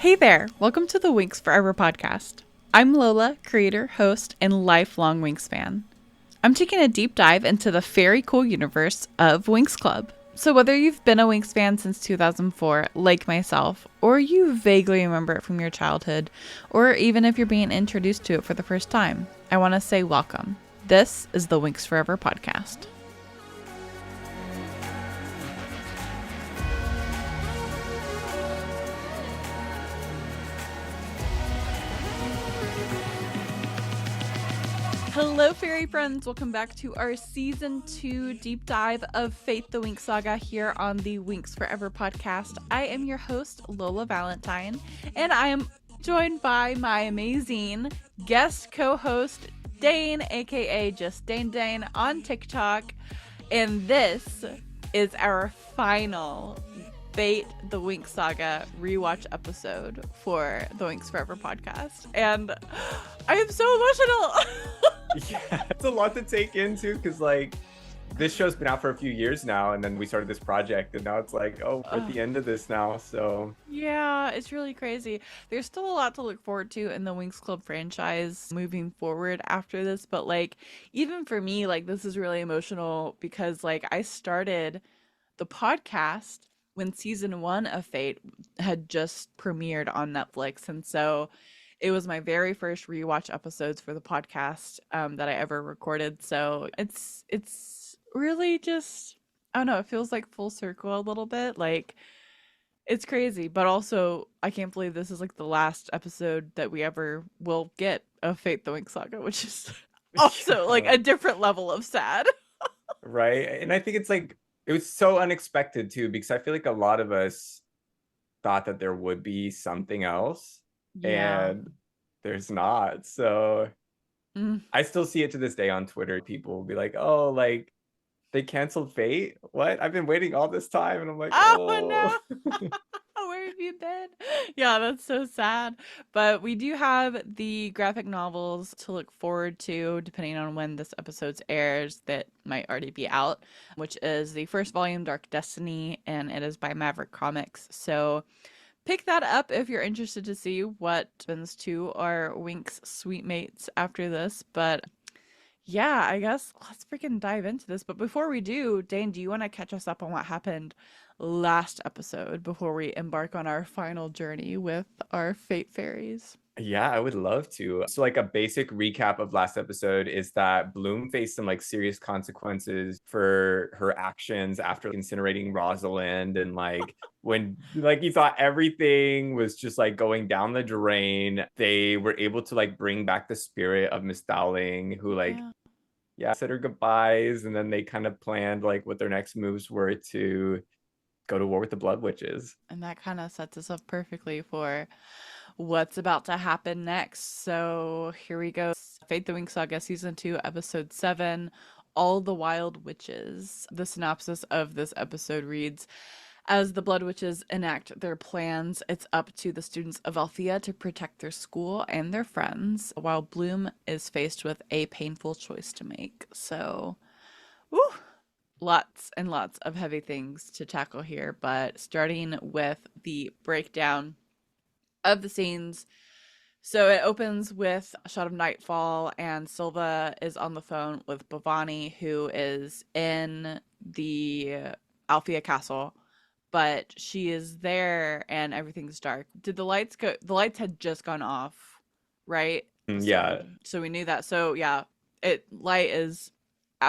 Hey there, welcome to the Winx Forever podcast. I'm Lola, creator, host, and lifelong Winx fan. I'm taking a deep dive into the very cool universe of Winx Club. So whether you've been a Winx fan since 2004, like myself, or you vaguely remember it from your childhood, or even if you're being introduced to it for the first time, I want to say welcome. This is the Winx Forever podcast. Hello fairy friends, welcome back to our season 2 deep dive of Fate the Winx Saga here on the Winx Forever podcast. I am your host, Lola Valentine, and I am joined by my amazing guest co-host, Dane, aka JustDaneDane on TikTok, and this is our final Fate the Winx Saga rewatch episode for the Winx Forever podcast, and I am so emotional. Yeah, it's a lot to take into because like this show's been out for a few years now, and then we started this project, and now it's like, oh, we're at the end of this now. So yeah, it's really crazy. There's still a lot to look forward to in the Winx Club franchise moving forward after this, but like even for me, like this is really emotional because like I started the podcast when season 1 of Fate had just premiered on Netflix, and so it was my very first rewatch episodes for the podcast that I ever recorded. So it's really just, I don't know, it feels like full circle a little bit. Like it's crazy, but also I can't believe this is like the last episode that we ever will get of Fate the Winx Saga, which is also like a different level of sad. right. And I think it's like it was so unexpected too, because I feel like a lot of us thought that there would be something else. Yeah. And there's not. So Mm. I still see it to this day on Twitter. People will be like, oh, like they canceled Fate? What? I've been waiting all this time. And I'm like, Oh oh. no. Where have you been? Yeah, that's so sad. But we do have the graphic novels to look forward to, depending on when this episode airs, that might already be out, which is the first volume, Dark Destiny, and it is by Maverick Comics. So pick that up if you're interested to see what happens to our Winx sweet mates after this. But yeah, I guess let's freaking dive into this. But before we do, Dane, do you want to catch us up on what happened last episode before we embark on our final journey with our Fate Fairies? Yeah, I would love to. So like a basic recap of last episode is that Bloom faced some like serious consequences for her actions after incinerating Rosalind, and like when like you thought everything was just like going down the drain, they were able to like bring back the spirit of Miss Dowling, who like said her goodbyes, and then they kind of planned like what their next moves were to go to war with the Blood Witches. And that kind of sets us up perfectly for what's about to happen next. So here we go. Fate the Winx Saga Season 2, Episode 7, All the Wild Witches. The synopsis of this episode reads, as the Blood Witches enact their plans, it's up to the students of Althea to protect their school and their friends, while Bloom is faced with a painful choice to make. So, woo! Lots and lots of heavy things to tackle here, but starting with the breakdown of the scenes. So it opens with a shot of nightfall, and Silva is on the phone with Bhavani, who is in the Althea Castle, but she is there and everything's dark. Did the lights go? The lights had just gone off, right? Yeah. So we knew that. So yeah,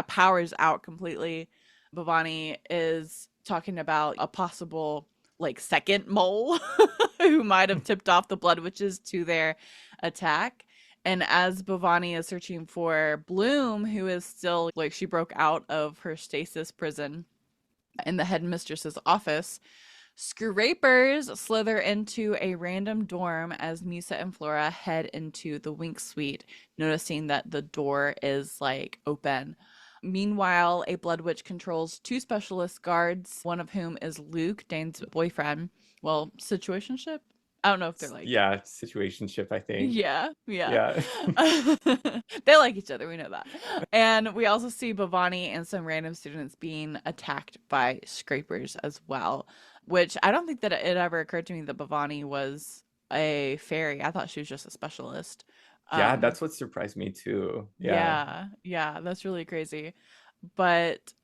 power is out completely. Bhavani is talking about a possible like second mole who might have tipped off the Blood Witches to their attack. And as Bhavani is searching for Bloom, who is still like she broke out of her stasis prison in the headmistress's office, scrapers slither into a random dorm as Misa and Flora head into the Winx suite, noticing that the door is like open. Meanwhile, a Blood Witch controls 2 specialist guards, one of whom is Luke, Dane's boyfriend. Well, situationship? I don't know if they're like... Yeah, situationship, I think. Yeah. They like each other, we know that. And we also see Bhavani and some random students being attacked by scrapers as well, which I don't think that it ever occurred to me that Bhavani was a fairy. I thought she was just a specialist. Yeah, Um, that's what surprised me too. Yeah. yeah, yeah, that's really crazy. But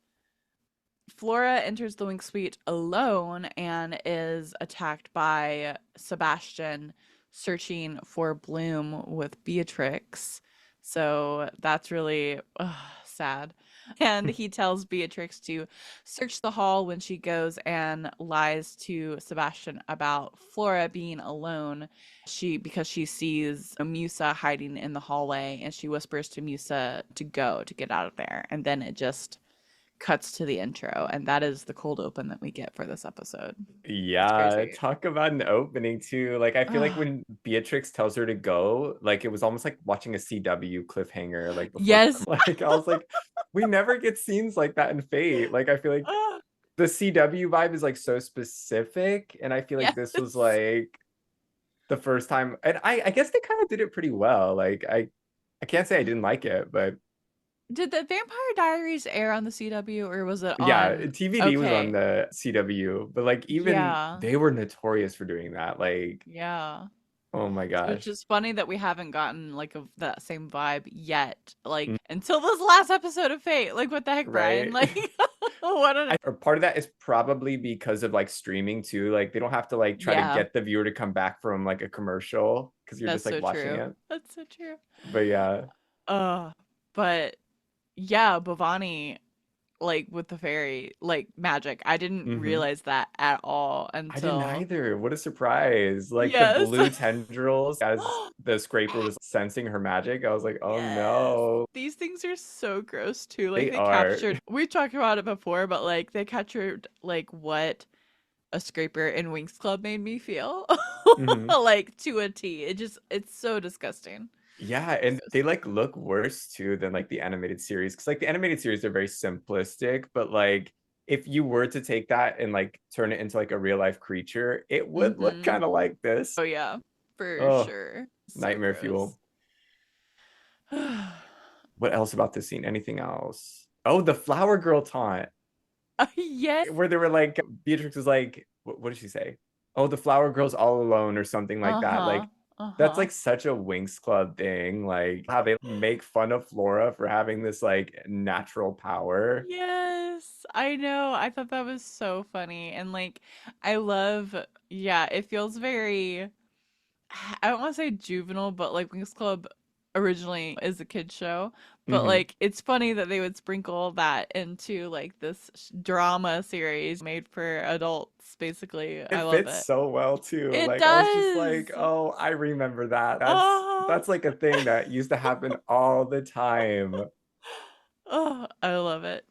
Flora enters the Wink Suite alone and is attacked by Sebastian searching for Bloom with Beatrix. So that's really sad. And he tells Beatrix to search the hall when she goes and lies to Sebastian about Flora being alone. Because she sees Musa hiding in the hallway and she whispers to Musa to go to get out of there. And then it just cuts to the intro, and that is the cold open that we get for this episode. It's Yeah, crazy. talk about an opening too. Like I feel like Ugh. when Beatrix tells her to go, like it was almost like watching a CW cliffhanger like before Yes. like I was like we never get scenes like that in Fate. Like I feel like Ugh. the CW vibe is like so specific and I feel like this was Yes. like the first time and I guess they kind of did it pretty well. Like I can't say I didn't like it, but Did the Vampire Diaries air on the CW or was it yeah, on? TVD was on Okay. the CW, but like even Yeah. they were notorious for doing that. Like, Yeah. oh my So it's gosh. just funny that we haven't gotten like that same vibe yet. Mm, Like until this last episode of Fate. Like what the heck, Brian? right? Like what a Or part of that is probably because of like streaming too. Like they don't have to like try to yeah, get the viewer to come back from like a commercial because you're that's just like so watching true. it. That's so true. But yeah. But yeah, Bhavani like with the fairy like magic. I didn't Hmm. realize that at all I didn't until either. What a surprise. Like the yes. blue tendrils as the scraper was sensing her magic. I was like, oh Yes. no. These things are so gross too. Like They they are. captured we talked about it before, but like they captured like what a scraper in Winx Club made me feel. Hmm. Like to a T. It's so disgusting. Yeah, So and they like look worse too than like the animated series because like the animated series are very simplistic, but like if you were to take that and like turn it into like a real life creature, it would look mm-hmm. kind of like this. Oh yeah, for Oh, sure. So nightmare gross. fuel. What else about this scene? Anything else? Oh, the flower girl taunt Yes. where they were like Beatrix was like, what did she say? Oh, the flower girl's all alone or something like that. Uh-huh. Like that's Uh-huh. like such a Winx Club thing. Like how they make fun of Flora for having this like natural power. Yes, I know. I thought that was so funny. And like I love yeah, it feels very I don't want to say juvenile, but like Winx Club originally is a kid show, but Hmm. like it's funny that they would sprinkle that into like this drama series made for adults basically. I It love fits it. so well too. It Like I was just does. like, oh, I remember that. Oh, That's like a thing that used to happen all the time. oh, I love it.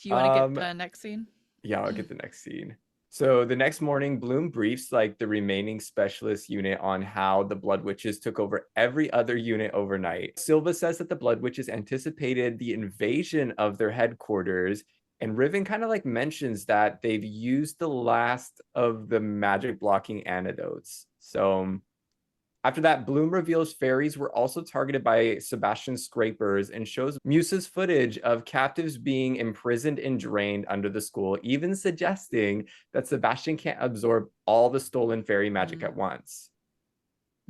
Do you want to get Um, the next scene? Yeah, I'll get the next scene. So the next morning, Bloom briefs like the remaining specialist unit on how the Blood Witches took over every other unit overnight. Silva says that the Blood Witches anticipated the invasion of their headquarters, and Riven kind of like mentions that they've used the last of the magic blocking antidotes. So after that, Bloom reveals fairies were also targeted by Sebastian's scrapers and shows Musa's footage of captives being imprisoned and drained under the school, even suggesting that Sebastian can't absorb all the stolen fairy magic Mm. at once.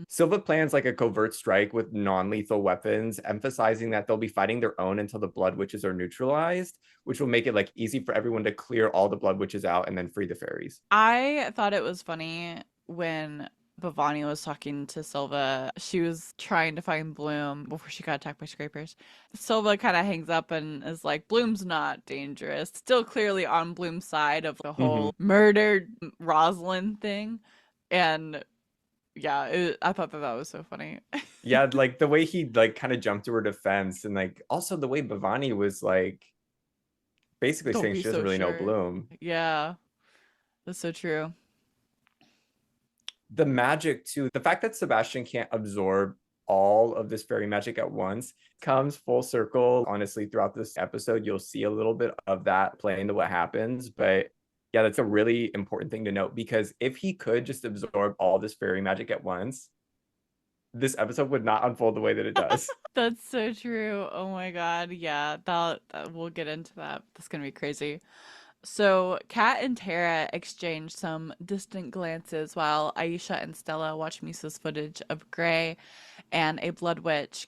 Silva plans like a covert strike with non-lethal weapons, emphasizing that they'll be fighting their own until the blood witches are neutralized, which will make it like easy for everyone to clear all the blood witches out and then free the fairies. I thought it was funny when Bhavani was talking to Silva. She was trying to find Bloom before she got attacked by scrapers. Silva kind of hangs up and is like, Bloom's not dangerous. Still clearly on Bloom's side of the Mm-hmm. whole murdered Rosalind thing. And yeah, I thought that that was so funny. Yeah, like the way he like kind of jumped to her defense, and like also the way Bhavani was like basically Don't saying be she doesn't so really know sure. Bloom. Yeah, that's so true. The magic too, the fact that Sebastian can't absorb all of this fairy magic at once comes full circle. Honestly, throughout this episode, you'll see a little bit of that play into what happens. But yeah, that's a really important thing to note because if he could just absorb all this fairy magic at once, this episode would not unfold the way that it does. That's so true. Oh my God. Yeah, that we'll get into that. That's gonna be crazy. So Kat and Tara exchange some distant glances while Aisha and Stella watch Misa's footage of Gray and a blood witch,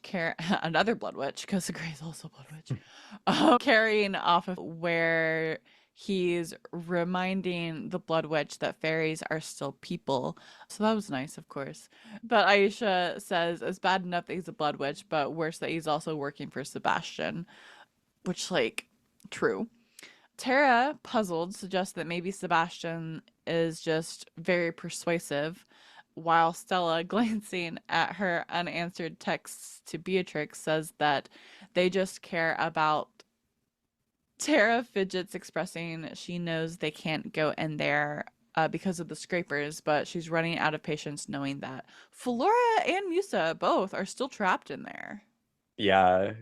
another blood witch, because Gray's also a blood witch, carrying off of where he's reminding the blood witch that fairies are still people. So that was nice, of course. But Aisha says it's bad enough that he's a blood witch, but worse that he's also working for Sebastian, which, like, true. Tara, puzzled, suggests that maybe Sebastian is just very persuasive, while Stella, glancing at her unanswered texts to Beatrix, says that they just care about. Tara fidgets, expressing she knows they can't go in there because of the scrapers, but she's running out of patience knowing that Flora and Musa both are still trapped in there. Yeah,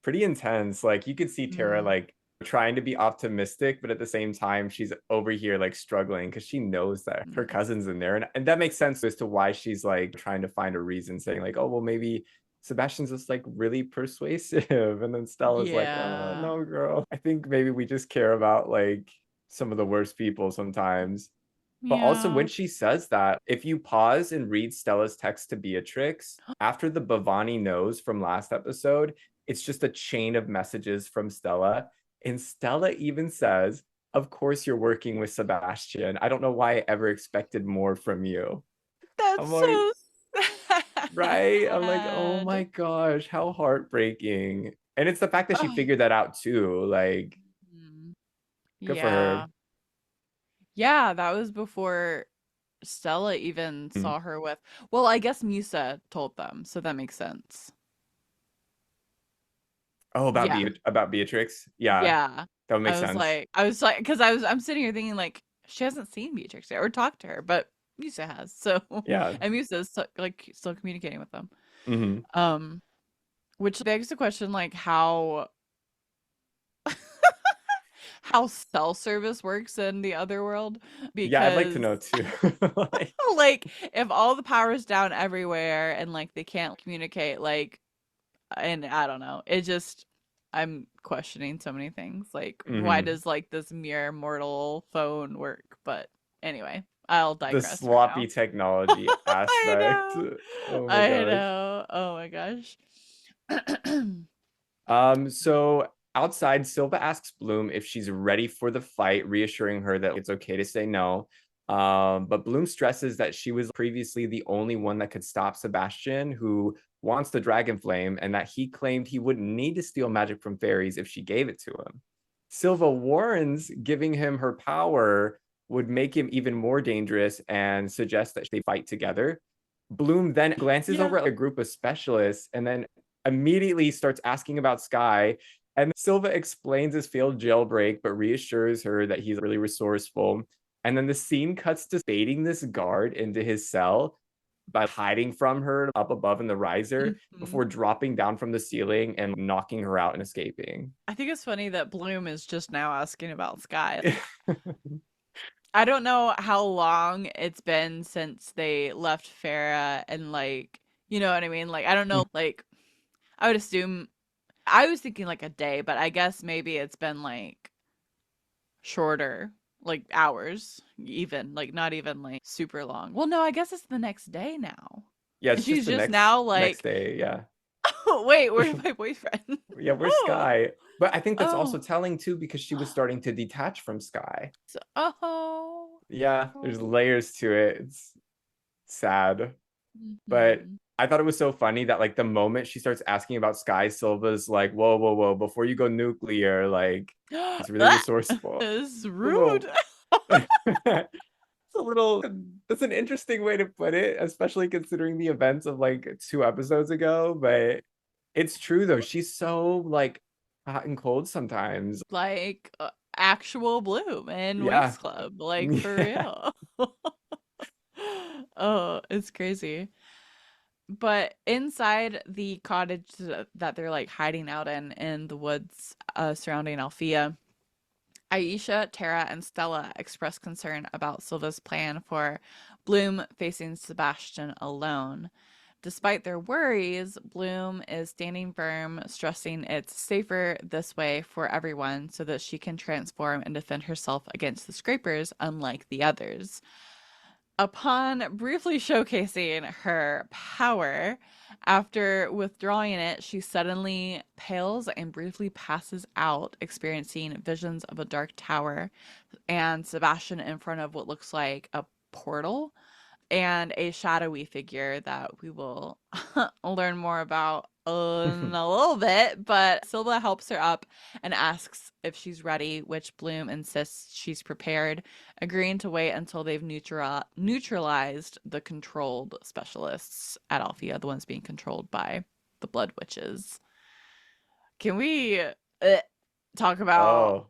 pretty intense. Like you could see Tara Mm. like trying to be optimistic, but at the same time, she's over here like struggling because she knows that her Mm. cousin's in there. And that makes sense as to why she's like trying to find a reason, saying, like, oh, well, maybe Sebastian's just like really persuasive. And then Stella's like, oh, Yeah. no, girl. I think maybe we just care about like some of the worst people sometimes. But also, when Yeah. she says that, if you pause and read Stella's text to Beatrix, after the Bhavani knows from last episode, it's just a chain of messages from Stella. And Stella even says, of course, you're working with Sebastian. I don't know why I ever expected more from you. That's I'm like, so right? I'm like, oh sad. my gosh, how heartbreaking. And it's the fact that she Oh. figured that out too. Like, Mhm. good for Yeah. her. Yeah, that was before Stella even Mm. saw her with. Well, I guess Musa told them, so that makes sense. Oh, Yeah. About Beatrix. Yeah, Yeah. that would make sense. I was like, because I'm sitting here thinking like she hasn't seen Beatrix yet or talked to her, but Musa has. So, Yeah. and Musa's like still communicating with them. Hmm. Um, which begs the question like how cell service works in the other world Yeah, I'd like to because know too. Like, like if all the power's down everywhere and like they can't communicate like and I don't know. It just I'm questioning so many things. Like why mhm. does like this mere mortal phone work? But anyway, I'll The digress for sloppy now. technology I aspect. know. Oh my I gosh. know. Oh my gosh. So outside, Silva asks Bloom if she's ready for the fight, reassuring her that it's okay to say no. But Bloom stresses that she was previously the only one that could stop Sebastian, who wants the dragon flame, and that he claimed he wouldn't need to steal magic from fairies if she gave it to him. Silva warns giving him her power would make him even more dangerous and suggests that they fight together. Bloom then glances Yeah. over at a group of specialists and then immediately starts asking about Sky. And Silva explains his failed jailbreak, but reassures her that he's really resourceful. And then the scene cuts to baiting this guard into his cell by hiding from her up above in the riser Mhm. before dropping down from the ceiling and knocking her out and escaping. I think it's funny that Bloom is just now asking about Sky. I don't know how long it's been since they left Farah and like, you know what I mean? Like I don't know, like I would assume I was thinking like a day, but I guess maybe it's been like shorter, like hours even, like not even like super long. Well, no, I guess it's the next day now. Yeah, And it's just she's the just next now next like, day. Yeah. "Oh, wait, where's my boyfriend?" Yeah, where's Oh. Sky? But I think that's also Oh. telling too because she was starting to detach from Sky. So, oh. Yeah, there's Oh. layers to it. It's sad. But Mhm. I thought it was so funny that like the moment she starts asking about Sky, Silva's like, whoa, whoa, whoa, before you go nuclear, like it's really That resourceful. is A little rude. it's a little that's an interesting way to put it, especially considering the events of like 2 episodes ago. But it's true though. She's so like hot and cold sometimes. Like actual Bloom in Yeah. Winx Club, like for Yeah. real. Oh, it's crazy. But inside the cottage that they're like hiding out in the woods surrounding Althea, Aisha, Tara, and Stella express concern about Silva's plan for Bloom facing Sebastian alone. Despite their worries, Bloom is standing firm, stressing it's safer this way for everyone so that she can transform and defend herself against the scrapers, unlike the others. Upon briefly showcasing her power, after withdrawing it, she suddenly pales and briefly passes out, experiencing visions of a dark tower and Sebastian in front of what looks like a portal and a shadowy figure that we will learn more about in a little bit. But Silva helps her up and asks if she's ready, which Bloom insists she's prepared, agreeing to wait until they've neutralized the controlled specialists at Althea, the ones being controlled by the Blood Witches. Can we talk about Oh,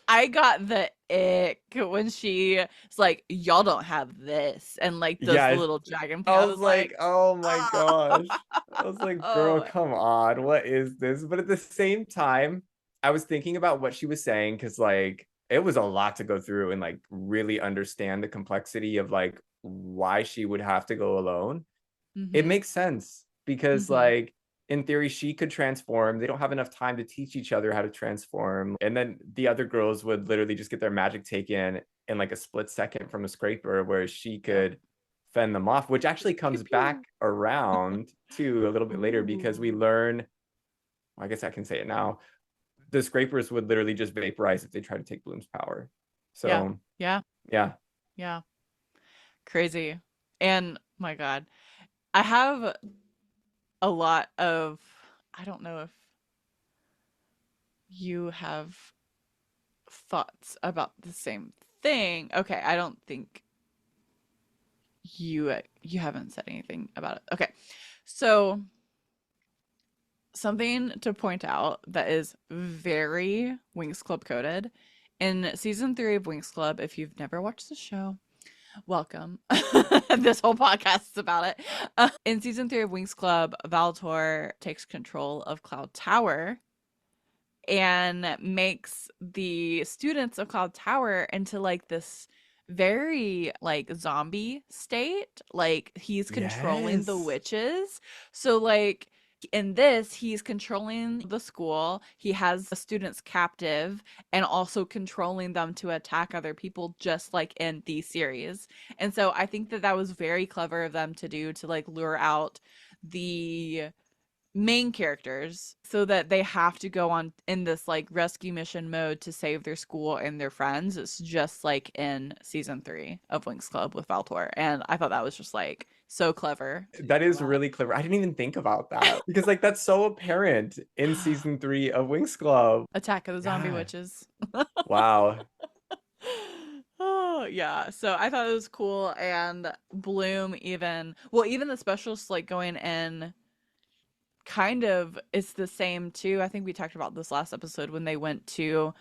I got the ick when she's like, y'all don't have this, and like does the yeah. little dragonfly. I I was was like, like, oh my oh, gosh. I was like, girl, oh. come on. What is this? But at the same time, I was thinking about what she was saying because, like, it was a lot to go through and, like, really understand the complexity of, like, why she would have to go alone. It Mm-hmm. makes sense because, Mm-hmm. like, in theory, she could transform. They don't have enough time to teach each other how to transform. And then the other girls would literally just get their magic taken in like a split second from a scraper where she Yep. could fend them off, which actually Pew comes pew. back around too a little bit later because we Ooh. learn, well, I guess I can say it now. The scrapers would literally just vaporize if they try to take Bloom's power. Yeah. So, Yeah. yeah. Yeah. Crazy. And my God, I have a lot of. I don't know if you have thoughts about the same thing. Okay, I don't think you haven't said anything about it. Okay. So, something to point out that is very Winx Club coded. In season 3 of Winx Club, if you've never watched the show, welcome. This whole podcast is about it. In season 3 of Winx Club, Valtor takes control of Cloud Tower and makes the students of Cloud Tower into like this very like zombie state. Like he's controlling the Yes. witches. So like in this, he's controlling the school. He has the students captive and also controlling them to attack other people, just like in the series. And so I think that that was very clever of them to do to like lure out the main characters so that they have to go on in this like rescue mission mode to save their school and their friends. It's just like in season 3 of Winx Club with Valtor. And I thought that was just like so clever to That do is really clever. I didn't even think about that because, like, that's so apparent in that. season 3 of Winx Club. Attack of the Zombie Yeah. Witches. Wow. Oh, yeah. So I thought it was cool. And Bloom, even, well, even the specialists like going in kind of, it's the same too. I think we talked about this last episode when they went to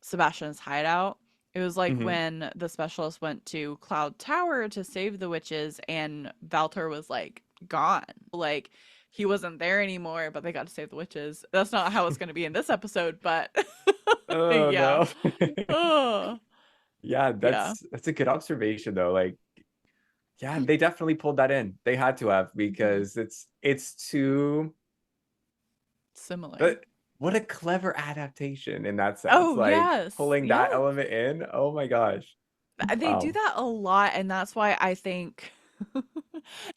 Sebastian's hideout. It was like Hmm. when the specialists went to Cloud Tower to save the witches and Valtor was like gone. Like he wasn't there anymore, but they got to save the witches. That's not how it's going to be in this episode, but Oh yeah. no. Oh, Yeah, yeah. that's a good observation though. Like, yeah, they definitely pulled that in. They had to have Mhm. because it's too Similar. but what a clever adaptation in that sense. Oh, Like yes. pulling that Yes. element in. Oh my gosh. They do Wow. that a lot, and that's why I think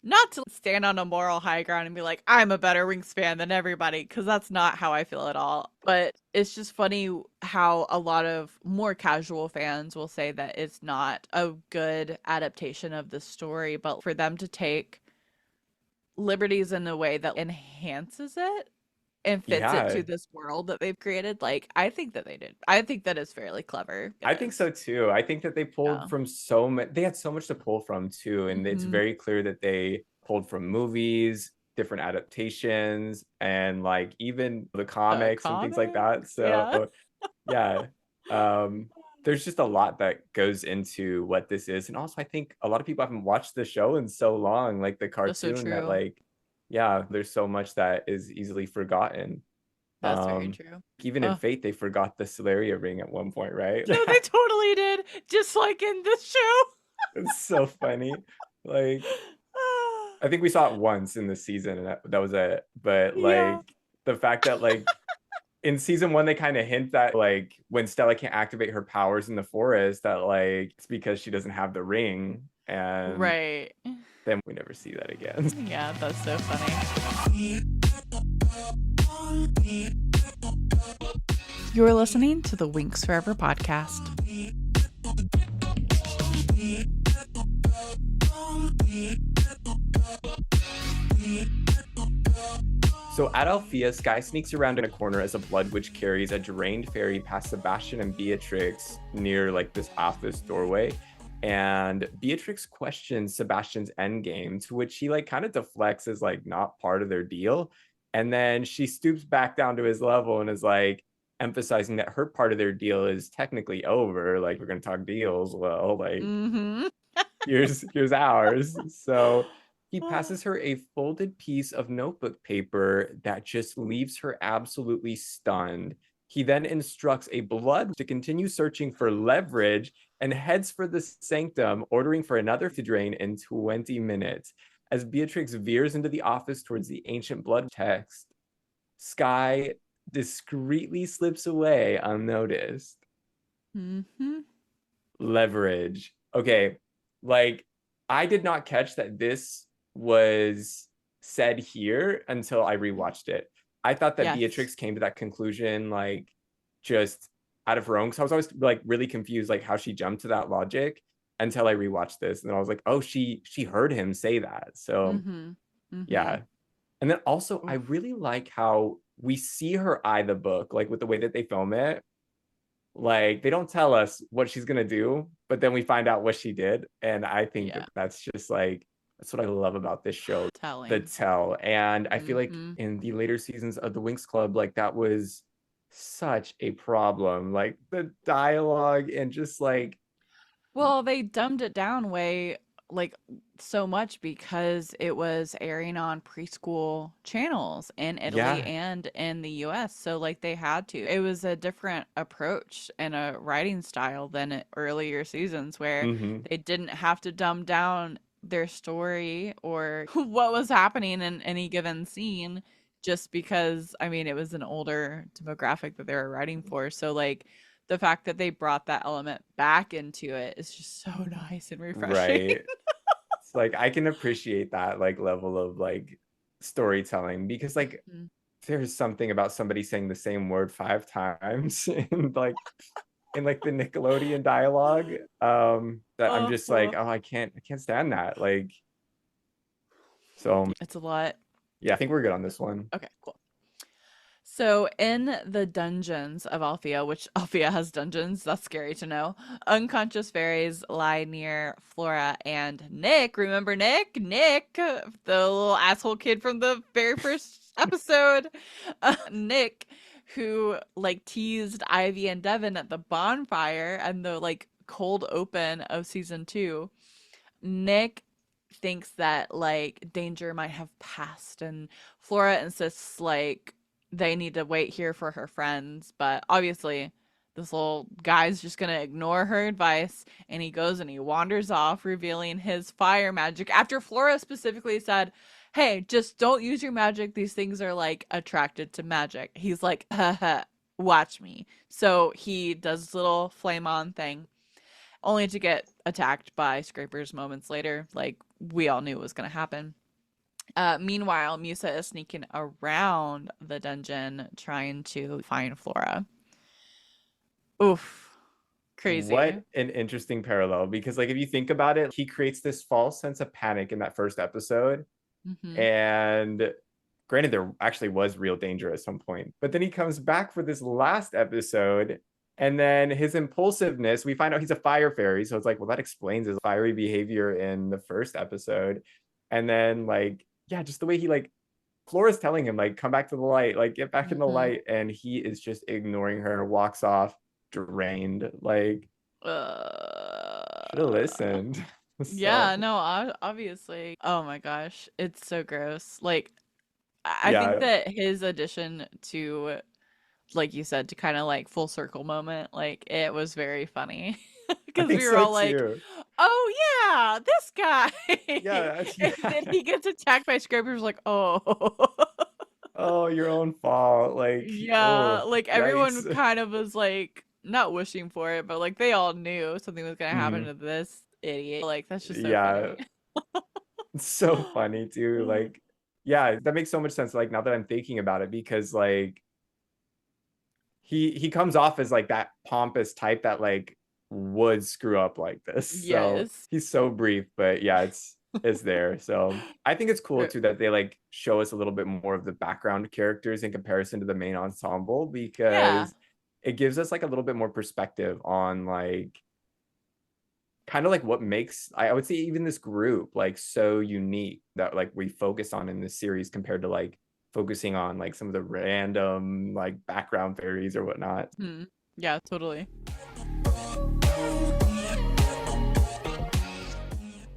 not to stand on a moral high ground and be like, I'm a better Winx fan than everybody, because that's not how I feel at all. But it's just funny how a lot of more casual fans will say that it's not a good adaptation of the story, but for them to take liberties in a way that enhances it and fits it to Yeah. this world that they've created, like I think that they did. I think that is fairly clever. It I think is. so too. I think that they pulled Yeah. from so much. They had so much to pull from too, and it's Hmm. very clear that they pulled from movies, different adaptations, and like even the comics and things like that. Comics. Yeah. So yeah, um, there's just a lot that goes into what this is, and also I think a lot of people haven't watched the show in so long, like the That's so cartoon, that true. like yeah, there's so much that is easily forgotten. That's very Um, true. Even in Oh, Fate, they forgot the Celeria ring at one point, right? no, they totally did. Just like in this show. It's so funny. Like, I think we saw it once in the season, and that was it. But Yeah. like the fact that like in season one, they kind of hint that like when Stella can't activate her powers in the forest, that like it's because she doesn't have the ring, and Right. then we never see that again. Yeah, that's so funny. You're listening to the Winx Forever podcast. So at Althea, Sky sneaks around in a corner as a blood witch carries a drained fairy past Sebastian and Beatrix near like this office doorway. And Beatrix questions Sebastian's endgame, to which he like kind of deflects as like not part of their deal. And then she stoops back down to his level and is like emphasizing that her part of their deal is technically over. Like, we're gonna talk deals. Well, like Mm-hmm. here's ours. So he passes her a folded piece of notebook paper that just leaves her absolutely stunned. He then instructs a blood to continue searching for leverage and heads for the sanctum, ordering for another to drain in 20 minutes. As Beatrix veers into the office towards the ancient blood text, Sky discreetly slips away unnoticed. Mm-hmm. Leverage. Okay, like I did not catch that this was said here until I rewatched it. I thought that Yes. Beatrix came to that conclusion like just out of her own. So I was always like really confused like how she jumped to that logic until I rewatched this, and then I was like, oh, she heard him say that. So Mm-hmm. Mm-hmm. yeah. And then also I Oof. really like how we see her eye the book, like with the way that they film it. Like they don't tell us what she's gonna do, but then we find out what she did, and I think Yeah. that that's just like that's what I love about this show, the Telling. tell. And I feel like Mm-hmm. in the later seasons of the Winx Club, like that was such a problem, like the dialogue and just like Well, they dumbed it down way like so much because it was airing on preschool channels in Italy yeah. and in the US. So like they had to. It was a different approach and a writing style than earlier seasons where Mm-hmm. they didn't have to dumb down their story or what was happening in any given scene just because I mean it was an older demographic that they were writing for. So like the fact that they brought that element back into it is just so nice and refreshing. Right. It's like I can appreciate that like level of like storytelling, because like Mhm. there's something about somebody saying the same word 5 times in like the Nickelodeon dialogue, that I'm just like, Oh, oh, I can't stand that. Like, so it's a lot. yeah, I think we're good on this one. Okay, cool. So in the dungeons of Althea, which Althea has dungeons, that's scary to know. Unconscious fairies lie near Flora and Nick. Remember Nick? Nick, the little asshole kid from the very first episode. Nick, who like teased Ivy and Devin at the bonfire and the like cold open of season 2. Nick thinks that like danger might have passed, and Flora insists like they need to wait here for her friends, but obviously this little guy's just gonna ignore her advice, and he goes and he wanders off, revealing his fire magic after Flora specifically said, hey, just don't use your magic, these things are like attracted to magic. He's like, haha, watch me. So he does this little flame on thing only to get attacked by scrapers moments later. Like we all knew it was going to happen. Meanwhile, Musa is sneaking around the dungeon trying to find Flora. Oof, What crazy. an interesting parallel, because like if you think about it, he creates this false sense of panic in that first episode, Mm-hmm. and granted there actually was real danger at some point, but then he comes back for this last episode, and then his impulsiveness, we find out he's a fire fairy, so it's like, well, that explains his fiery behavior in the first episode. And then like yeah, just the way he like Flora's telling him like come back to the light, like get back in the Mm-hmm. light, and he is just ignoring her, walks off drained. Like should have Uh, listened. yeah, So no, obviously. Oh my gosh, it's so gross. Like, I think yeah, that his addition to, like you said, to kind of like full circle moment, like it was very funny I because think we were so all like, too. "Oh yeah, this guy. Yeah, And yeah. then he gets attacked by scrapers, like, oh. Oh, your own fault. Like, Yeah, oh, like everyone yikes. kind of was like not wishing for it, but like they all knew something was gonna happen Mhm. to this idiot. Like that's just so Yeah, funny. it's so funny too. Like, yeah, that makes so much sense. Like now that I'm thinking about it, because like he comes off as like that pompous type that like would screw up like this. So Yes. he's so brief, but yeah, it's there. So I think it's cool too that they like show us a little bit more of the background characters in comparison to the main ensemble, Yeah. because it gives us like a little bit more perspective on like kind of like what makes, I would say, even this group like so unique that like we focus on in this series compared to like focusing on like some of the random like background fairies or whatnot. Hmm. Yeah, totally.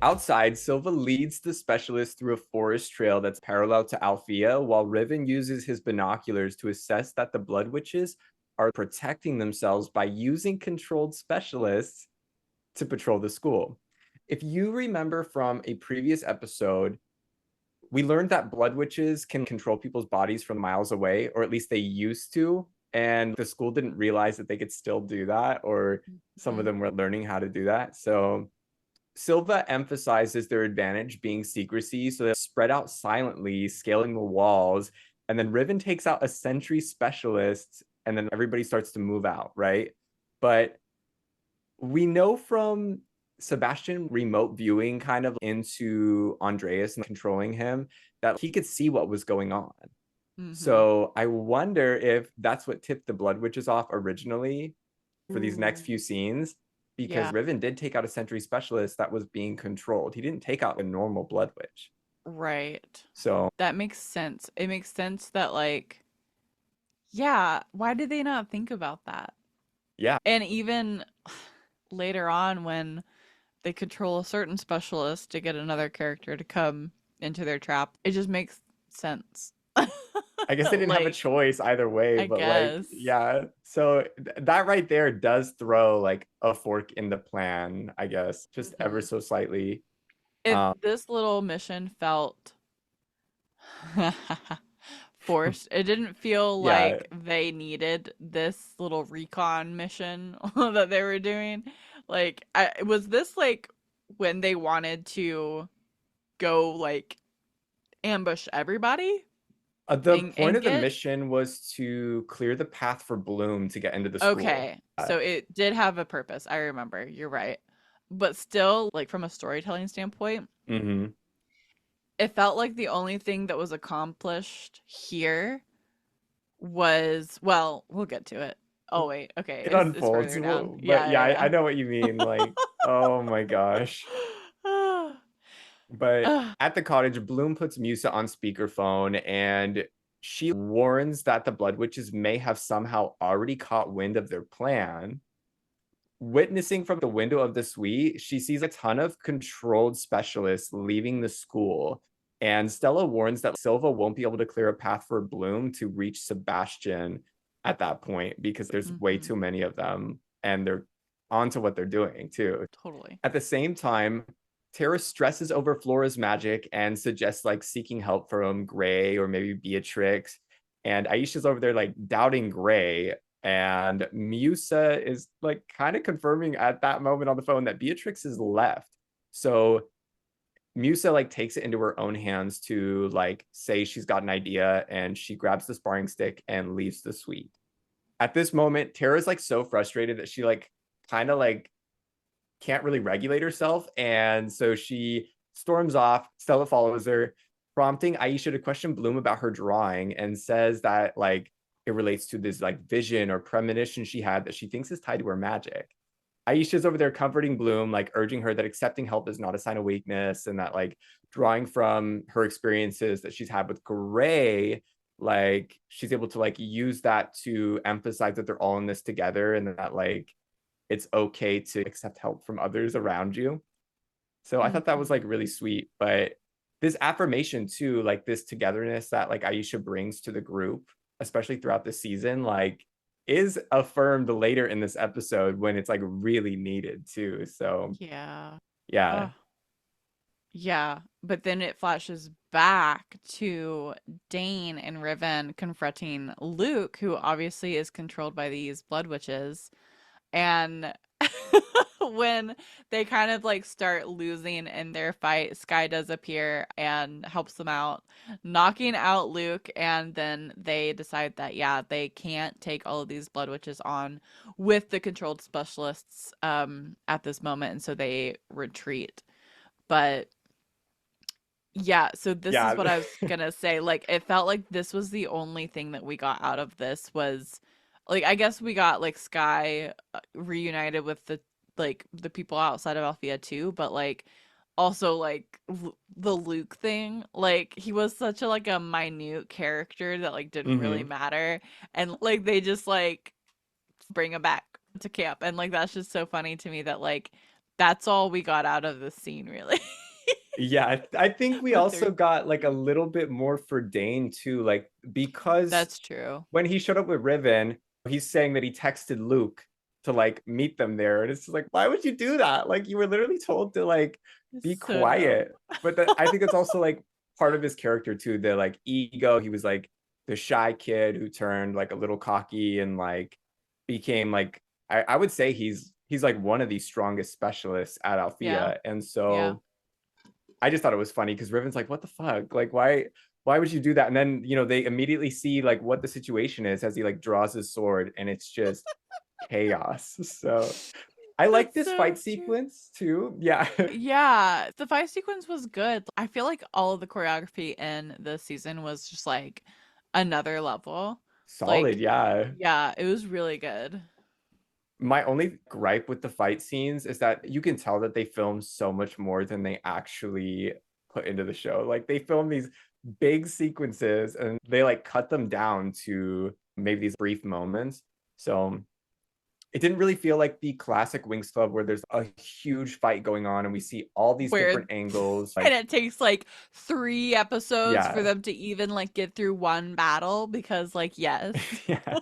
Outside, Silva leads the specialist through a forest trail that's parallel to Althea, while Riven uses his binoculars to assess that the Blood Witches are protecting themselves by using controlled specialists to patrol the school. If you remember from a previous episode, we learned that Blood Witches can control people's bodies from miles away, or at least they used to. And the school didn't realize that they could still do that, or some of Mhm. them were learning how to do that. So Silva emphasizes their advantage being secrecy, so they spread out silently, scaling the walls. And then Riven takes out a sentry specialist, and then everybody starts to move out, right? But we know from Sebastian remote viewing kind of into Andreas and controlling him that he could see what was going on. Mhm. So I wonder if that's what tipped the Blood Witches off originally for these next Ooh. few scenes, because Yeah. Riven did take out a sentry specialist that was being controlled. He didn't take out a normal Blood Witch. Right. So That makes sense. It makes sense that like yeah, why did they not think about that? yeah, And even later on when they control a certain specialist to get another character to come into their trap, it just makes sense. I guess they didn't have a Like, choice either way, I but like, guess yeah. So that right there does throw like a fork in the plan, I guess, just ever mhm. so slightly. If Um, this little mission felt forced, it didn't feel yeah, like they needed this little recon mission that they were doing. Like, was this like when they wanted to go like ambush everybody the point and of the get mission was to clear the path for Bloom to get into the school. okay. So it did have a purpose. I remember. You're right. But still, like from a storytelling standpoint, Mm-hmm. it felt like the only thing that was accomplished here was, well, we'll get to it. Oh wait, okay, It it's unfolds, further down. but Yeah, yeah, I yeah, know what you mean. Like, oh my gosh. yeah. But Ugh. at the cottage, Bloom puts Musa on speakerphone, and she warns that the Blood Witches may have somehow already caught wind of their plan. Witnessing from the window of the suite, she sees a ton of controlled specialists leaving the school. And Stella warns that Silva won't be able to clear a path for Bloom to reach Sebastian at that point because there's way Mhm. too many of them and they're onto what they're doing too. Totally. At the same time, Tara stresses over Flora's magic and suggests like seeking help from Gray or maybe Beatrix. And Aisha's over there like doubting Gray. And Musa is like kind of confirming at that moment on the phone that Beatrix is left. So Musa like takes it into her own hands to like say she's got an idea, and she grabs the sparring stick and leaves the suite. At this moment, Tara's like so frustrated that she like kind of like can't really regulate herself. And so she storms off. Stella follows her, prompting Aisha to question Bloom about her drawing, and says that like it relates to this like vision or premonition she had that she thinks is tied to her magic. Aisha's over there comforting Bloom, like urging her that accepting help is not a sign of weakness, and that like drawing from her experiences that she's had with Gray, like she's able to like use that to emphasize that they're all in this together, and that like it's okay to accept help from others around you. So I thought that was like Mhm. really sweet. But this affirmation too, like this togetherness that like Aisha brings to the group, especially throughout the season, like is affirmed later in this episode when it's like really needed too. So Yeah. Yeah. Oh, yeah. But then it flashes back to Dane and Riven confronting Luke, who obviously is controlled by these blood witches. And when they kind of like start losing in their fight, Sky does appear and helps them out, knocking out Luke. And then they decide that, yeah, they can't take all of these blood witches on with the controlled specialists at this moment. And so they retreat. But yeah, so this is Yeah. what I was gonna say. Like, it felt like this was the only thing that we got out of this was, like, I guess we got like Sky reunited with the people outside of Althea too, but like also like the Luke thing. Like, he was such a like a minute character that like didn't really Hmm. matter, and like they just like bring him back to camp, and like that's just so funny to me that like that's all we got out of this scene, really. Yeah, I think we With also their got like a little bit more for Dane too, like because That's true. when he showed up with Riven, he's saying that he texted Luke to like meet them there. And it's just like, why would you do that? Like you were literally told to like It's be so dumb. quiet. But I think it's also like part of his character too, the like ego. He was like the shy kid who turned like a little cocky and like became like I would say he's like one of the strongest specialists at Yeah. Althea. And Yeah. so I just thought it was funny because Riven's like, what the fuck? Like, why would you do that? And then, they immediately see like what the situation is as he like draws his sword and it's just chaos. So I like That's this so fight true. sequence too. Yeah. Yeah, the fight sequence was good. I feel like all of the choreography in this season was just like another level. Solid. Like, Yeah. yeah, it was really good. My only gripe with the fight scenes is that you can tell that they filmed so much more than they actually put into the show. Like they film these big sequences and they like cut them down to maybe these brief moments. So it didn't really feel like the classic Winx Club where there's a huge fight going on and we see all these Where different angles. and Like, it takes like 3 episodes for yeah, them to even like get through one battle because like yes. yeah.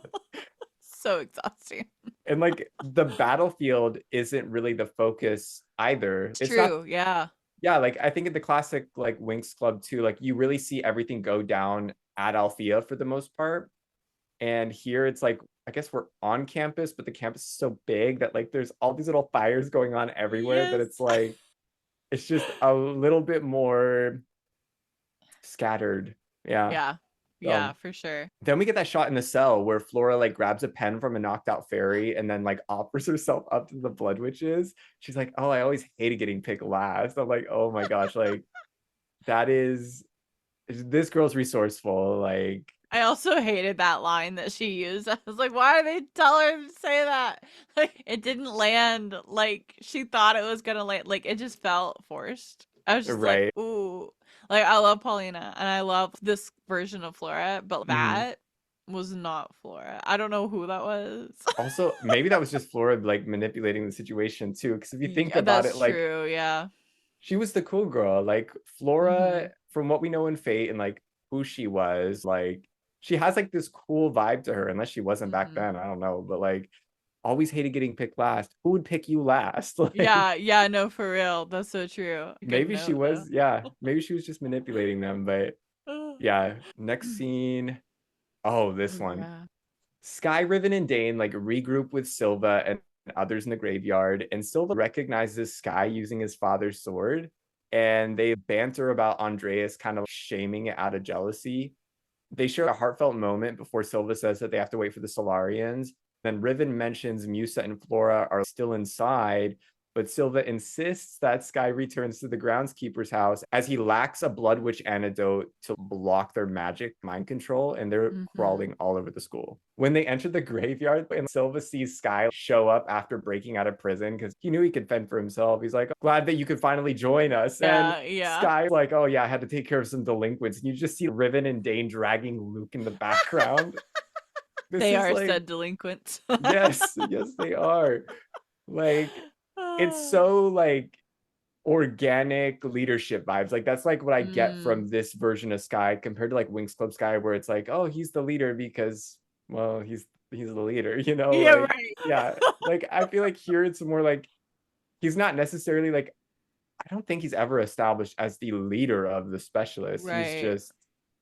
So exhausting. And like the battlefield isn't really the focus either. It's It's not, true. Yeah. yeah, like I think in the classic like Winx Club too, like you really see everything go down at Althea for the most part. And here it's like, I guess we're on campus, but the campus is so big that like there's all these little fires going on everywhere that Yes. it's like, it's just a little bit more scattered. Yeah. Yeah. Yeah, So for sure. then we get that shot in the cell where Flora like grabs a pen from a knocked out fairy and then like offers herself up to the blood witches. She's like, oh, I always hated getting picked last. I'm like, oh my gosh, like that is this girl's resourceful. Like, I also hated that line that she used. I was like, why did they tell her to say that? Like, it didn't land like she thought it was gonna land. Like, it just felt forced. I was just like, right. ooh. Like, I love Paulina and I love this version of Flora, but Mm-hmm. that was not Flora. I don't know who that was. Also, maybe that was just Flora like manipulating the situation too. Because if you think Yeah, about it, that's like true. Yeah. she was the cool girl. Like Mm-hmm. Flora, from what we know in Fate and like who she was, like she has like this cool vibe to her, unless she wasn't back then. Mm-hmm. I don't know. But like always hated getting picked last. Who would pick you last? Like Yeah, yeah, no, for real. That's so true. Good maybe she note, though. was, yeah, maybe she was just manipulating them. But yeah, next scene. Oh, Oh, this one. yeah. Sky, Riven, and Dane like regroup with Silva and others in the graveyard, and Silva recognizes Sky using his father's sword, and they banter about Andreas kind of shaming it out of jealousy. They share a heartfelt moment before Silva says that they have to wait for the Solarians. Then Riven mentions Musa and Flora are still inside, but Silva insists that Sky returns to the groundskeeper's house as he lacks a Blood Witch antidote to block their magic mind control, and they're Mm-hmm. crawling all over the school. When they enter the graveyard and Silva sees Sky show up after breaking out of prison because he knew he could fend for himself, he's like, glad that you could finally join us. And Yeah, yeah. Sky's like, oh yeah, I had to take care of some delinquents. And you just see Riven and Dane dragging Luke in the background. This They is are like, said delinquents. yes, yes, they are. Like, it's so like organic leadership vibes. Like that's like what I get Mm. from this version of Sky compared to like Winx Club Sky, where it's like, oh, he's the leader because, well, he's the leader, Yeah, like right. yeah. Like I feel like here it's more like he's not necessarily like I don't think he's ever established as the leader of the specialists. He's Right. just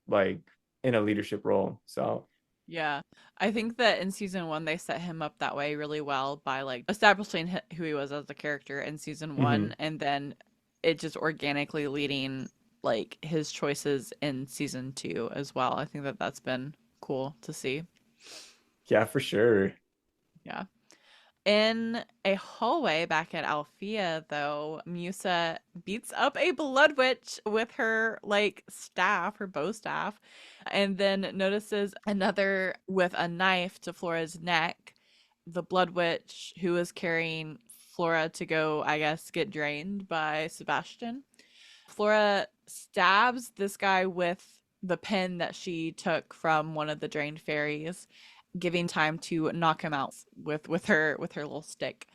like in a leadership role. So Yeah. I think that in season 1 they set him up that way really well by like establishing who he was as a character in season 1, mhm. and then it just organically leading like his choices in season 2 as well. I think that that's been cool to see. Yeah, for sure. Yeah. In a hallway back at Althea, though, Musa beats up a blood witch with her like staff, her bow staff, and then notices another with a knife to Flora's neck. The blood witch who is carrying Flora to go, I guess, get drained by Sebastian. Flora stabs this guy with the pin that she took from one of the drained fairies, giving time to knock him out with her little stick.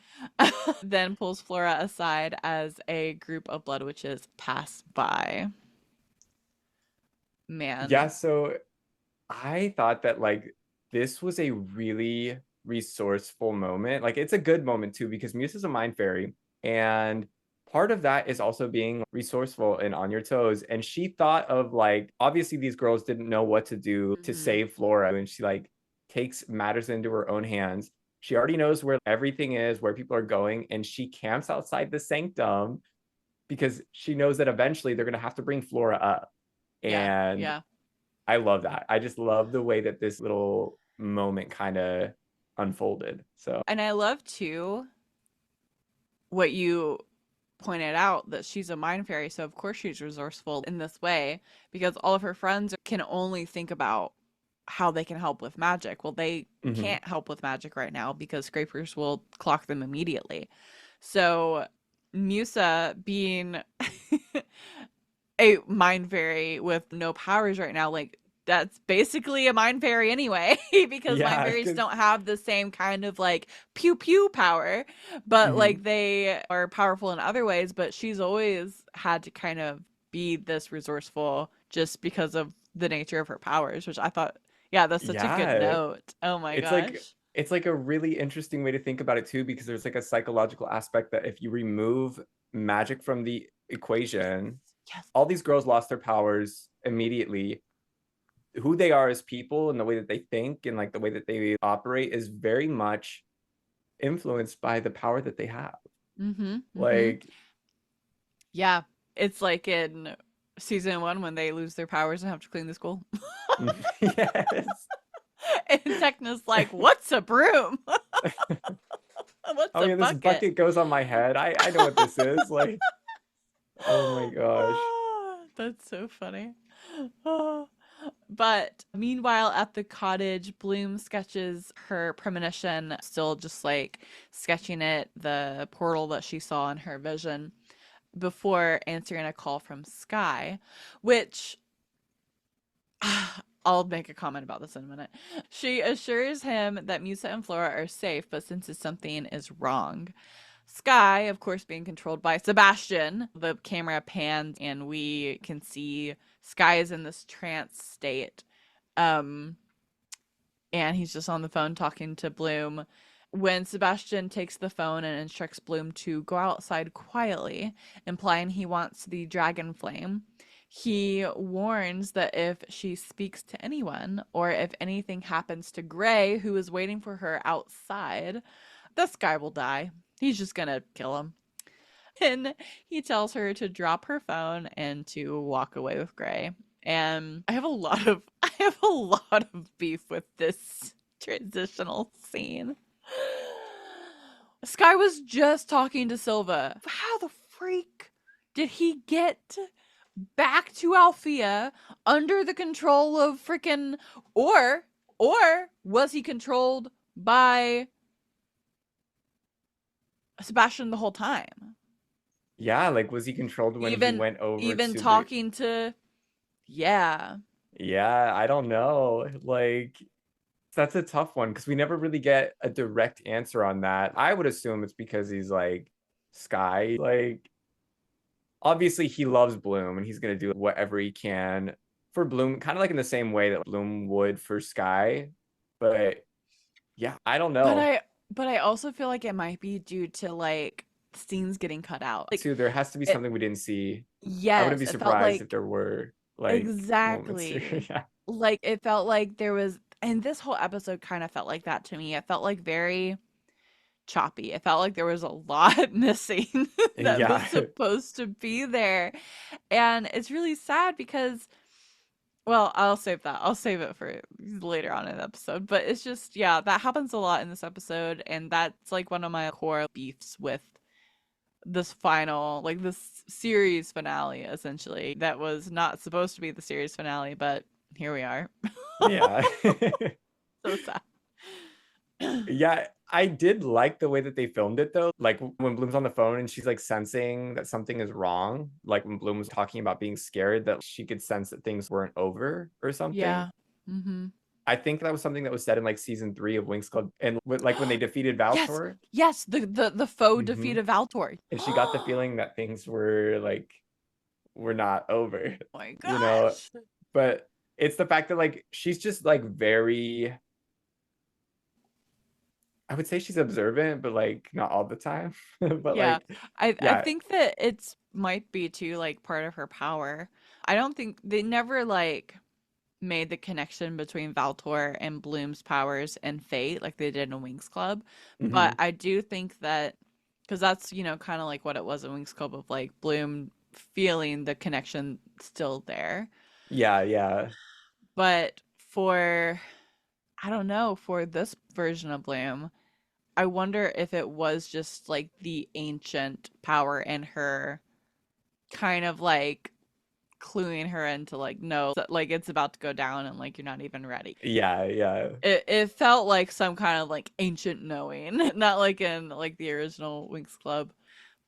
Then pulls Flora aside as a group of blood witches pass by. Yeah, Man. so I thought that like this was a really resourceful moment. Like it's a good moment too because Muse is a mind fairy, and part of that is also being resourceful and on your toes. And she thought of like obviously these girls didn't know what to do to Mm-hmm. save Flora, and she like takes matters into her own hands. She already knows where everything is, where people are going, and she camps outside the sanctum because she knows that eventually they're going to have to bring Flora up. Yeah, And yeah. I love that. I just love the way that this little moment kind of unfolded. So, And I love too what you pointed out, that she's a mind fairy, so of course she's resourceful in this way because all of her friends can only think about how they can help with magic. Well, they mhm. can't help with magic right now because scrapers will clock them immediately. So Musa being a mind fairy with no powers right now, like that's basically a mind fairy anyway, because mind Yeah, fairies because don't have the same kind of like pew pew power, but mhm. like they are powerful in other ways. But she's always had to kind of be this resourceful just because of the nature of her powers, which I thought, yeah, that's such a good Yeah, note. Oh my it's like gosh. it's like a really interesting way to think about it too, because there's like a psychological aspect that if you remove magic from the Yes. equation, Yes. all these girls lost their powers immediately. Who they are as people and the way that they think and like the way that they operate is very much influenced by the power that they have. Mm-hmm. Mm-hmm. Like, Yeah. It's like in season 1 when they lose their powers and have to clean the school. yes. And Techna's like, "What's a broom? What's Oh a yeah, this bucket?" bucket goes on my head. I know what this is. Like, oh my gosh. Ah, that's so funny. Ah. But meanwhile, at the cottage, Bloom sketches her premonition, still just like sketching it, the portal that she saw in her vision, before answering a call from Sky, which I'll make a comment about this in a minute. She assures him that Musa and Flora are safe, but senses something is wrong. Sky, of course, being controlled by Sebastian. The camera pans and we can see Sky is in this trance state. Um, and he's just on the phone talking to Bloom. When Sebastian takes the phone and instructs Bloom to go outside quietly, implying he wants the dragon flame, he warns that if she speaks to anyone or if anything happens to Gray, who is waiting for her outside, this guy will die. He's just gonna kill him. And he tells her to drop her phone and to walk away with Gray. And I have a lot of beef with this transitional scene. Sky was just talking to Silva. How the freak did he get back to Althea under the control of freaking, or was he controlled by Sebastian the whole time? Yeah, like was he controlled when he Even went over even to the talking to, yeah. Yeah, I don't know. Like that's a tough one because we never really get a direct answer on that. I would assume it's because he's like Sky. Like obviously he loves Bloom and he's gonna do whatever he can for Bloom, kind of like in the same way that Bloom would for Sky. But yeah, I don't But know. I but I also feel like it might be due to like scenes getting cut out. Like too, there has to be it, something we didn't see. I wouldn't yes, be it felt surprised if like there were like moments here. exactly. Yeah. Like it felt like there was, and this whole episode kind of felt like that to me. It felt like very choppy. It felt like there was a lot missing that was Yeah. supposed to be there. And it's really sad because, well, I'll save that. I'll save it for later on in the episode. But it's just, yeah, that happens a lot in this episode. And that's like one of my core beefs with this final, like this series finale, essentially. That was not supposed to be the series finale, but here we are. Yeah. So sad. Yeah, I did like the way that they filmed it though. Like when Bloom's on the phone and she's like sensing that something is wrong. Like when Bloom was talking about being scared that she could sense that things weren't over or something. Yeah. Mm-hmm. I think that was something that was said in like season 3 of Winx Club and like when they defeated Yes. Valtor. Yes. The faux Hmm. defeat of Valtor. And she got the Oh feeling that things were like were not over, my you know. gosh. But it's the fact that like she's just like very, I would say she's observant, but like not all the time. But Yeah. like, I yeah. think that it's might be too like part of her power. I don't think they never like made the connection between Valtor and Bloom's powers and fate like they did in Winx Club. But Hmm. I do think that because that's, kind of like what it was in Winx Club of like Bloom feeling the connection still there. Yeah, yeah. But for, I don't know, for this version of Bloom, I wonder if it was just like the ancient power in her kind of like cluing her into like no like it's about to go down and like you're not even ready. Yeah, yeah. It felt like some kind of like ancient knowing, not like in like the original Winx Club,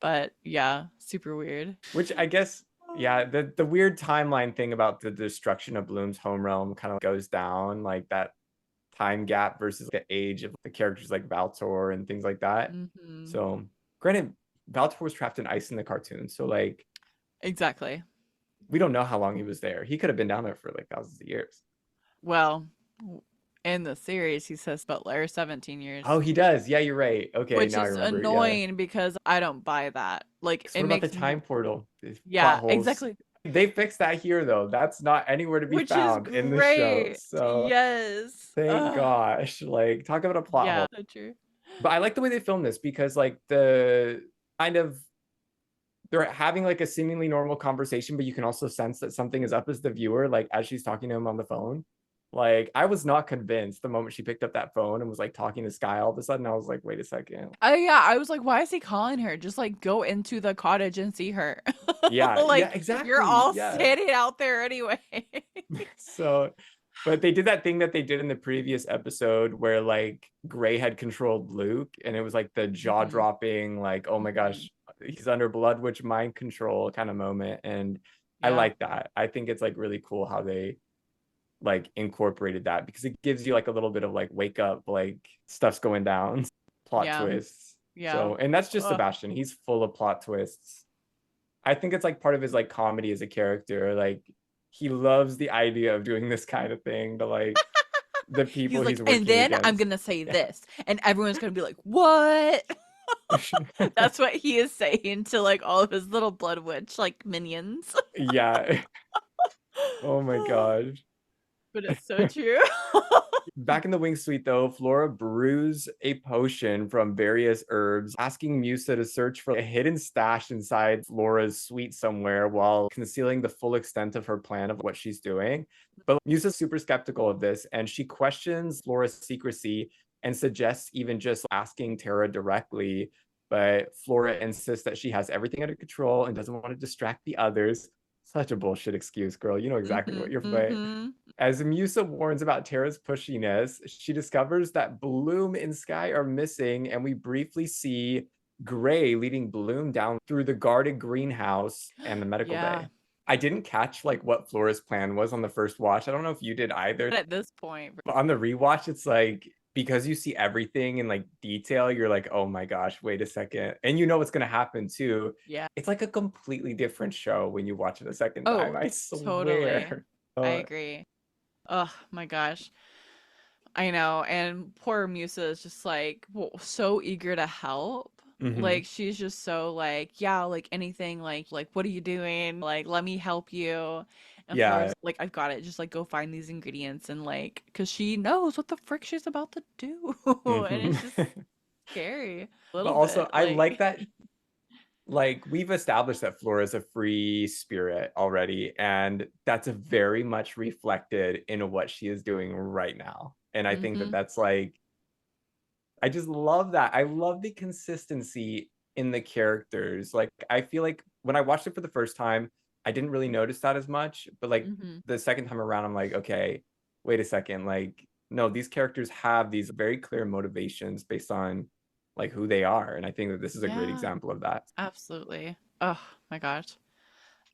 but yeah, super weird. Which I guess, yeah, the weird timeline thing about the destruction of Bloom's home realm kind of goes down, like that time gap versus the age of the characters like Valtor and things like that. Hmm. So, granted, Valtor was trapped in ice in the cartoon, so like Exactly. we don't know how long he was there. He could have been down there for like thousands of years. Well, in the series he says Butler 17 years, Oh, he does. Yeah, you're right. Okay, which now I is remember. Yeah. annoying because I don't buy that. Like So it what about the makes time portal? These plot yeah, holes. exactly. They fixed that here though. That's not anywhere to be Which is found in the show. great. So Yes. thank gosh. Like talk about a plot Yeah, hole. so true. But I like the way they filmed this because like the kind of they're having like a seemingly normal conversation, but you can also sense that something is up as the viewer, like as she's talking to him on the phone. Like I was not convinced the moment she picked up that phone and was like talking to Sky all of a sudden. I was like, wait a second. Yeah, I was like, why is he calling her? Just like go into the cottage and see her. Yeah, yeah, Like you're exactly. all Yeah. standing out there anyway. So, but they did that thing that they did in the previous episode where like Gray had controlled Luke and it was like the jaw Hmm. dropping, like, oh my Hmm. gosh, he's under blood witch mind control kind of moment. And I Yeah. like that. I think it's like really cool how they like incorporated that because it gives you like a little bit of like wake up, like stuff's going down, plot Yeah. twists. Yeah. So, and that's just Ugh. Sebastian. He's full of plot twists. I think it's like part of his like comedy as a character. Like he loves the idea of doing this kind of thing to like the people He's like, he's and working then I'm against. gonna say Yeah. this, and everyone's gonna be like, "What?" That's what he is saying to like all of his little blood witch like minions. Yeah. Oh my god. But it's so true. Back in the wing suite, though, Flora brews a potion from various herbs, asking Musa to search for a hidden stash inside Flora's suite somewhere while concealing the full extent of her plan of what she's doing. But Musa's super skeptical of this, and she questions Flora's secrecy and suggests even just asking Tara directly. But Flora insists that she has everything under control and doesn't want to distract the others. Such a bullshit excuse, girl. You know exactly Hmm. what you're playing. Hmm. As Musa warns about Tara's pushiness, she discovers that Bloom and Sky are missing, and we briefly see Gray leading Bloom down through the guarded greenhouse and the medical Yeah. bay. I didn't catch like what Flora's plan was on the first watch. I don't know if you did either. But at this point, But on the rewatch, it's like because you see everything in like detail, you're like, oh my gosh, wait a second. And you know what's gonna happen too. yeah. It's like a completely different show when you watch it a second time. Oh, I totally. swear. I agree. Oh my gosh. I know. And poor Musa is just like so eager to help. Mm-hmm. Like she's just so like, yeah, like anything, like what are you doing? Like let me help you. And Yeah. Flora's like, I've got it. Just like go find these ingredients and like, cause she knows what the frick she's about to do, and Mm-hmm. it's just scary a But little also, bit. I like Like, that, like, we've established that Flora is a free spirit already, and that's very much reflected in what she is doing right now. And I think that mm-hmm, that's like, I just love that. I love the consistency in the characters. Like, I feel like when I watched it for the first time, I didn't really notice that as much. But like mm-hmm, the second time around, I'm like, okay, wait a second. Like, no, these characters have these very clear motivations based on like who they are. And I think that this is a great yeah, example of that. absolutely. Oh my gosh.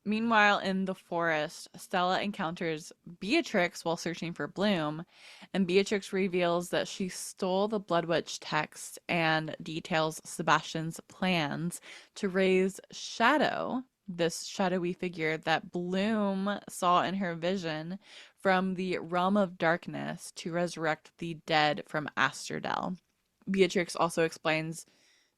Meanwhile, in the forest, Stella encounters Beatrix while searching for Bloom, and Beatrix reveals that she stole the Blood Witch text and details Sebastian's plans to raise Shadow, this shadowy figure that Bloom saw in her vision, from the realm of darkness to resurrect the dead from Asterdell. Beatrix also explains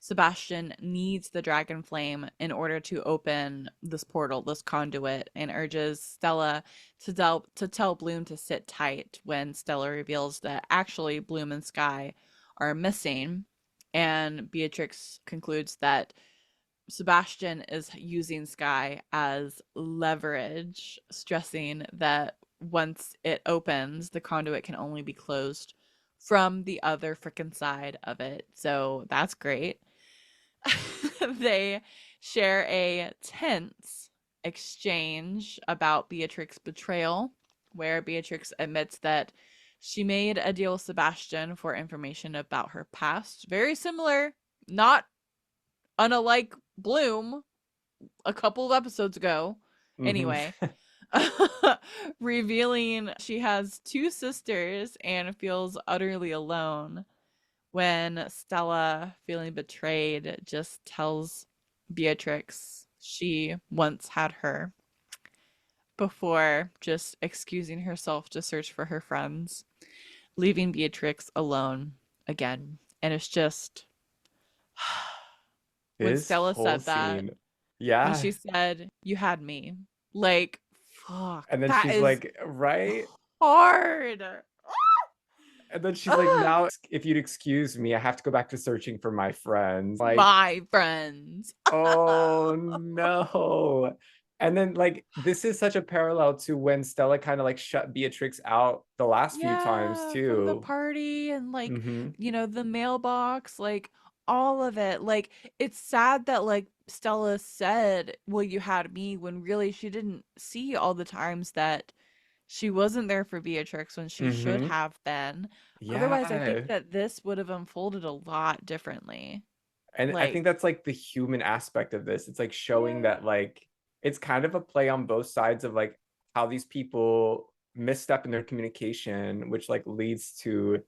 Sebastian needs the dragon flame in order to open this portal, this conduit, and urges Stella to tell Bloom to sit tight when Stella reveals that actually Bloom and Sky are missing. And Beatrix concludes that Sebastian is using Sky as leverage, stressing that once it opens, the conduit can only be closed from the other frickin' side of it. So that's great. They share a tense exchange about Beatrix's betrayal, where Beatrix admits that she made a deal with Sebastian for information about her past. Very similar, not unlike Bloom a couple of episodes ago. Mm-hmm. Anyway, revealing she has two sisters and feels utterly alone when Stella, feeling betrayed, just tells Beatrix she once had her before just excusing herself to search for her friends, leaving Beatrix alone again. And it's just when This Stella whole said that, scene. when Yeah. she said, "You had me," like, fuck, And then that she's is like, right? hard. And then she's like, Ugh, now if you'd excuse me, I have to go back to searching for my friends. Like, my friends. oh no. And then like this is such a parallel to when Stella kind of like shut Beatrix out the last few times Yeah, from the too. party and like, Mm-hmm. the mailbox, like all of it. Like it's sad that like Stella said, "Well, you had me," when really she didn't see all the times that she wasn't there for Beatrix when she should Mm-hmm. have been. Otherwise, I think Yeah. that this would have unfolded a lot differently. And I Like, think that's like the human aspect of this. It's like showing yeah. that like it's kind of a play on both sides of like how these people misstep in their communication, which like leads to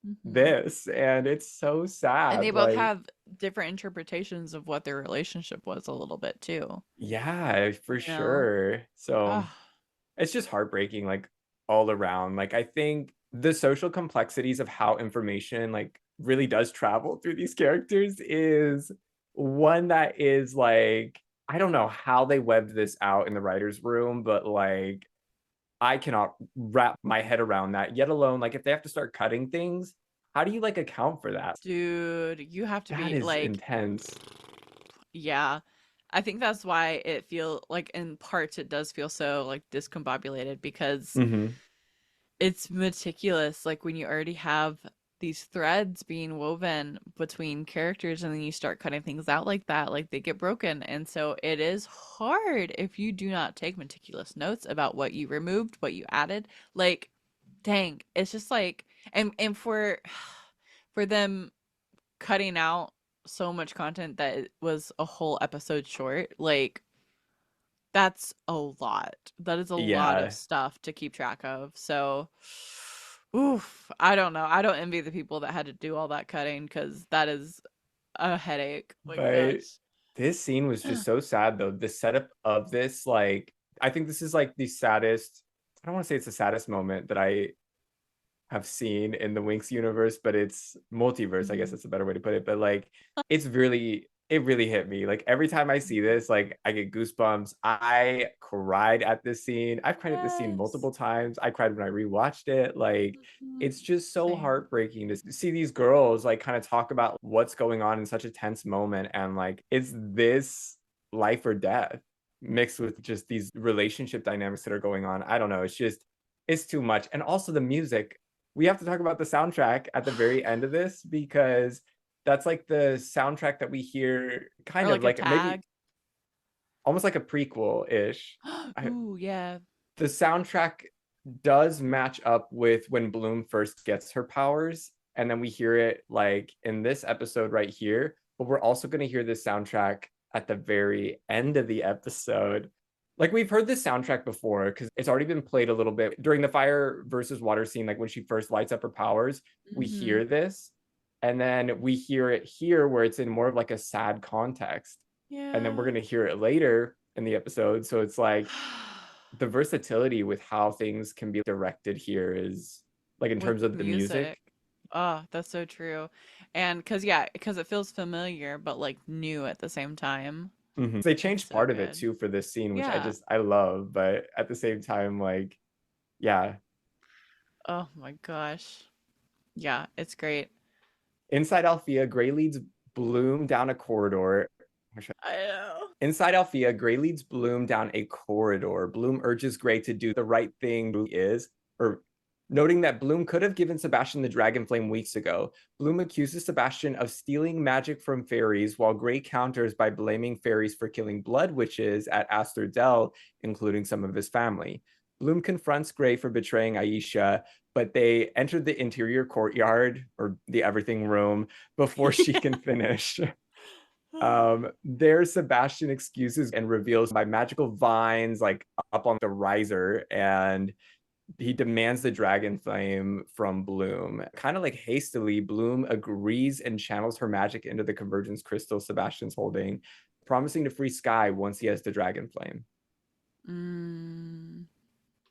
Hmm. this. And it's so And they sad. both Like, have different interpretations of what their relationship was a little bit too. yeah, for You know? sure. So Ah, it's just heartbreaking, like all around. Like, I think the social complexities of how information like really does travel through these characters is one that is like, I don't know how they webbed this out in the writer's room, but like I cannot wrap my head around that, yet alone, like if they have to start cutting things, how do you like account for that? dude, you have to That be is like, intense. yeah. I think that's why it feel like in parts it does feel so like discombobulated because Mm-hmm. it's meticulous. Like when you already have these threads being woven between characters and then you start cutting things out like that, like they get broken. And so it is hard if you do not take meticulous notes about what you removed, what you added. Like, dang, it's just like, and for them cutting out so much content that it was a whole episode short, like that's a lot. That is a lot of Yeah, stuff to keep track of. So, oof, I don't know. I don't envy the people that had to do all that cutting because that is a headache. Like, but gosh. this scene was just so sad though. The setup of this, like, I think this is like the saddest. I don't want to say it's the saddest moment that I have seen in the Winx universe, but it's multiverse, I guess Mhm. that's a better way to put it. But like it really hit me. Like every time I see this, like I get goosebumps. I cried at this scene. I've cried at this scene Yes. multiple times. I cried when I rewatched it. Like Mhm. it's just so Same. heartbreaking to see these girls like kind of talk about what's going on in such a tense moment, and like it's this life or death mixed with just these relationship dynamics that are going on. I don't know. It's just it's too much. And also the music. We have to talk about the soundtrack at the very end of this because that's like the soundtrack that we hear Or kind of like a like maybe tag. almost like a prequel-ish. Ooh, yeah. The soundtrack does match up with when Bloom first gets her powers, and then we hear it like in this episode right here, but we're also going to hear this soundtrack at the very end of the episode. Like we've heard this soundtrack before because it's already been played a little bit during the fire versus water scene, like when she first lights up her powers, we Mhm. hear this, and then we hear it here where it's in more of like a sad context, and then we're Yeah. going to hear it later in the episode, so it's like the versatility with how things can be directed here is like in With terms of the music. music. Oh, that's so true. And cuz yeah, cuz it feels familiar but like new at the same time. They It's changed so part of it good. too for this scene, which Yeah. I love, but at the same time, like, yeah. Oh my gosh. Yeah, it's great. Inside Althea, Gray leads Bloom down a corridor. I know. Inside Althea, Gray leads Bloom down a corridor. Bloom urges Gray to do the right thing, or noting that Bloom could have given Sebastian the dragon flame weeks ago. Bloom accuses Sebastian of stealing magic from fairies, while Gray counters by blaming fairies for killing blood witches at Aster Dell, including some of his family. Bloom confronts Gray for betraying Aisha, but they enter the interior courtyard or the everything room before she can finish. There Sebastian excuses and reveals by magical vines like up on the riser, and he demands the dragon flame from Bloom. Kind of like hastily, Bloom agrees and channels her magic into the convergence crystal Sebastian's holding, promising to free Sky once he has the dragon flame. Mm.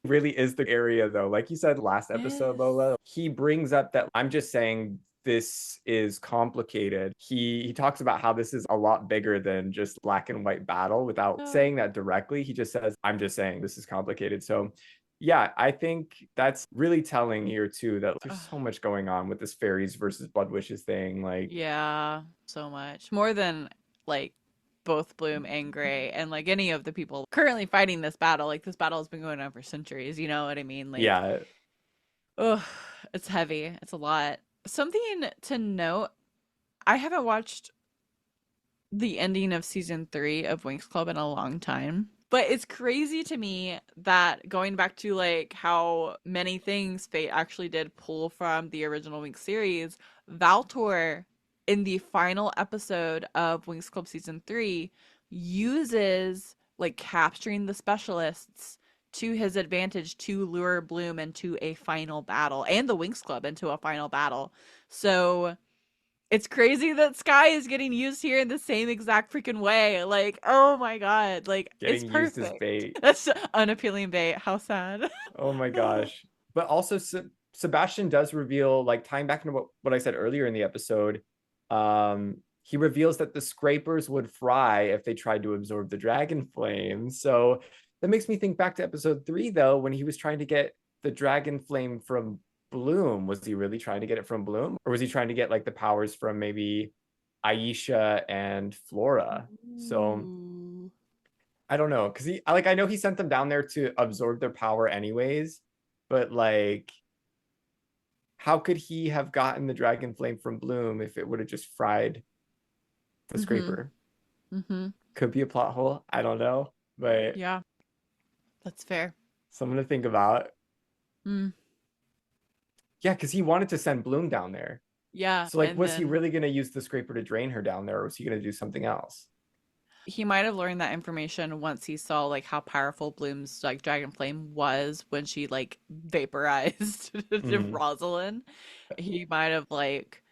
Really is the area though. Like you said last episode, Yes. Lola, he brings up that I'm just saying this is complicated. He talks about how this is a lot bigger than just black and white battle without Yeah. saying that directly. He just says, I'm just saying this is complicated. So yeah, I think that's really telling here too that there's so much going on with this fairies versus blood wishes thing. Like, Yeah, so much. More than like both Bloom and Gray and like any of the people currently fighting this battle. Like this battle has been going on for centuries, you know what I mean? Like, yeah. oh, it's heavy. It's a lot. Something to note, I haven't watched the ending of season 3 of Winx Club in a long time. But it's crazy to me that going back to like how many things Fate actually did pull from the original Winx series, Valtor in the final episode of Winx Club season 3 uses like capturing the specialists to his advantage to lure Bloom into a final battle and the Winx Club into a final battle. So it's crazy that Sky is getting used here in the same exact freaking way. Like, oh my god, like it's Getting used as perfect. bait. That's unappealing bait. How sad. Oh my gosh. But also Sebastian does reveal, like tying back into what I said earlier in the episode, he reveals that the scrapers would fry if they tried to absorb the dragon flame. So that makes me think back to episode 3 though, when he was trying to get the dragon flame from Bloom. Was he really trying to get it from Bloom? Or was he trying to get like the powers from maybe Aisha and Flora? So Ooh. I don't know, because he like I know he sent them down there to absorb their power anyways, but like how could he have gotten the dragon flame from Bloom if it would have just fried the Mm-hmm. scraper? Mm-hmm. Could be a plot hole. I don't know, but Yeah, that's fair. something to think about. Mm. Yeah, because he wanted to send Bloom down there. Yeah, So like, and was he then really going to use the scraper to drain her down there, or was he going to do something else? he might have learned that information once he saw like how powerful Bloom's like dragon flame was when she like vaporized Mhm. Rosalind. He might have like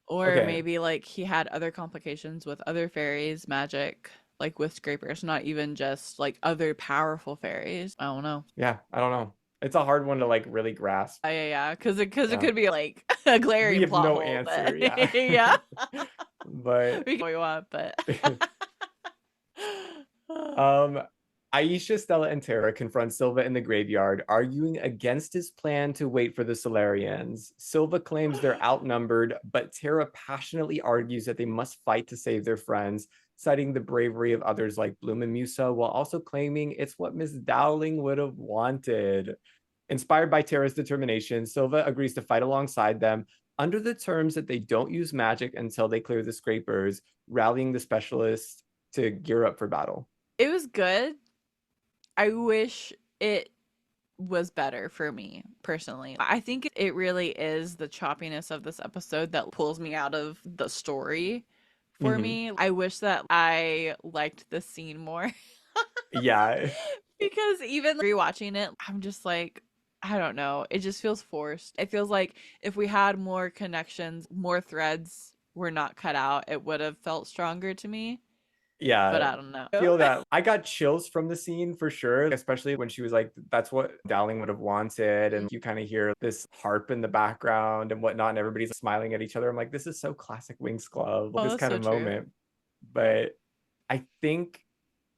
or Okay, maybe like he had other complications with other fairies, magic, like with scrapers, not even just like other powerful fairies. I don't know. yeah, I don't know. It's a hard one to like really grasp. Yeah. Because it Yeah. could be like a We glaring have plot no hole, answer. but Yeah. yeah, But we can what we want, but um Aisha, Stella, and Tara confront Silva in the graveyard, arguing against his plan to wait for the Solarians. Silva claims they're outnumbered, but Tara passionately argues that they must fight to save their friends, citing the bravery of others like Bloom and Musa, while also claiming it's what Miss Dowling would have wanted. Inspired by Tara's determination, Silva agrees to fight alongside them under the terms that they don't use magic until they clear the scrapers, rallying the specialists to gear up for battle. it was good. I wish it was better for me personally. I think it really is the choppiness of this episode that pulls me out of the story for Mm-hmm. me. I wish that I liked the scene more Yeah. because even rewatching it, I'm just like, I don't know. It just feels forced. It feels like if we had more connections, more threads were not cut out, it would have felt stronger to me. But Yeah. I don't know. I feel that I got chills from the scene for sure, especially when she was like, that's what Dowling would have wanted. And you kind of hear this harp in the background and whatnot, and everybody's smiling at each other. I'm like, this is so classic Winx Club, Oh, this that's kind so of true. moment. But I think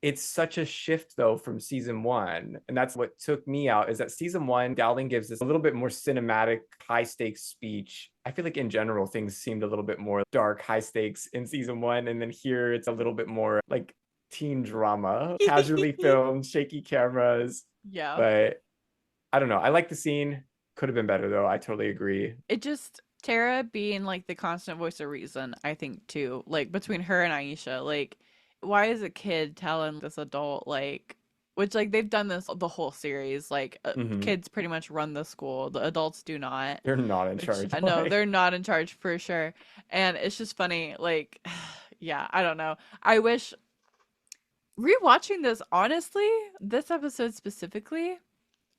it's such a shift though from season one, and that's what took me out, is that season one Dowling gives this a little bit more cinematic high stakes speech. I feel like in general things seemed a little bit more dark, high stakes in season one, and then here it's a little bit more like teen drama, casually filmed, shaky cameras. Yeah. But I don't know, I like the scene. Could have been better though, I totally agree. It just Tara being like the constant voice of reason, I think too. Like between her and Aisha, like why is a kid telling this adult like which like they've done this the whole series like Mm-hmm. kids pretty much run the school, the adults do not. They're not in Which charge. I know they're not in charge for sure. And it's just funny like yeah, I don't know. I wish rewatching this honestly, this episode specifically,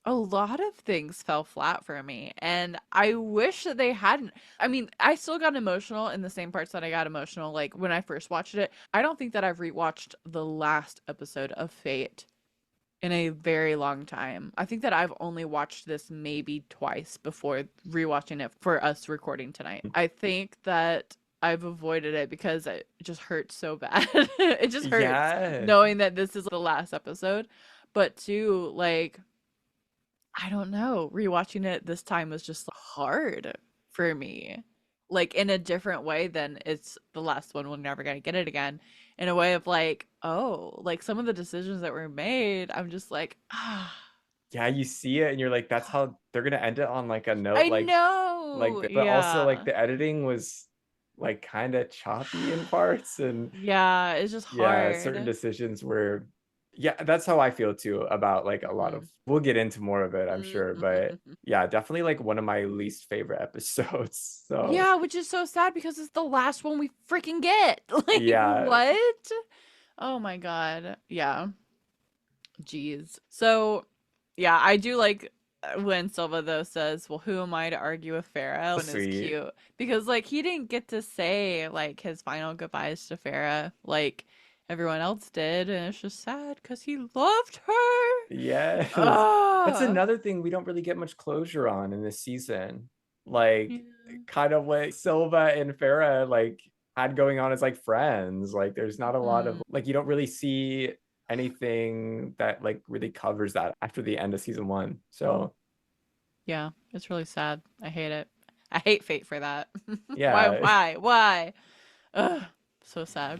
a lot of things fell flat for me, and I wish that they hadn't. I mean, I still got emotional in the same parts that I got emotional like when I first watched it. I don't think that I've rewatched the last episode of Fate in a very long time. I think that I've only watched this maybe twice before rewatching it for us recording tonight. I think that I've avoided it because it just hurts so bad. It just hurts Yeah. knowing that this is the last episode. But too, like, I don't know. Rewatching it this time was just hard for me. Like in a different way than it's the last one. We're never gonna get it again. In a way of like, oh, like some of the decisions that were made, I'm just like, ah, Yeah, you see it and you're like, that's how they're gonna end it on like a note I like know. this. But also like Yeah. the editing was like kind of choppy in parts, and Yeah, it's just yeah, certain hard. decisions were, yeah, that's how I feel too about like a lot Mhm. of, we'll get into more of it I'm sure, but Mhm. yeah, definitely like one of my least favorite episodes. So Yeah, which is so sad because it's the last one we freaking get. Like, yeah. what? Oh my God. Yeah. Jeez. So, yeah, I do like when Silva though says, "Well, who am I to argue with Farah?" And it's Sweet. cute because like he didn't get to say like his final goodbyes to Farah like everyone else did, and it's just sad because he loved her. Yes. That's Ah, another thing we don't really get much closure on in this season. Like yeah. kind of what Silva and Farah like had going on as like friends. Like there's not a lot of Mm, like, you don't really see anything that like really covers that after the end of season one. So yeah, it's really sad. I hate it. I hate fate for that. Why? yeah. Why? Why? Ugh, so sad.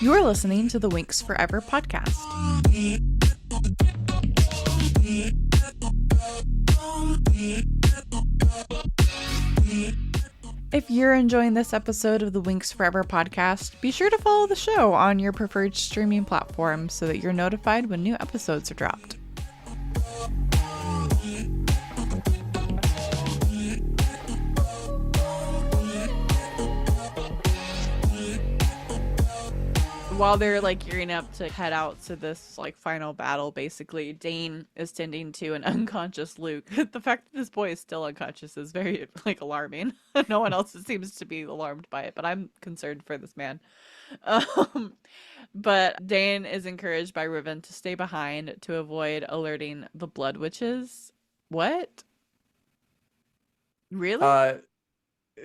You're listening to the Winx Forever podcast. If you're enjoying this episode of the Winx Forever podcast, be sure to follow the show on your preferred streaming platform so that you're notified when new episodes are dropped. while they're like gearing up to head out to this like final battle, basically, Dane is tending to an unconscious Luke. The fact that this boy is still unconscious is very like alarming. No one else seems to be alarmed by it, but I'm concerned for this man. Um, but Dane is encouraged by Riven to stay behind to avoid alerting the Blood Witches. What? Really? Uh,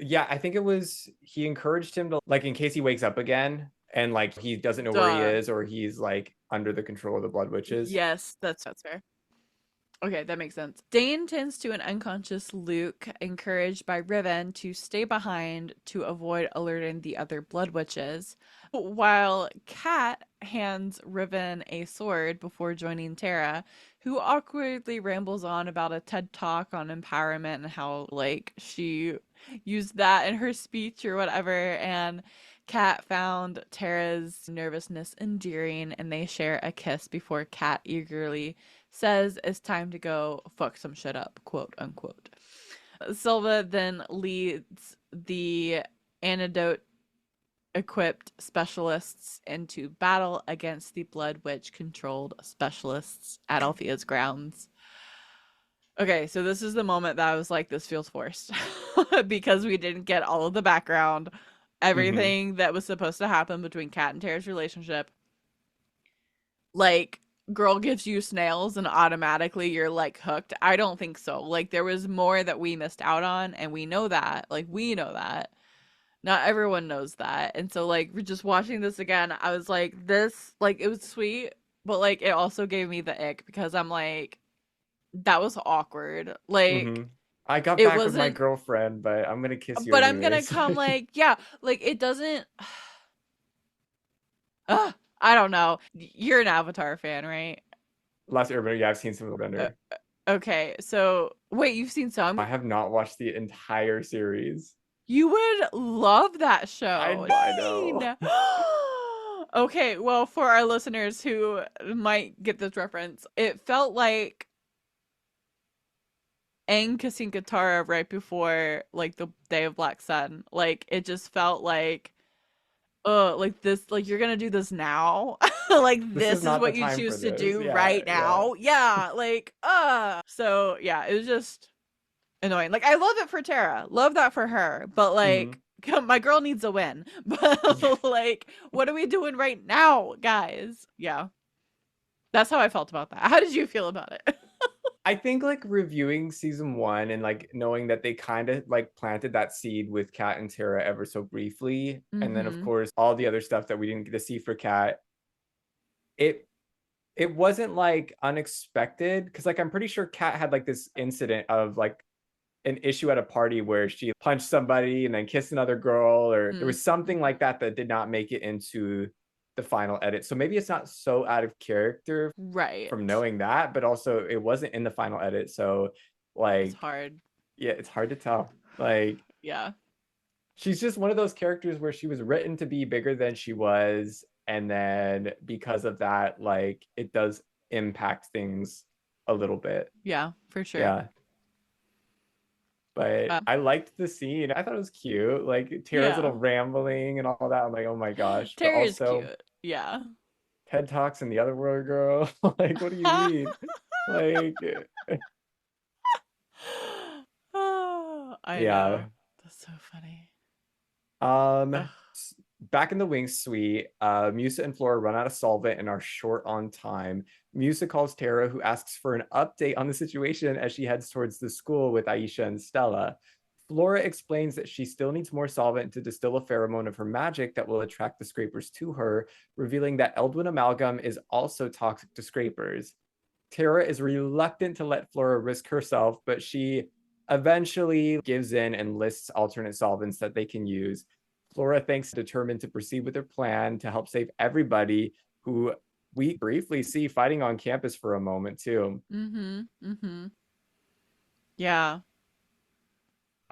yeah, I think it was he encouraged him to like in case he wakes up again and like he doesn't know where he Duh. is or he's like under the control of the Blood Witches. Yes, that's fair. Okay, that makes sense. Dane tends to an unconscious Luke, encouraged by Riven to stay behind to avoid alerting the other Blood Witches, while Kat hands Riven a sword before joining Tara, who awkwardly rambles on about a TED Talk on empowerment and how, like, she used that in her speech or whatever, and Kat found Tara's nervousness endearing, and they share a kiss before Kat eagerly says it's time to go fuck some shit up, quote unquote. Silva then leads the antidote equipped specialists into battle against the Blood Witch controlled specialists at Althea's grounds. Okay, so this is the moment that I was like, this feels forced because we didn't get all of the background, Mm-hmm. everything that was supposed to happen between Kat and Tara's relationship. Like, girl gives you snails and automatically you're like hooked. I don't think so. Like, there was more that we missed out on, and we know that. Like, we know that. Not everyone knows that. And so, like, we're just watching this again. I was like, this, like, it was sweet, but like, it also gave me the ick because I'm like, that was awkward. Like, Mm-hmm. I got it back with my wasn't, girlfriend, but I'm gonna kiss you but I'm gonna anyways. come, like, yeah, like, it doesn't, I don't know. You're an Avatar fan, right? Last Airbender, yeah, I've seen some of the Uh, Bender. Okay, so wait, you've seen I some? have not watched the entire series. You would love that show. I know. Dang! Okay, well, for our listeners who might get this reference, it felt like Aang kissing Katara right before like the Day of Black Sun. Like it just felt like this, like you're gonna do this now. Like This is this is not the what you time for choose to this. do Yeah, right yeah. now. Yeah, like so yeah, it was just annoying. Like I love it for Tara. Love that for her. But Mm-hmm. like my girl needs a win. Yeah. But like what are we doing right now, guys? Yeah. That's how I felt about that. How did you feel about it? I think like reviewing season one and like knowing that they kind of like planted that seed with Kat and Tara ever so briefly, and then of Mhm. course all the other stuff that we didn't get to see for Kat, it it wasn't like unexpected because like I'm pretty sure Kat had like this incident of like an issue at a party where she punched somebody and then kissed another girl, or there Mhm. was something Mhm. like that that did not make it into the final edit. So maybe it's not so out of character from Right. knowing that, but also it wasn't in the final edit. So It's like, hard. yeah, it's hard to tell. Like, Yeah. she's just one of those characters where she was written to be bigger than she was. And then because of that, like, it does impact things a little bit. Yeah, for sure. Yeah. But Yeah. I liked the scene. I thought it was cute. Like Tara's little Yeah. rambling and all that. I'm like, oh my gosh. But Terry is also cute. Yeah. TED Talks and the other world girl. Like, what do you mean? Like, Oh, I know. yeah. That's so funny. Um, Ugh. Back in the Wings suite, Musa and Flora run out of solvent and are short on time. Musa calls Tara, who asks for an update on the situation as she heads towards the school with Aisha and Stella. Flora explains that she still needs more solvent to distill a pheromone of her magic that will attract the scrapers to her, revealing that Eldwin amalgam is also toxic to scrapers. Tara is reluctant to let Flora risk herself, but she eventually gives in and lists alternate solvents that they can use. Flora thinks determined to proceed with her plan to help save everybody, who we briefly see fighting on campus for a moment too. Mhm. Mhm. Yeah.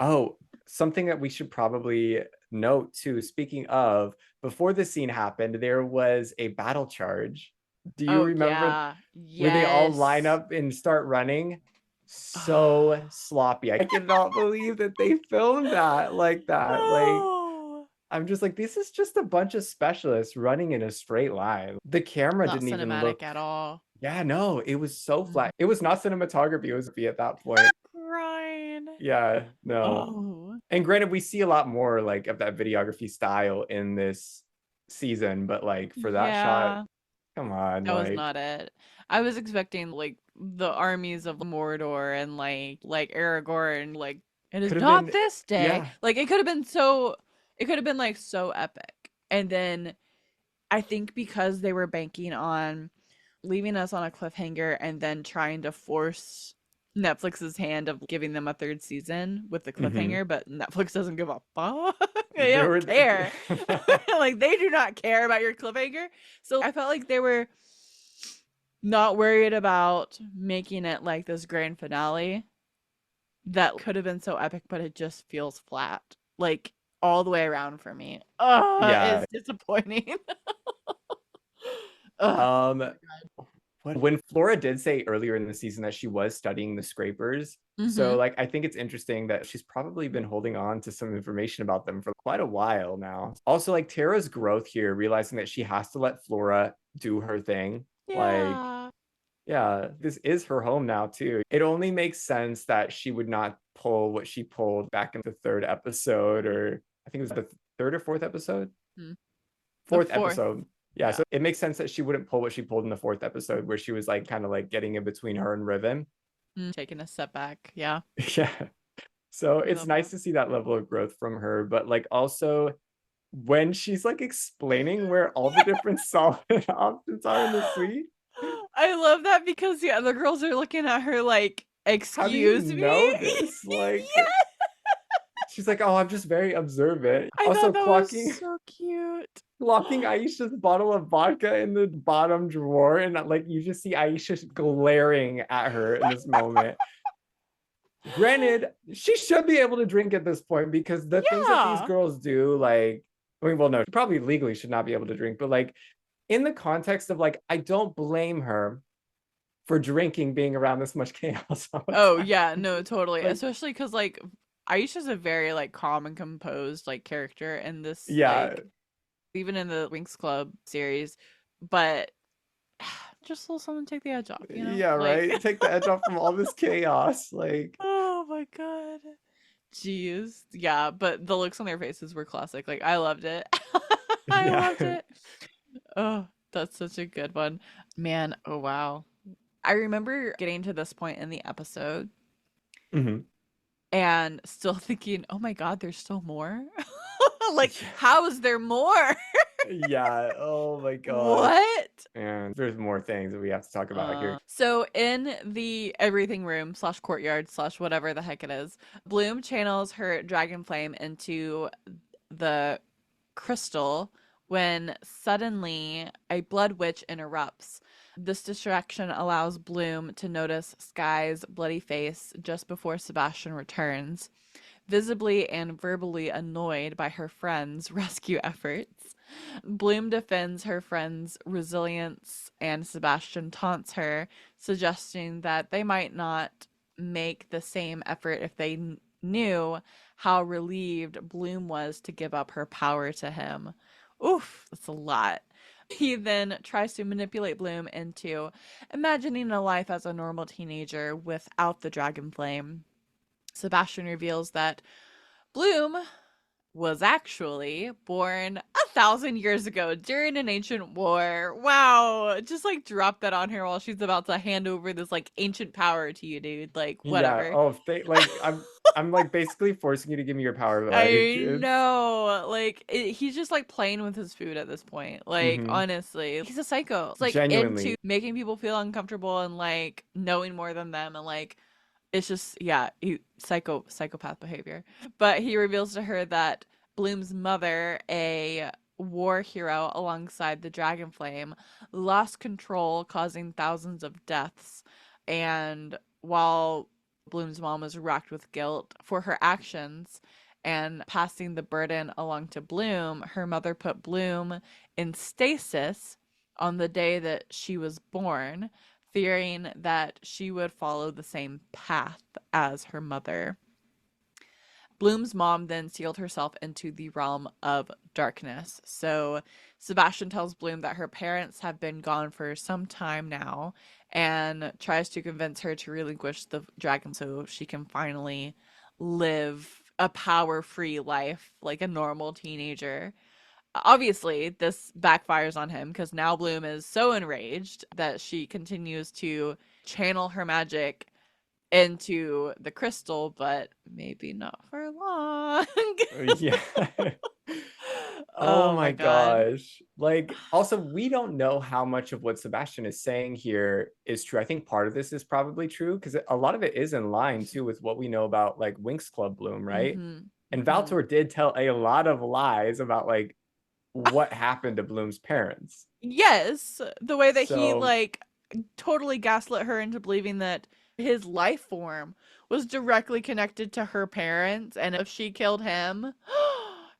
Oh, something that we should probably note too. Speaking of, before this scene happened, there was a battle charge. Do you Oh remember yeah. where they all line Yes. up and start running? So sloppy. I cannot believe that they filmed that like that. Like, No. I'm just like, this is just a bunch of specialists running in a straight line. The camera Not didn't even cinematic look. at all. Yeah, no, it was so Mm. flat. It was not cinematography, it was at that point. Crying. Yeah, no. Oh. And granted, we see a lot more like of that videography style in this season, but like for that shot, Yeah. come on, That was like not it. I was expecting like the armies of Mordor and like Aragorn, like it is could have not been, this day. yeah. Like it could have been so it could have been like so epic. And then I think because they were banking on leaving us on a cliffhanger and then trying to force Netflix's hand of giving them a third season with the Hmm. cliffhanger, but Netflix doesn't give a fuck. They There don't were care. Like they do not care about your cliffhanger. So I felt like they were not worried about making it like this grand finale that could have been so epic, but it just feels flat. Like all the way around for me. yeah. It's disappointing. Ugh. Um when Flora did say earlier in the season that she was studying the scrapers, so Mm-hmm. like I think it's interesting that she's probably been holding on to some information about them for quite a while now. Also, like Tara's growth here, realizing that she has to let Flora do her thing. Like, Yeah. yeah, this is her home now too. It only makes sense that she would not pull what she pulled back in the third episode, or I think it was the third or fourth episode. Mm. The Fourth fourth. episode. Yeah, Yeah. so it makes sense that she wouldn't pull what she pulled in the fourth episode, where she was like kind of like getting in between her and Riven. Taking a step back. Yeah. Yeah. So I it's love nice that. to see that level of growth from her, but like also when she's like explaining where all the different solvent options are in the suite. I love that because the other girls are looking at her like, How do you excuse me? know this? Like, Yeah. she's like, oh, I'm just very observant. I Also thought that was clocking so cute. locking Aisha's bottle of vodka in the bottom drawer, and like you just see Aisha glaring at her in this moment. Granted, she should be able to drink at this point because the things that these Yeah. girls do, like, I mean, well, no, probably legally should not be able to drink, but like in the context of like, I don't blame her for drinking being around this much chaos all the Oh, time. yeah, no, totally. Like, Especially because like Aisha's a very like calm and composed like character in this yeah, like even in the Winx Club series, but just let someone take the edge off, you know? yeah, Like right. Take the edge off from all this chaos. Like, oh my god. Jeez. Yeah, but the looks on their faces were classic. Like I loved it. I yeah. loved it. Oh, that's such a good one. Man, oh wow. I remember getting to this point in the episode Mhm. and still thinking, "Oh my god, there's still more?" Like, how is there more? Yeah. Oh my god. What? And there's more things that we have to talk about here. So in the everything room slash courtyard slash whatever the heck it is, Bloom channels her dragon flame into the crystal when suddenly a blood witch interrupts. This distraction allows Bloom to notice Sky's bloody face just before Sebastian returns. Visibly and verbally annoyed by her friend's rescue efforts, Bloom defends her friend's resilience and Sebastian taunts her, suggesting that they might not make the same effort if they knew how relieved Bloom was to give up her power to him. Oof, that's a lot. He then tries to manipulate Bloom into imagining a life as a normal teenager without the dragon flame. Sebastian reveals that Bloom was actually born 1,000 years ago during an ancient war. Wow. Just like drop that on her while she's about to hand over this like ancient power to you, dude. Like, Yeah. whatever. Oh, if they like, I'm like basically forcing you to give me your power. Like, I it's know. Like, he's just like playing with his food at this point. Like, mhm. honestly, he's a psycho. It's like into Genuinely. making people feel uncomfortable and like knowing more than them and like it's just yeah, psychopath behavior. But he reveals to her that Bloom's mother, a war hero alongside the Dragon Flame, lost control, causing thousands of deaths. And while Bloom's mom was racked with guilt for her actions and passing the burden along to Bloom, her mother put Bloom in stasis on the day that she was born, fearing that she would follow the same path as her mother. Bloom's mom then sealed herself into the realm of darkness. So Sebastian tells Bloom that her parents have been gone for some time now and tries to convince her to relinquish the dragon so she can finally live a power-free life like a normal teenager. Obviously, this backfires on him because now Bloom is so enraged that she continues to channel her magic into the crystal, but maybe not for long. Yeah. Oh Oh my my god. gosh. Like, also, we don't know how much of what Sebastian is saying here is true. I think part of this is probably true because a lot of it is in line too with what we know about like Winx Club Bloom, right? Mhm. And Mhm. Valtor did tell a lot of lies about like what happened to Bloom's parents. Yes, the way that he So like totally gaslit her into believing that his life form was directly connected to her parents, and if she killed him,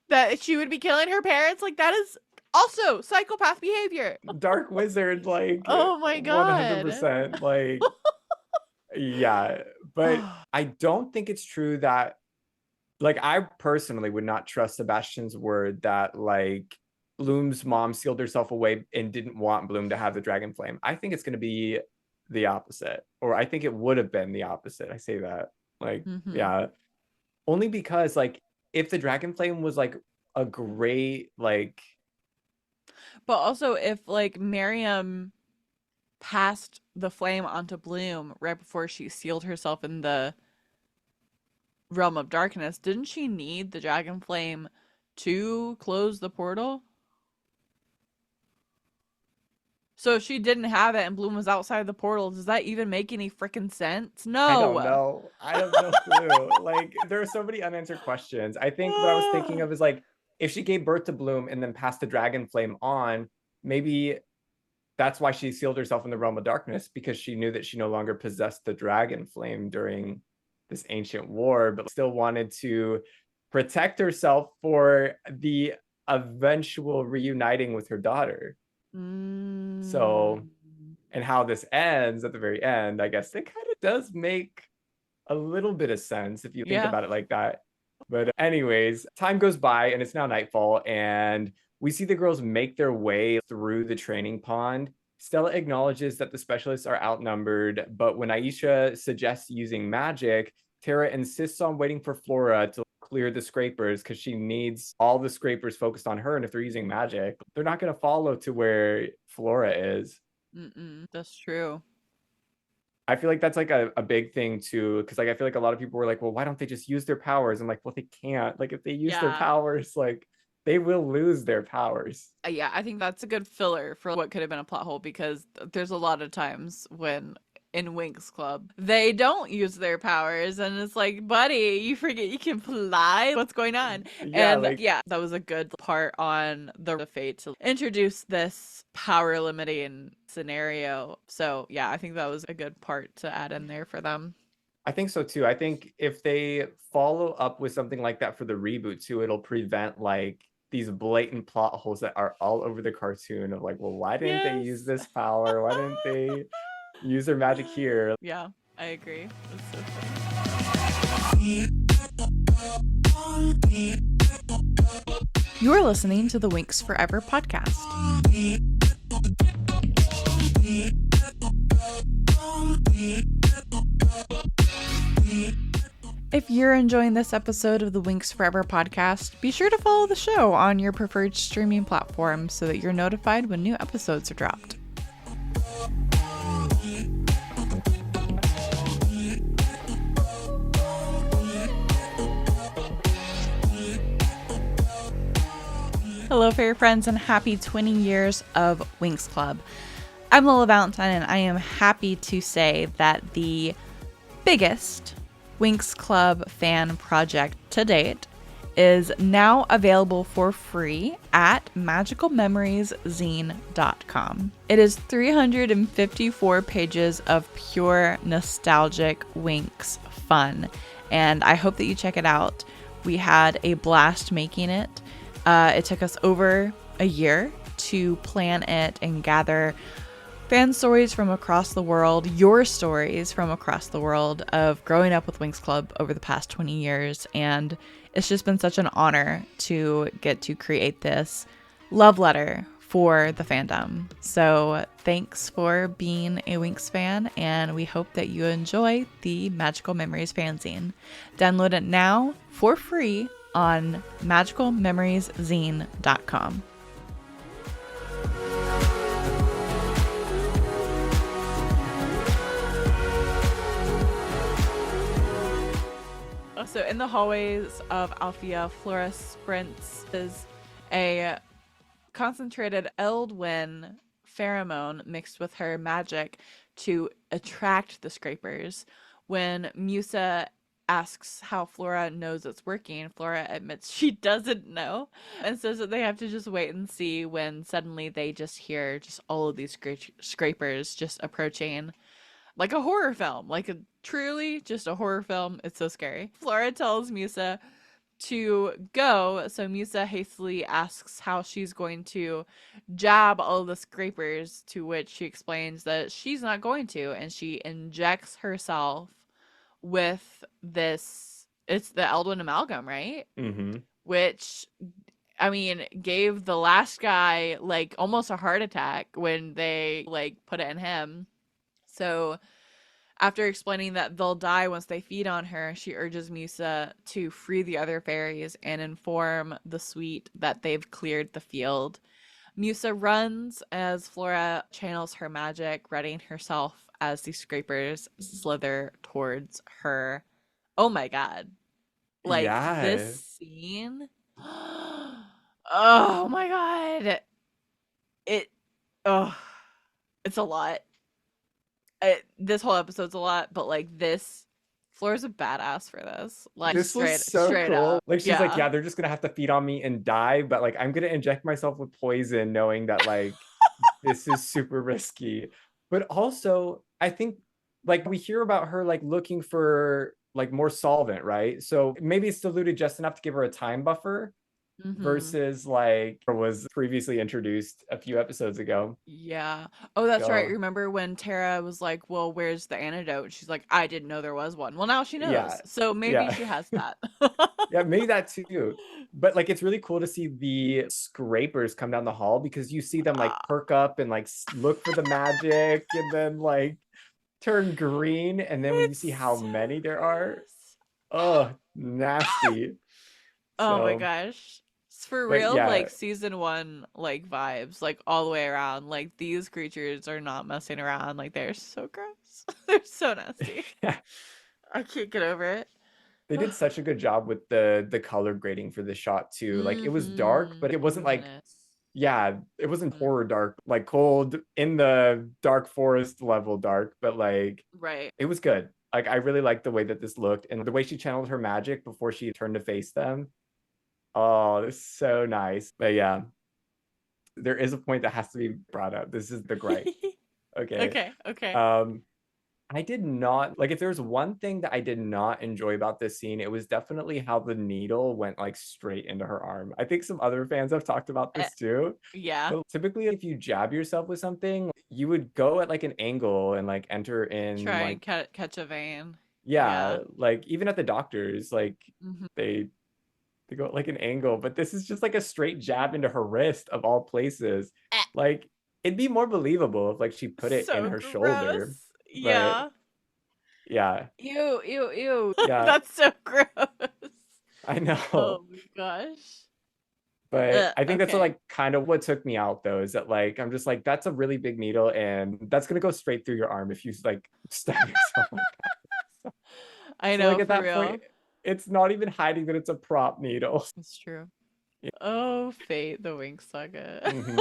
that she would be killing her parents. Like that is also psychopath behavior. Dark Wizard, like Oh my god. 100%, like yeah. But I don't think it's true that like I personally would not trust Sebastian's word that like Bloom's mom sealed herself away and didn't want Bloom to have the dragon flame. I think it's going to be the opposite, or I think it would have been the opposite. I say that like Mhm. yeah, only because like if the dragon flame was like a great like But also if like Miriam passed the flame onto Bloom right before she sealed herself in the realm of darkness, didn't she need the dragon flame to close the portal? So if she didn't have it and Bloom was outside the portal, does that even make any freaking sense? I don't No. know. I have no clue. Like there are so many unanswered questions. I think what I was thinking of is like if she gave birth to Bloom and then passed the dragon flame on, maybe that's why she sealed herself in the realm of darkness because she knew that she no longer possessed the dragon flame during this ancient war, but still wanted to protect herself for the eventual reuniting with her daughter. Mm. So, and how this ends at the very end, I guess it kind of does make a little bit of sense if you think Yeah. about it like that. But anyways, time goes by and it's now nightfall and we see the girls make their way through the training pond. Stella acknowledges that the specialists are outnumbered, but when Aisha suggests using magic, Tara insists on waiting for Flora to clear the scrapers because she needs all the scrapers focused on her. And if they're using magic, they're not going to follow to where Flora is. Mm-mm. That's true. I feel like that's like a big thing too, because like I feel like a lot of people were like, well, why don't they just use their powers? I'm like, well, they can't. Like if they use their Yeah. powers, like they will lose their powers. Yeah, I think that's a good filler for what could have been a plot hole because there's a lot of times when in Winx Club they don't use their powers and it's like, buddy, you forget you can fly. What's going on? Yeah, And like yeah, that was a good part on the fate to introduce this power limiting scenario. So yeah, I think that was a good part to add in there for them. I think so too. I think if they follow up with something like that for the reboot too, it'll prevent like these blatant plot holes that are all over the cartoon of like, well, why didn't they use Yes. this power? Why didn't they use their magic here? Yeah, I agree. That's so funny. You're listening to the Winx Forever podcast. If you're enjoying this episode of the Winx Forever podcast, be sure to follow the show on your preferred streaming platform so that you're notified when new episodes are dropped. Hello, fairy friends, and happy 20 years of Winx Club. I'm Lola Valentine, and I am happy to say that the biggest Winx Club fan project to date is now available for free at magicalmemorieszine.com. It is 354 pages of pure nostalgic Winx fun, and I hope that you check it out. We had a blast making it. It took us over a year to plan it and gather fan stories from across the world, your stories from across the world of growing up with Winx Club over the past 20 years. And it's just been such an honor to get to create this love letter for the fandom. So thanks for being a Winx fan, and we hope that you enjoy the Magical Memories fanzine. Download it now for free on magicalmemorieszine.com. So in the hallways of Alfea, Flora sprints is a concentrated Eldwin pheromone mixed with her magic to attract the scrapers. When Musa asks how Flora knows it's working, Flora admits she doesn't know and says that they have to just wait and see, when suddenly they just hear just all of these scrapers just approaching like a horror film, like a truly just a horror film. It's so scary. Flora tells Musa to go, so Musa hastily asks how she's going to jab all the scrapers, to which she explains that she's not going to, and she injects herself with this, it's the Eldwin amalgam, right? Mm-hmm. Which, I mean, gave the last guy like almost a heart attack when they like put it in him. So after explaining that they'll die once they feed on her, she urges Musa to free the other fairies and inform the suite that they've cleared the field. Musa runs as Flora channels her magic, readying herself as the scrapers slither towards her. Oh my god. Like, this Yeah. scene. Oh my god. It, oh, it's a lot. This whole episode's a lot, but like this, Flora's a badass for this. Like This was so straight cool. up. Like, she's like, Yeah. yeah, they're just gonna have to feed on me and die, but like I'm gonna inject myself with poison knowing that like this is super risky. But also, I think like we hear about her like looking for like more solvent, right? So maybe it's diluted just enough to give her a time buffer Mm-hmm. versus like was previously introduced a few episodes ago. Yeah. Oh, that's right. Oh, Remember when Tara was like, "Well, where's the antidote?" She's like, "I didn't know there was one." Well, now she yeah. knows. So maybe Yeah. she has that. Yeah, maybe that too. But like it's really cool to see the scrapers come down the hall because you see them like Ah, perk up and like look for the magic and then like turn green. And then when you see it's how so many there are, gross. oh, nasty. Oh my So, gosh. It's for but real, yeah, like season one, like vibes, like all the way around. Like these creatures are not messing around. Like they're so gross. They're so nasty. yeah, I can't get over it. they did such a good job with the color grading for the shot too. Like it was dark, Mm-hmm. but it wasn't like, Luminous. yeah, it wasn't Mm-hmm. horror dark, like cold in the dark forest level dark, but like Right. it was good. Like I really liked the way that this looked and the way she channeled her magic before she turned to face them. Oh, it's so nice. But yeah, there is a point that has to be brought up. This is the gripe. Okay. Okay. Okay. Um, I did not like if there's one thing that I did not enjoy about this scene, it was definitely how the needle went like straight into her arm. I think some other fans have talked about Eh, this too. yeah. But typically if you jab yourself with something, you would go at like an angle and like enter in Try like and catch a vein. yeah, Yeah. like even at the doctors, like Mm-hmm. they they go at like an angle, but this is just like a straight jab into her wrist of all places. Like it'd be more believable if like she put it in So her gross. shoulder. But Yeah. yeah, Ew, ew, ew. yeah, That's so gross. I know. Oh my gosh. But I think that's what, Okay. like kind of what took me out though, is that like I'm just like that's a really big needle and that's gonna go straight through your arm if you like stab yourself like that. So, I so like know, at for that point, real. it's not even hiding that it's a prop needle. It's true. Oh, Fate, the Winx Saga. Hmm.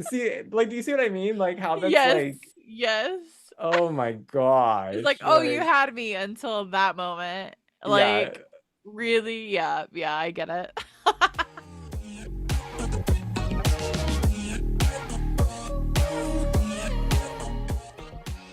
See, like, do you see what I mean? Like how that's Yes, like, yes. oh my It's like, gosh, oh, you like, had me until that moment. yeah. Like, really? Yeah, yeah, I get it.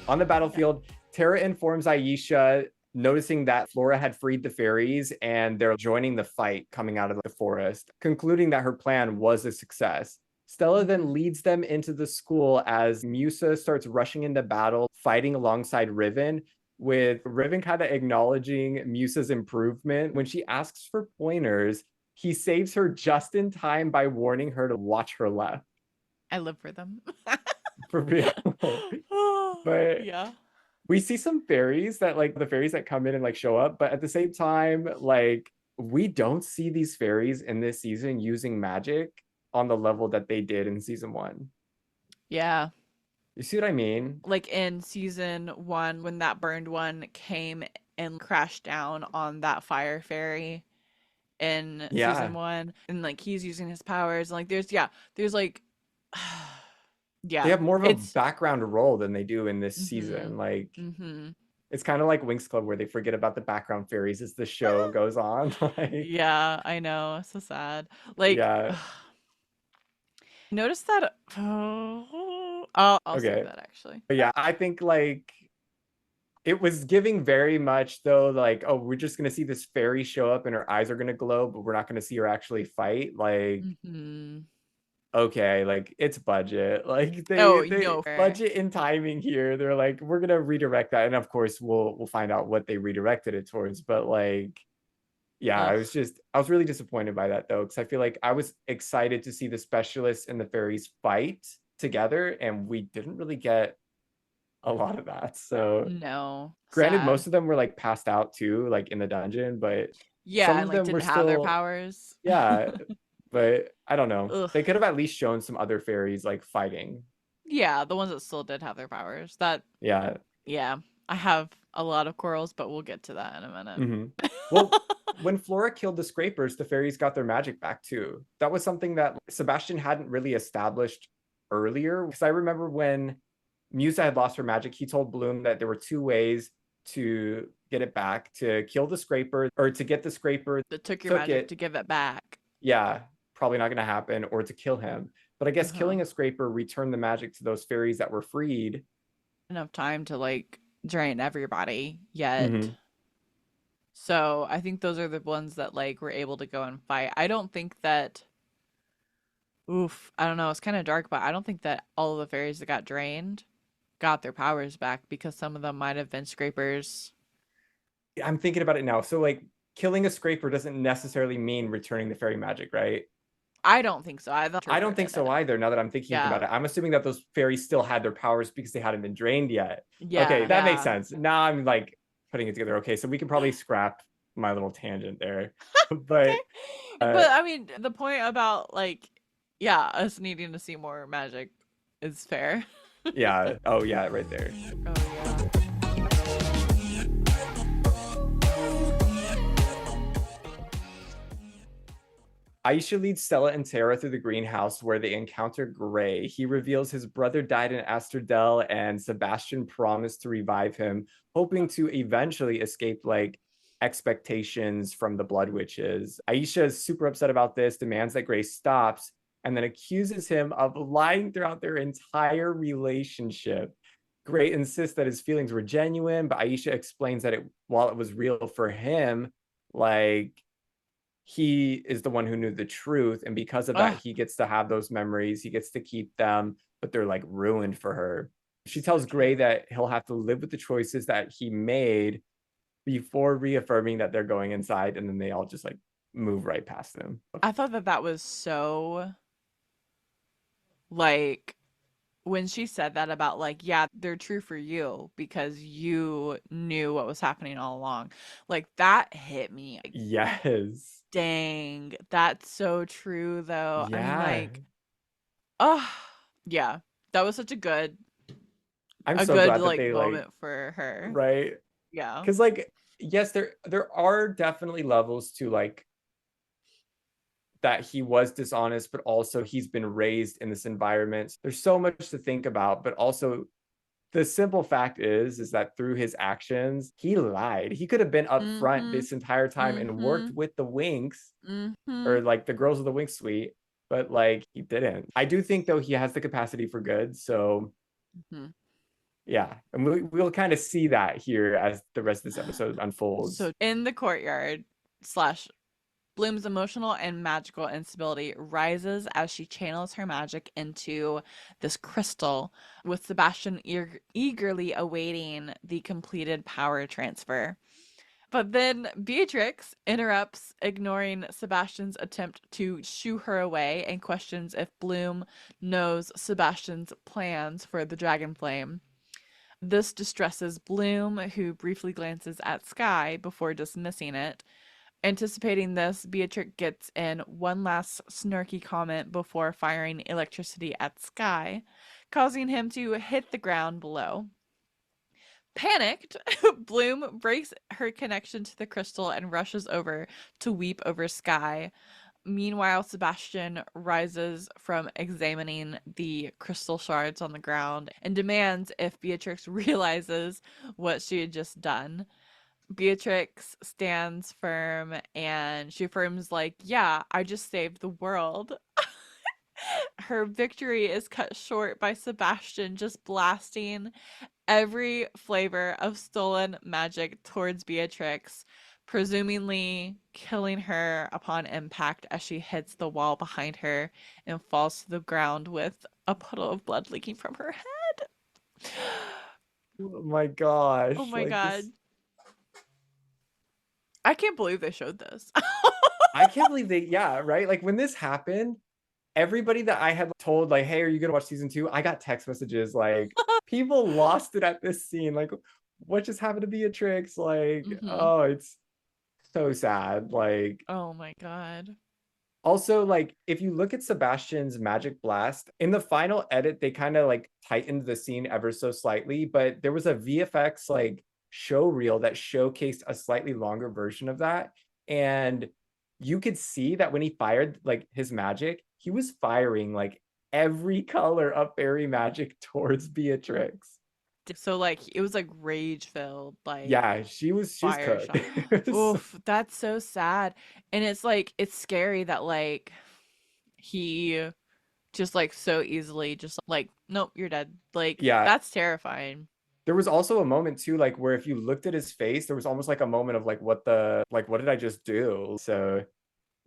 On the Yeah. battlefield, Tara informs Aisha, noticing that Flora had freed the fairies and they're joining the fight coming out of the forest, concluding that her plan was a success. Stella Mhm. then leads them into the school as Musa starts rushing into battle, fighting alongside Riven, with Riven kind of acknowledging Musa's improvement. When she asks for pointers, he saves her just in time by warning her to watch her left. I live for them. For real. But Yeah. we see some fairies that like the fairies that come in and like show up, but at the same time, like we don't see these fairies in this season using magic on the level that they did in season one. Yeah. You see what I mean? Like in season 1 when that burned one came and crashed down on that fire fairy in season Yeah. 1, and like he's using his powers, and like there's like They yeah, have more of a it's background role than they do in this mhm. season. Like Mhm. it's kind of like Winx Club where they forget about the background fairies as the show goes on. Like, Yeah, I know. So sad. Like yeah. notice that I'll save Okay. that actually. But yeah, I think like it was giving very much though, like, oh, we're just gonna see this fairy show up and her eyes are gonna glow, but we're not gonna see her actually fight. Like, Mhm. okay, like it's budget. Like Oh, they no, fair. budget and timing here. They're like, we're gonna redirect that. And of course we'll find out what they redirected it towards. But like, yeah, Ugh. I was really disappointed by that though, because I feel like I was excited to see the specialists and the fairies fight together, and we didn't really get a lot of that. So No. granted, Sad. most of them were like passed out too, like in the dungeon, but Yeah, some and of like them were didn't have their still, powers. yeah, but I don't know. Ugh. They could have at least shown some other fairies like fighting. Yeah, the ones that still did have their powers. That Yeah. yeah. I have a lot of corals, but we'll get to that in a minute. Hmm. Well, when Flora killed the scrapers, the fairies got their magic back too. That was something that Sebastian hadn't really established earlier. Because I remember when Musa had lost her magic, he told Bloom that there were two ways to get it back, to kill the scraper or to get the scraper, That took your took magic it. to give it back. Yeah, probably not going to happen, or to kill him. But I guess Uh-huh. killing a scraper returned the magic to those fairies that were freed. Enough time to like drain everybody yet. Hmm. So I think those are the ones that like were able to go and fight. I don't think that oof, I don't know, it's kind of dark, but I don't think that all of the fairies that got drained got their powers back because some of them might have been scrapers. I'm thinking about it now. So, like, killing a scraper doesn't necessarily mean returning the fairy magic, right? I don't think so. I I don't think interpreted so it. either, now that I'm thinking Yeah. about it. I'm assuming that those fairies still had their powers because they hadn't been drained yet. Okay, Yeah. that makes Yeah. sense. Now I'm like putting it together. Okay, so we can probably scrap my little tangent there. But Okay. uh But I mean, the point about like yeah, us needing to see more magic is fair. yeah, oh yeah, right there. Oh yeah. Aisha leads Stella and Tara through the greenhouse where they encounter Gray. He reveals his brother died in Astrodel and Sebastian promised to revive him, hoping to eventually escape like expectations from the Blood Witches. Aisha is super upset about this, demands that Gray stops, and then accuses him of lying throughout their entire relationship. Gray insists that his feelings were genuine, but Aisha explains that while it was real for him, like he is the one who knew the truth, and because of that Ugh, he gets to have those memories, he gets to keep them, but they're like ruined for her. She so tells true. Gray that he'll have to live with the choices that he made before reaffirming that they're going inside, and then they all just like move right past them. I thought that that was so like when she said that about like yeah, they're true for you because you knew what was happening all along. Like that hit me. Like Yes. dang, that's so true though. I mean Yeah, like oh, yeah. That was such I'm a so good glad that like they like, moment for her. right, Yeah. because like yes, there are definitely levels to like that he was dishonest, but also he's been raised in this environment. There's so much to think about, but also the simple fact is that through his actions, he lied. He could have been upfront Mhm. this entire time and worked Mhm. with the Winx or Mhm. like the girls of the Winx suite, but like he didn't. I do think though he has the capacity for good. So Mhm. yeah, and we'll kind of see that here as the rest of this episode So unfolds. in the courtyard slash Bloom's emotional and magical instability rises as she channels her magic into this crystal, with Sebastian eagerly awaiting the completed power transfer. But then Beatrix interrupts, ignoring Sebastian's attempt to shoo her away, and questions if Bloom knows Sebastian's plans for the dragon flame. This distresses Bloom, who briefly glances at Sky before dismissing it. Anticipating this, Beatrix gets in one last snarky comment before firing electricity at Sky, causing him to hit the ground below. Panicked, Bloom breaks her connection to the crystal and rushes over to weep over Sky. Meanwhile, Sebastian rises from examining the crystal shards on the ground and demands if Beatrix realizes what she had just done. Beatrix stands firm and she affirms, like, yeah, I just saved the world. Her victory is cut short by Sebastian just blasting every flavor of stolen magic towards Beatrix, presumably killing her upon impact as she hits the wall behind her and falls to the ground with a puddle of blood leaking from her head. Oh my Oh gosh, my like god. this. I can't believe they showed this. I can't believe they, yeah, right? Like when this happened, everybody that I had told, like, hey, are you gonna watch season two? I got text messages like people lost it at this scene. Like, what just happened to Beatrix? Like, Mhm. oh, it's so sad. Like, Oh my god. also, like, if you look at Sebastian's magic blast, in the final edit, they kind of like tightened the scene ever so slightly, but there was a VFX like show reel that showcased a slightly longer version of that. And you could see that when he fired like his magic, he was firing like every color of fairy magic towards Beatrix. So like it was like rage filled, like Yeah, she was fire cooked. shot. Oof, that's so sad. And it's like it's scary that like he just like so easily just like nope, you're dead. Like Yeah, that's terrifying. there was also a moment too, like where if you looked at his face, there was almost like a moment of like, what the, like, what did I just do? So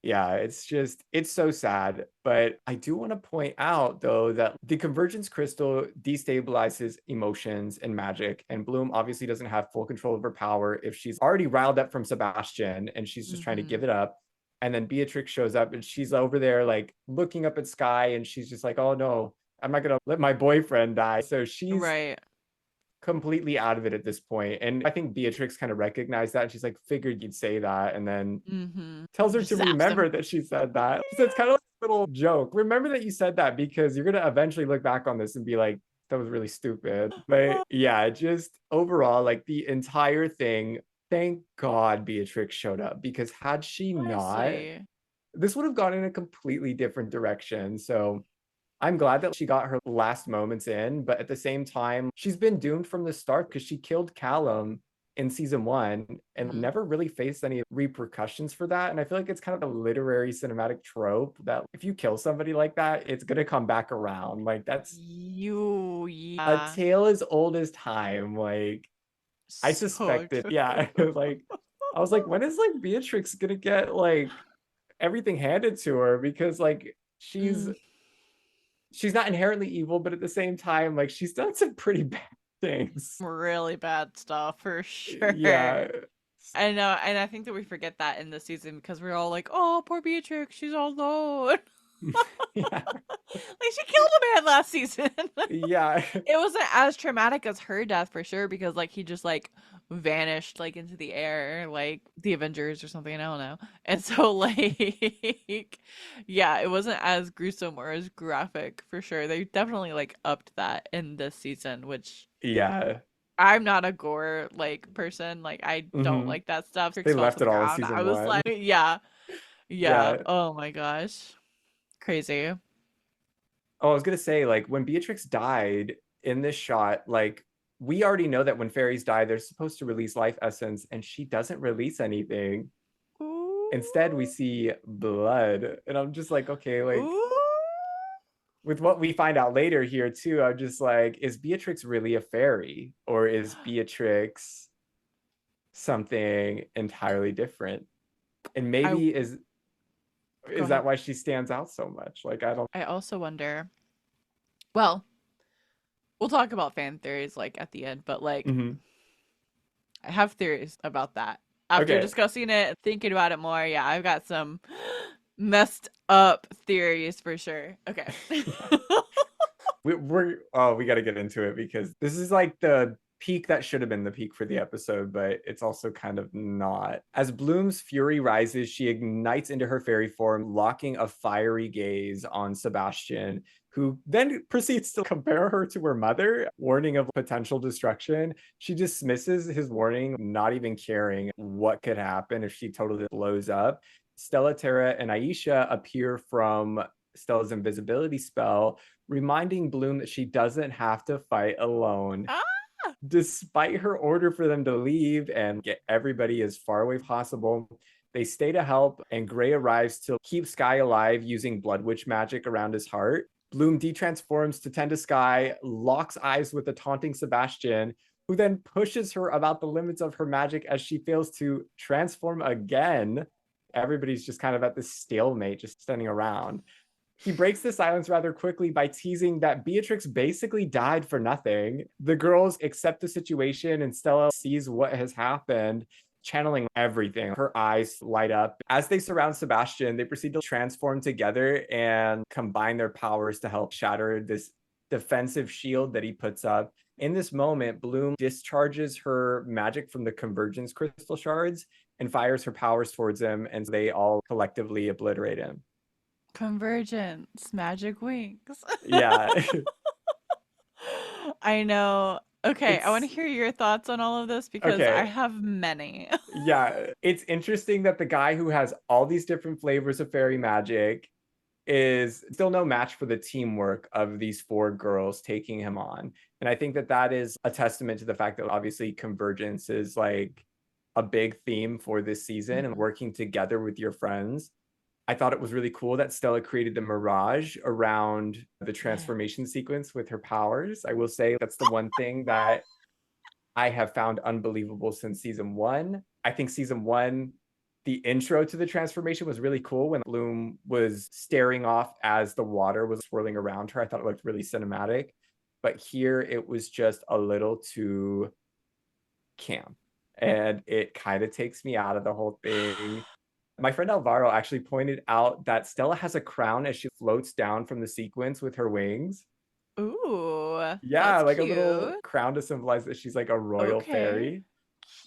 yeah, it's just, it's so sad. But I do want to point out though that the convergence crystal destabilizes emotions and magic. And Bloom obviously doesn't have full control of her power if she's already riled up from Sebastian and she's just trying to Mhm. give it up. And then Beatrix shows up and she's over there like looking up at Sky and she's just like, oh no, I'm not gonna let my boyfriend die. So she's Right. completely out of it at this point. And I think Beatrix kind of recognized that. And she's like, figured you'd say that. And then Mhm. tells her to Just zaps him. remember that she said that. So it's kind of like a little joke. Remember that you said that because you're going to eventually look back on this and be like, that was really stupid. But yeah, just overall, like the entire thing, thank God Beatrix showed up because had she not, Honestly. this would have gone in a completely different direction. So I'm glad that she got her last moments in, but at the same time, she's been doomed from the start because she killed Callum in season one and Mhm. never really faced any repercussions for that. And I feel like it's kind of a literary cinematic trope that if you kill somebody like that, it's gonna come back around. Like that's a Yeah. tale as old as time. Like I So suspected, true. yeah. Like I was like, when is like Beatrix gonna get like everything handed to her? Because like Mm, she's not inherently evil, but at the same time, like she's done some pretty bad things. really bad stuff for sure. Yeah. I know, and I think that we forget that in this season because we're all like, "Oh, poor Beatrix, she's all alone." Yeah. Like she killed a man last season. Yeah. It wasn't as traumatic as her death for sure because like he just like vanished like into the air like the Avengers or something, I don't know. And so like yeah, it wasn't as gruesome or as graphic for sure. They definitely like upped that in this season, which Yeah. I'm not a gore like person. Like I don't Hmm. like that stuff. They Tricks fell to left the it all in ground. I season was one. like, yeah, yeah. Yeah. Oh my gosh. Crazy. Oh, I was gonna say, like, when Beatrix died in this shot, like, we already know that when fairies die, they're supposed to release life essence, and she doesn't release anything. Ooh. Instead, we see blood. And I'm just like, okay, like, Ooh. with what we find out later here too, I'm just like, is Beatrix really a fairy or is Beatrix something entirely different? And I maybe is Go Is that ahead. why she stands out so much? Like, I don't. I also wonder. Well, we'll talk about fan theories like at the end, but like Mhm. I have theories about that. After Okay. discussing it, thinking about it more, yeah, I've got some messed up theories for sure. Okay. We're oh, we got to get into it because this is like the peak that should have been the peak for the episode, but it's also kind of not. As Bloom's fury rises, she ignites into her fairy form, locking a fiery gaze on Sebastian, who then proceeds to compare her to her mother, warning of potential destruction. She dismisses his warning, not even caring what could happen if she totally blows up. Stella, Tara, and Aisha appear from Stella's invisibility spell, reminding Bloom that she doesn't have to fight alone. Ah! Despite her order for them to leave and get everybody as far away as possible, they stay to help, and Gray arrives to keep Sky alive using Blood Witch magic around his heart. Bloom detransforms to tend to Sky, locks eyes with the taunting Sebastian, who then pushes her about the limits of her magic as she fails to transform again. Everybody's just kind of at this stalemate, just standing around. He breaks the silence rather quickly by teasing that Beatrix basically died for nothing. The girls accept the situation, and Stella sees what has happened, channeling everything. Her eyes light up. As they surround Sebastian, they proceed to transform together and combine their powers to help shatter this defensive shield that he puts up. In this moment, Bloom discharges her magic from the convergence crystal shards and fires her powers towards him, and they all collectively obliterate him. Convergence, magic wings. Yeah. I know. Okay, I want to It's hear your thoughts on all of this because I okay. have many. Yeah, it's interesting that the guy who has all these different flavors of fairy magic is still no match for the teamwork of these four girls taking him on. And I think that that is a testament to the fact that obviously convergence is like a big theme for this season, and Mhm. working together with your friends. I thought it was really cool that Stella created the mirage around the Yeah. transformation sequence with her powers. I will say that's the one thing that I have found unbelievable since season one. I think season one, the intro to the transformation was really cool when Bloom was staring off as the water was swirling around her. I thought it looked really cinematic. But here it was just a little too camp. And it kind of takes me out of the whole thing. My friend Alvaro actually pointed out that Stella has a crown as she floats down from the sequence with her wings. Ooh, Yeah, that's like a little cute. crown to symbolize that she's like a royal Okay. fairy.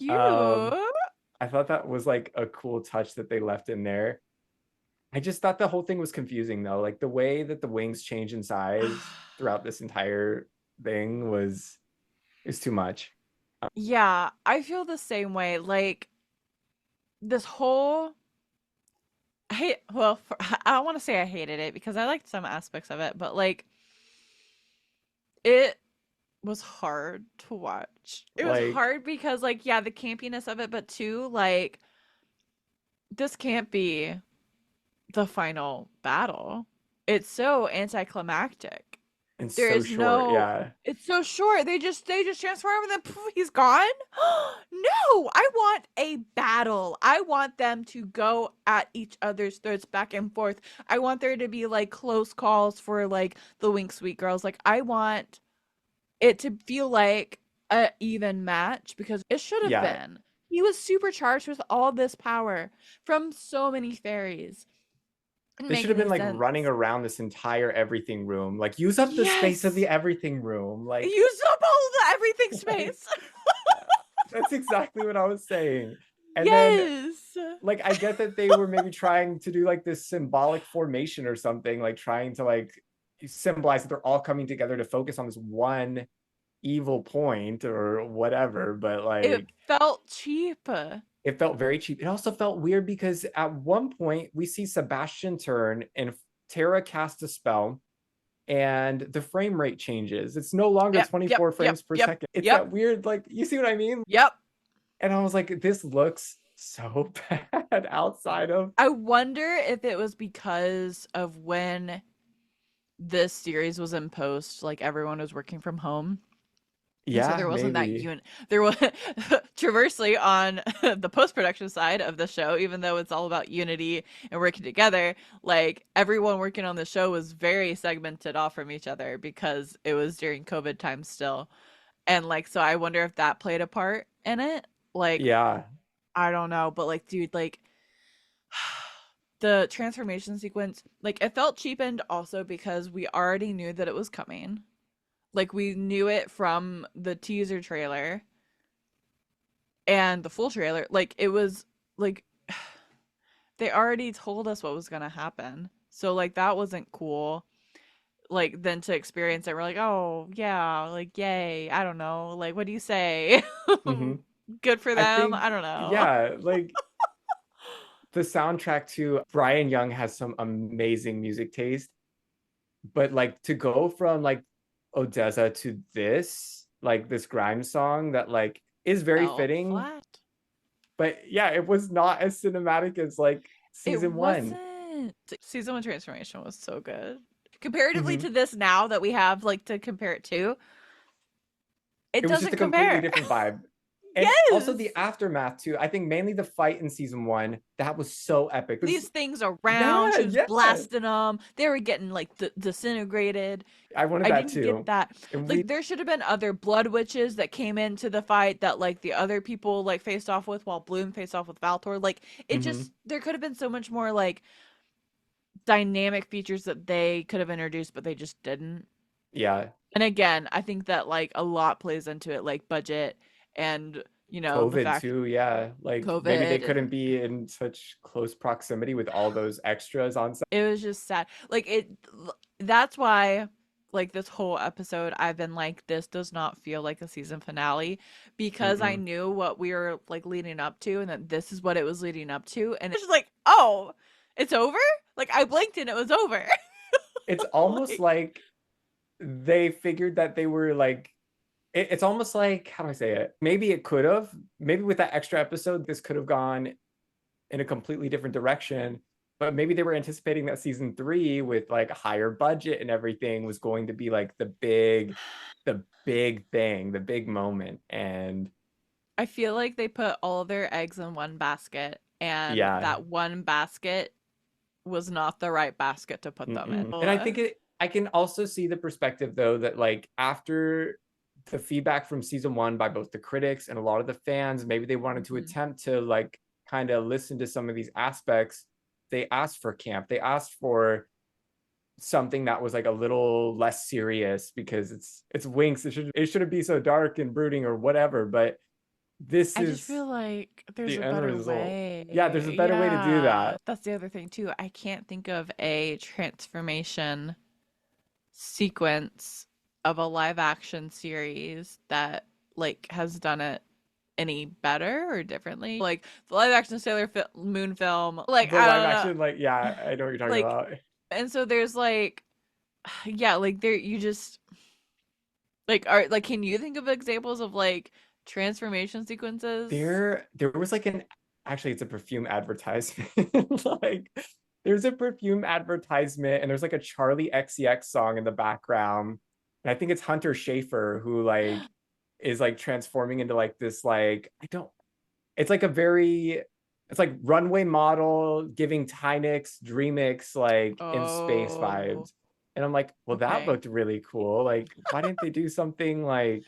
Um, Cute. I thought that was like a cool touch that they left in there. I just thought the whole thing was confusing though. Like the way that the wings change in size throughout this entire thing was is too much. Yeah, I feel the same way. Like this whole I hate well, I don't want to say I hated it because I liked some aspects of it, but like it was hard to watch. It was Like, hard because like yeah, the campiness of it, but too like this can't be the final battle. It's so anticlimactic. and There so is short. no Yeah. it's so short. They just transform and then poof, he's gone. No, I want a battle. I want them to go at each other's throats back and forth. I want there to be like close calls for like the Wink Sweet girls. Like I want it to feel like a even match because it should have Yeah. been. He was supercharged with all this power from so many fairies. Didn't They make should have been any like sense. running around this entire everything room. Like use up the space of the Yes. everything room. Like Use up all the everything like space. that's exactly what I was saying. And then Yes. like I get that they were maybe trying to do like this symbolic formation or something, like trying to like symbolize that they're all coming together to focus on this one evil point or whatever, but It like felt cheap. it felt very cheap. It also felt weird because at one point we see Sebastian turn and Tara cast a spell and the frame rate changes. It's no longer Yep, yep, 24 yep, frames per yep, second. It's yep, that weird, like, you see what I mean? yep. And I was like, this looks so bad outside of. I wonder if it was because of when this series was in post, like everyone was working from home. And so Yeah, there wasn't that maybe. there was traversely on the post-production side of the show, even though it's all about unity and working together, like everyone working on the show was very segmented off from each other because it was during COVID time still. And like so I wonder if that played a part in it. Like Yeah. I don't know, but like dude, like the transformation sequence, like it felt cheapened also because we already knew that it was coming. Like we knew it from the teaser trailer and the full trailer. Like it was like they already told us what was gonna happen. So like that wasn't cool. Like then to experience it, we're like, oh yeah, like yay. I don't know. Like what do you say? Hmm. Good for I them. think, I don't know. yeah, like the soundtrack to Brian Young has some amazing music taste, but like to go from like Odessa to this, like this grime song that like is very Fell fitting, flat. but yeah, it was not as cinematic as like It season one. wasn't. Season one transformation was so good. Comparatively Hmm. to this now that we have like to compare it to, it It was just doesn't a completely compare. different vibe. And also Yes. the aftermath too. I think mainly the fight in season one, that was so epic. It was, These things around. yeah, She was yeah. blasting them. They were getting like disintegrated. I wanted I that didn't get too. that. And we, Like there should have been other blood witches that came into the fight that like the other people like faced off with while Bloom faced off with Valtor. Like it hmm, just there could have been so much more like dynamic features that they could have introduced, but they just didn't. yeah, And again, I think that like a lot plays into it, like budget and the COVID fact too. Yeah. Like maybe they COVID couldn't and be in such close proximity with all those extras on set. it was just sad. Like it that's why like this whole episode I've been like this does not feel like a season finale because I Mm-mm. knew what we were like leading up to and that this is what it was leading up to and it's just like, "Oh, it's over?" Like I blinked and it was over. It's almost Like like they figured that they were like, it's almost like, how do I say it? Maybe it could have, maybe with that extra episode, this could have gone in a completely different direction. But maybe they were anticipating that season three with like a higher budget and everything was going to be like the big thing, the big moment. And I feel like they put all of their eggs in one basket and yeah. that one basket was not the right basket to put them in. Mm-mm. And I think I can also see the perspective though that like after the feedback from season one by both the critics and a lot of the fans, maybe they wanted to Mhm. attempt to like kind of listen to some of these aspects. They asked for camp. They asked for something that was like a little less serious because it's Winx. It shouldn't be so dark and brooding or whatever. But this I just is feel like there's the a end better result. Yeah, there's way. a better way to do Yeah, that. that's the other thing too. I can't think of a transformation sequence of a live action series that like has done it any better or differently. Like the live action Moon film, like The I live don't know. action, like, yeah, I know what you're talking Like about. and so there's like yeah, like there you just like are like can you think of examples of like transformation sequences? There was like an, actually it's a perfume advertisement. Like there's a perfume advertisement and there's like a Charlie XCX song in the background. And I think it's Hunter Schafer who like is like transforming into like this like, I don't, it's like a very, it's like runway model giving Tynix Dreamix like in space Oh, vibes. And I'm like, well, that okay. looked really cool. Like, why didn't they do something like,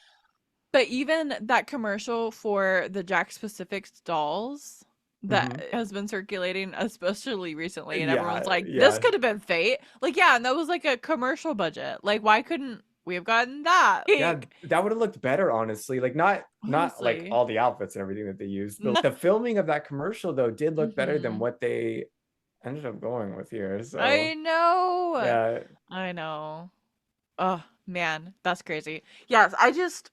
But even that commercial for the Jack Pacific dolls that mhm. has been circulating, especially recently, and everyone's Yeah, like, this yeah. could have been fate. Like, yeah, and that was like a commercial budget. Like, why couldn't we have gotten that? Yeah, Like, that would have looked better, honestly. Like not like honestly. all the outfits and everything that they used. The filming of that commercial though did look better than Hmm. what they ended up going with here. I So know. yeah, I know. Oh, man, that's crazy. Yes, I just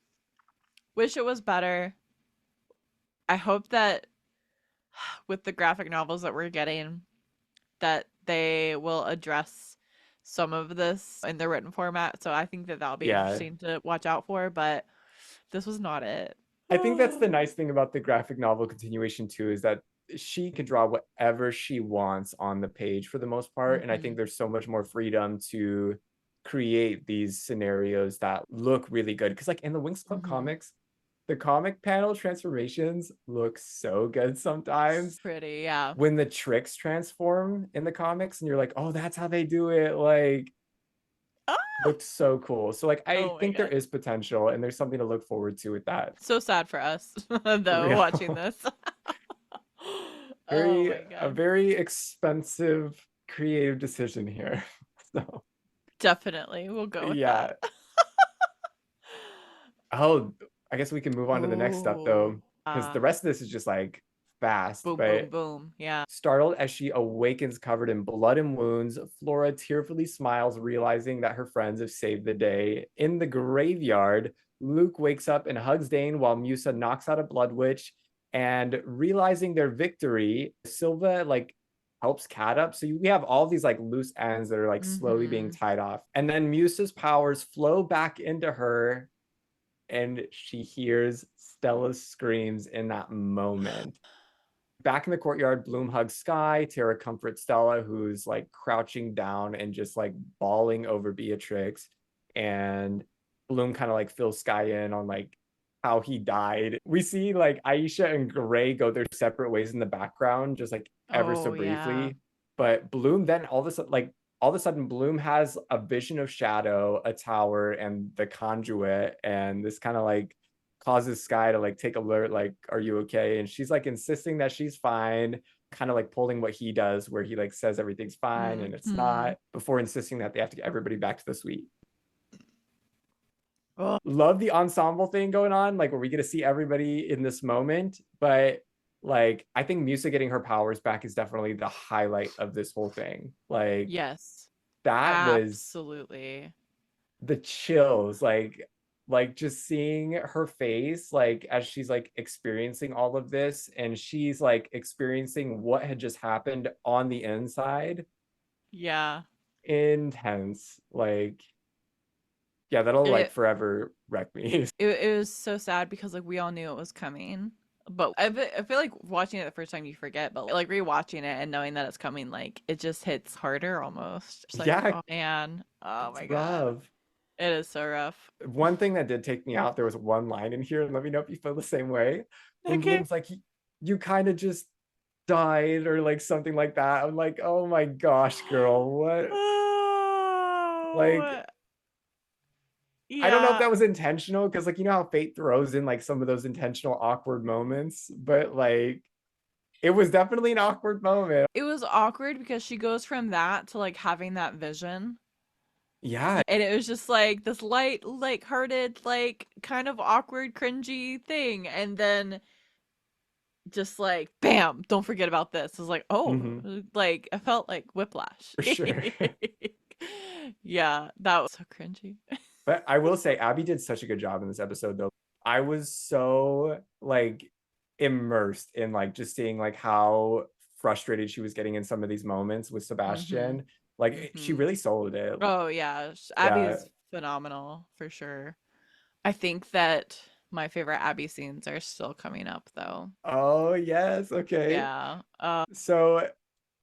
wish it was better. I hope that with the graphic novels that we're getting, that they will address some of this in the written format. So I think that that'll be yeah. interesting to watch out for, but this was not it. I think that's the nice thing about the graphic novel continuation too, is that she can draw whatever she wants on the page for the most part. And I think Hmm. there's so much more freedom to create these scenarios that look really good. Because like in the Winx Club Mm-hmm. comics, the comic panel transformations look so good sometimes. Pretty, yeah. When the tricks transform in the comics and you're like, oh, that's how they do it. Like, Ah! looked so cool. So like I Oh my think there God. is potential and there's something to look forward to with that. So sad for us, For though, watching real. this. Oh Very my a God. very expensive creative decision here. So Definitely. We'll go with that. yeah. Oh, I guess we can move on to the next step Oh, though, because the rest of this is just like fast. boom, boom, But boom. Yeah. startled as she awakens covered in blood and wounds, Flora tearfully smiles, realizing that her friends have saved the day. In the graveyard, Luke wakes up and hugs Dane while Musa knocks out a blood witch. And realizing their victory, Silva like helps Cat up. So we have all these like loose ends that are like slowly being Mm-hmm. tied off. And then Musa's powers flow back into her and she hears Stella's screams in that moment. Back in the courtyard, Bloom hugs Sky. Tara comforts Stella, who's like crouching down and just like bawling over Beatrix. And Bloom kind of like fills Sky in on like how he died. We see like Aisha and Gray go their separate ways in the background, just like ever so Oh, yeah. briefly. But Bloom then all of a sudden Bloom has a vision of Shadow, a tower, and the conduit, and this kind of like causes Sky to like take alert, like, are you okay? And she's like insisting that she's fine, kind of like pulling what he does, where he like says everything's fine and it's Mm-hmm. not, before insisting that they have to get everybody back to the suite. Oh, Love the ensemble thing going on, like where we get to see everybody in this moment, but like I think Musa getting her powers back is definitely the highlight of this whole thing. Like yes. that was Absolutely. the chills, like just seeing her face like as she's like experiencing all of this and she's like experiencing what had just happened on the inside. Yeah. Intense. Like yeah, that'll And like it forever wreck me. it was so sad because like we all knew it was coming. But I feel like watching it the first time you forget, but like rewatching it and knowing that it's coming, like it just hits harder almost. It's like, Yeah, oh man, oh it's my God. rough. It is so rough. One thing that did take me out, there was one line in here, and let me know if you feel the same way. When Okay. Bloom's like, you kind of just died, or like something like that. I'm like, oh my gosh, girl, what? Like, Oh, I don't know if yeah. that was intentional, because like, you know how fate throws in like some of those intentional awkward moments, but like, it was definitely an awkward moment. It was awkward because she goes from that to like having that vision. Yeah. And it was just like this light, like hearted, like kind of awkward, cringy thing. And then just like, bam, don't forget about this. I was like, oh, Hmm. like I felt like whiplash. For sure. Yeah, that was so cringy. But I will say, Abby did such a good job in this episode, though. I was so like immersed in like just seeing like how frustrated she was getting in some of these moments with Mm-hmm. Sebastian. Like she Mm-hmm. really sold it. Oh yeah, Abby Yeah. is phenomenal for sure. I think that my favorite Abby scenes are still coming up though. Oh yes. Okay. Yeah. So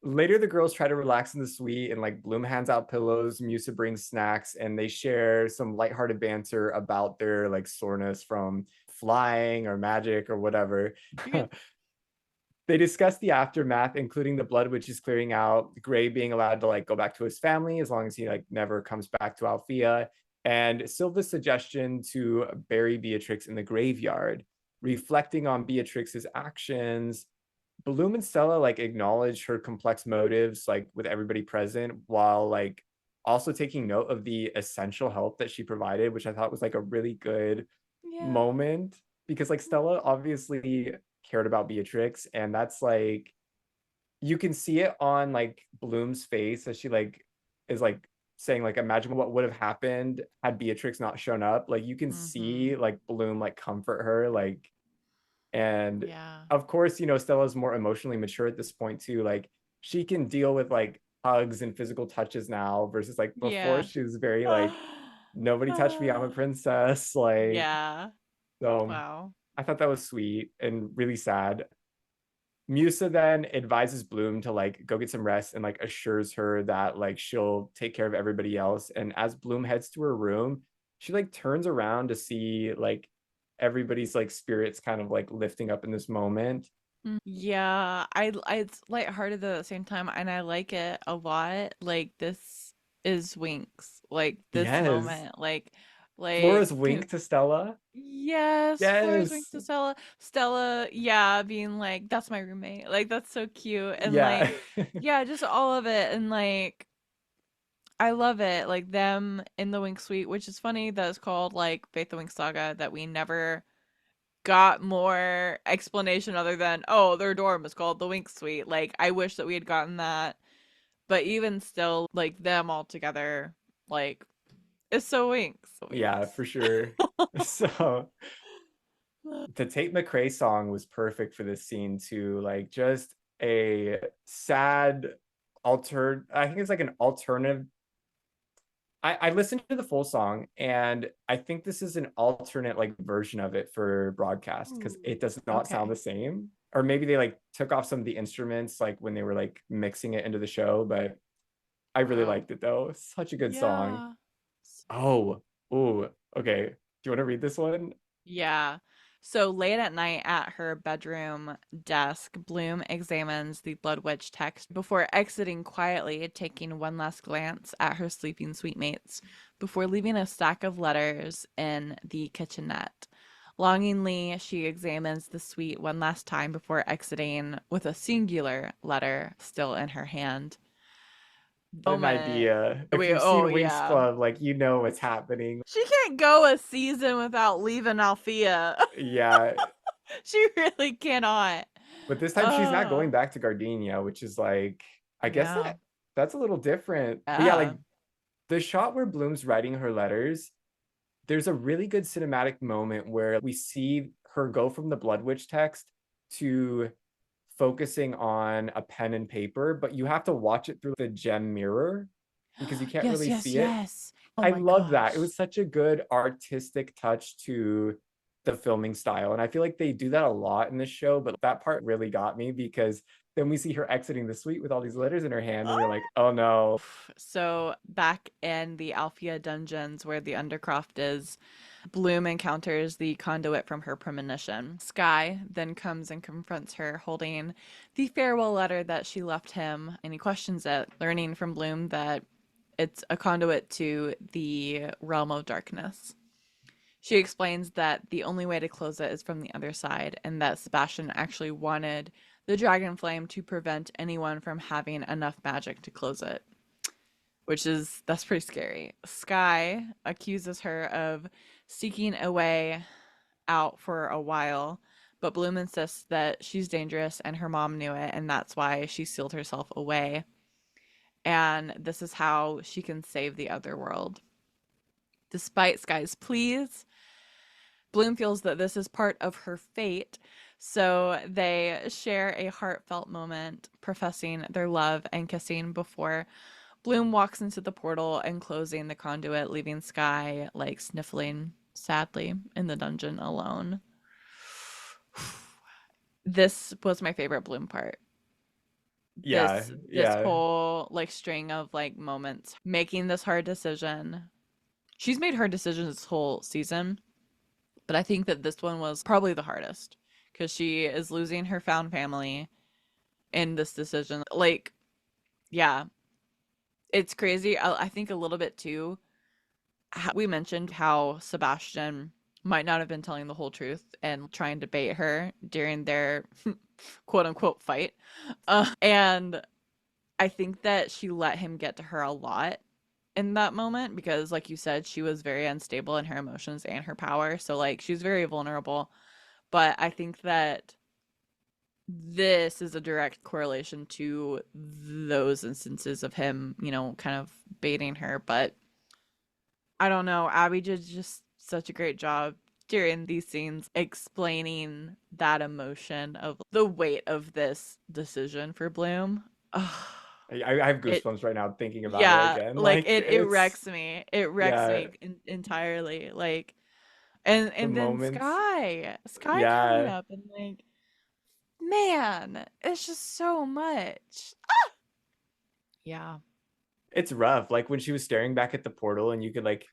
later, the girls try to relax in the suite, and like Bloom hands out pillows, Musa brings snacks, and they share some lighthearted banter about their like soreness from flying or magic or whatever. You're good. They discuss the aftermath, including the blood witch is clearing out, Gray being allowed to like go back to his family as long as he like never comes back to Althea, and Silva's suggestion to bury Beatrix in the graveyard. Reflecting on Beatrix's actions, Bloom and Stella like acknowledge her complex motives, like with everybody present, while like also taking note of the essential help that she provided, which I thought was like a really good Yeah. moment, because like Stella obviously cared about Beatrix, and that's like you can see it on like Bloom's face as she like is like saying like imagine what would have happened had Beatrix not shown up. Like you can Mm-hmm. see like Bloom like comfort her, like, and Yeah. of course, Stella's more emotionally mature at this point too. Like she can deal with like hugs and physical touches now versus like before Yeah. she was very like nobody touched me, I'm a princess. Like Yeah. so Wow. I thought that was sweet and really sad. Musa then advises Bloom to like go get some rest and like assures her that like she'll take care of everybody else. And as Bloom heads to her room, she like turns around to see like everybody's like spirits kind of like lifting up in this moment. Yeah, it's lighthearted at the same time, and I like it a lot. Like this is Winx, like this Yes. moment, Flora's can, wink to Stella. yes, Flora's Winx Yes. to Stella, Stella, yeah, being like that's my roommate, like that's so cute, and Yeah. like yeah, just all of it, and like I love it, like them in the Winx suite, which is funny that it's called like Faith the Winx Saga, that we never got more explanation other than oh their dorm is called the Winx Suite. Like I wish that we had gotten that, but even still, like them all together, like it's so Winx, so Yeah, Winx. for sure. So the Tate McRae song was perfect for this scene too. Like just a sad I think it's like an alternative. I listened to the full song and I think this is an alternate like version of it for broadcast because it Ooh. does not sound Okay. the same. Or maybe they like took off some of the instruments like when they were like mixing it into the show, but I really Wow. liked it though. Such a good song. Yeah. Oh, oh, okay. Do you want to read this one? Yeah. So late at night at her bedroom desk, Bloom examines the Blood Witch text before exiting quietly, taking one last glance at her sleeping suitemates before leaving a stack of letters in the kitchenette. Longingly, she examines the suite one last time before exiting with a singular letter still in her hand. An Moment. idea. If Wait, you've seen oh Winx yeah. Club, like you know what's happening. She can't go a season without leaving Althea. Yeah, She really cannot. but this time she's not Uh, going back to Gardenia, which is like I guess yeah. that's a little different. But yeah, like Yeah. the shot where Bloom's writing her letters, there's a really good cinematic moment where we see her go from the Blood Witch text to focusing on a pen and paper, but you have to watch it through the gem mirror because you can't Yes, really yes, see it. yes. Oh I my love that. It gosh. was such a good artistic touch to the filming style. And I feel like they do that a lot in this show, but that part really got me because then we see her exiting the suite with all these letters in her hand, and you're like, oh no. So back in the Althea dungeons where the Undercroft is, Bloom encounters the conduit from her premonition. Sky then comes and confronts her holding the farewell letter that she left him, and he questions it, learning from Bloom that it's a conduit to the realm of darkness. She explains that the only way to close it is from the other side, and that Sebastian actually wanted the dragon flame to prevent anyone from having enough magic to close it, which is that's pretty scary. Sky accuses her of seeking a way out for a while, but Bloom insists that she's dangerous and her mom knew it, and that's why she sealed herself away. And this is how she can save the other world. Despite Sky's pleas, Bloom feels that this is part of her fate, so they share a heartfelt moment, professing their love and kissing before Bloom walks into the portal and closing the conduit, leaving Sky like sniffling sadly in the dungeon alone. This was my favorite Bloom part. Yeah, This yeah, whole like string of like moments making this hard decision. She's made hard decisions this whole season, but I think that this one was probably the hardest because she is losing her found family in this decision. Like, yeah, it's crazy. I think a little bit too. We mentioned how Sebastian might not have been telling the whole truth and trying to bait her during their quote unquote fight. And I think that she let him get to her a lot in that moment because, like you said, she was very unstable in her emotions and her power. So, like, she was very vulnerable. But I think that this is a direct correlation to those instances of him, kind of baiting her. But I don't know. Abby did just such a great job during these scenes explaining that emotion of the weight of this decision for Bloom. Ugh, I have it goosebumps right now thinking about it yeah, again. like Like it it's wrecks me. It wrecks yeah, me entirely. And the then moments. Sky coming Yeah, up and like man, it's just so much. Yeah. It's rough. Like when she was staring back at the portal and you could like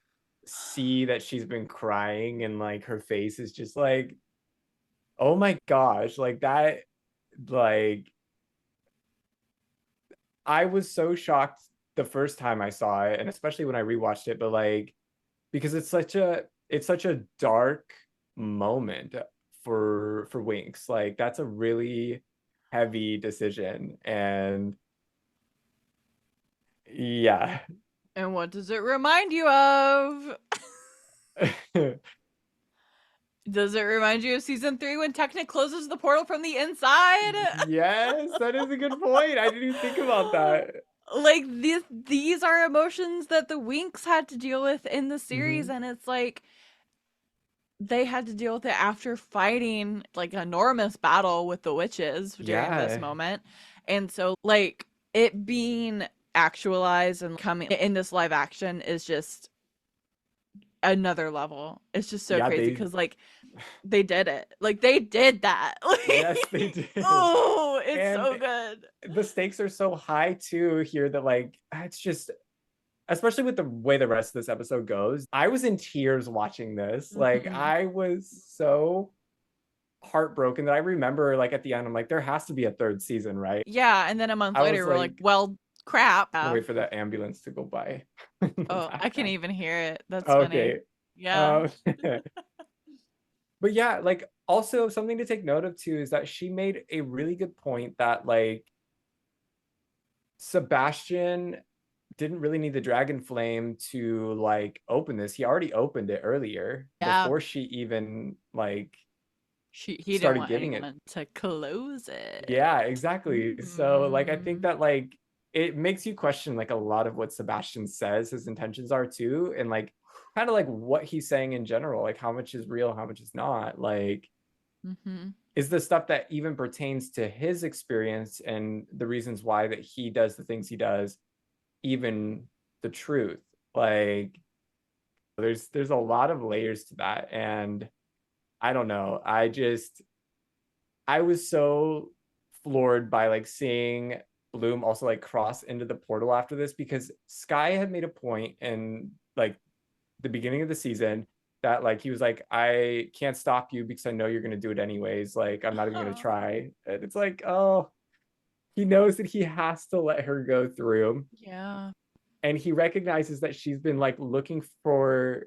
see that she's been crying and like her face is just like, oh my gosh, like that, like I was so shocked the first time I saw it, and especially when I rewatched it, but like because it's such a dark moment for Winx. Like that's a really heavy decision. And yeah. And what does it remind you of? Does it remind you of season 3 when Technic closes the portal from the inside? Yes, that is a good point. I didn't even think about that. Like these are emotions that the Winx had to deal with in the series, Hmm. and it's like they had to deal with it after fighting like an enormous battle with the witches during this Yeah. moment. And so like it being actualized and coming in this live action is just another level. It's just so Yeah, crazy because like they did it. Like they did that. yes, they Like did. oh, it's And so good. the stakes are so high too here that like it's just, especially with the way the rest of this episode goes, I was in tears watching this. Like Mm-hmm. I was so heartbroken that I remember like at the end I'm like there has to be a third season, right? Yeah, and then a month I was later we're like, like, well, crap. I'm gonna wait for that ambulance to go by in the Oh, I can background. even hear it. That's funny. Okay. Yeah. Um but yeah, like also something to take note of too is that she made a really good point that like Sebastian didn't really need the dragon flame to like open this. He already opened it earlier Yeah. before she even like He didn't started want giving it. anyone to close it. Yeah, exactly. So like I think Mm. that like it makes you question like a lot of what Sebastian says his intentions are too, and like kind of like what he's saying in general, like how much is real, how much is not. Like Mm-hmm. is the stuff that even pertains to his experience and the reasons why that he does the things he does even the truth. Like there's a lot of layers to that. And I don't know, I was so floored by like seeing Bloom also like cross into the portal after this, because Sky had made a point in like the beginning of the season that like he was like, I can't stop you because I know you're gonna do it anyways, like I'm not even gonna try. And it's like, oh, he knows that he has to let her go through. Yeah. And he recognizes that she's been looking for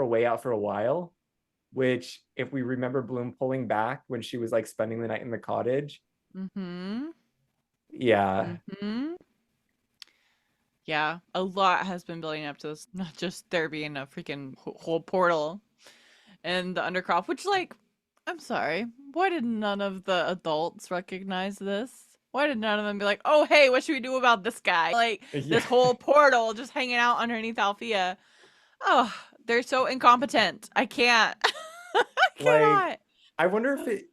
a way out for a while, which if we remember Bloom pulling back when she was like spending the night in the cottage. Mm-hmm. Yeah. Mm-hmm. Yeah. A lot has been building up to this. Not just there being a freaking whole portal and the undercroft, which like, I'm sorry. Why did none of the adults recognize this? Why did none of them be like, oh hey, what should we do about this guy? Like Yeah. this whole portal just hanging out underneath Althea. Oh, they're so incompetent. I can't. I Like cannot. I wonder if it,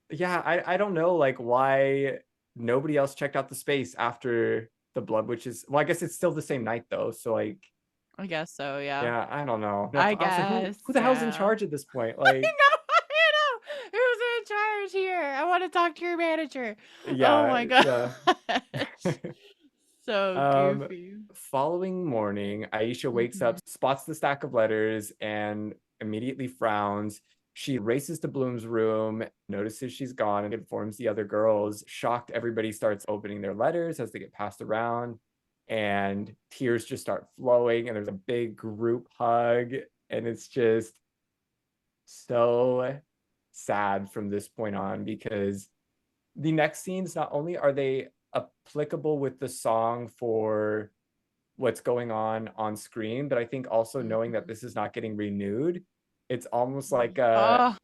yeah, I don't know like why nobody else checked out the space after the blood witches. Well, I guess it's still the same night though, so like I guess so, yeah. yeah, I don't know. I Also, guess, who the hell's in yeah. charge at this point? I Like know. Who's in charge here? I want to talk to your manager. Oh yeah, my gosh. yeah. So Um, goofy. following morning, Aisha wakes up, Hmm. spots the stack of letters, and immediately frowns. She races to Bloom's room, notices she's gone, and informs the other girls. Shocked, everybody starts opening their letters as they get passed around, and tears just start flowing, and there's a big group hug, and it's just so sad from this point on, because the next scenes, not only are they applicable with the song for what's going on screen, but I think also knowing that Hmm. this is not getting renewed, it's almost like Oh.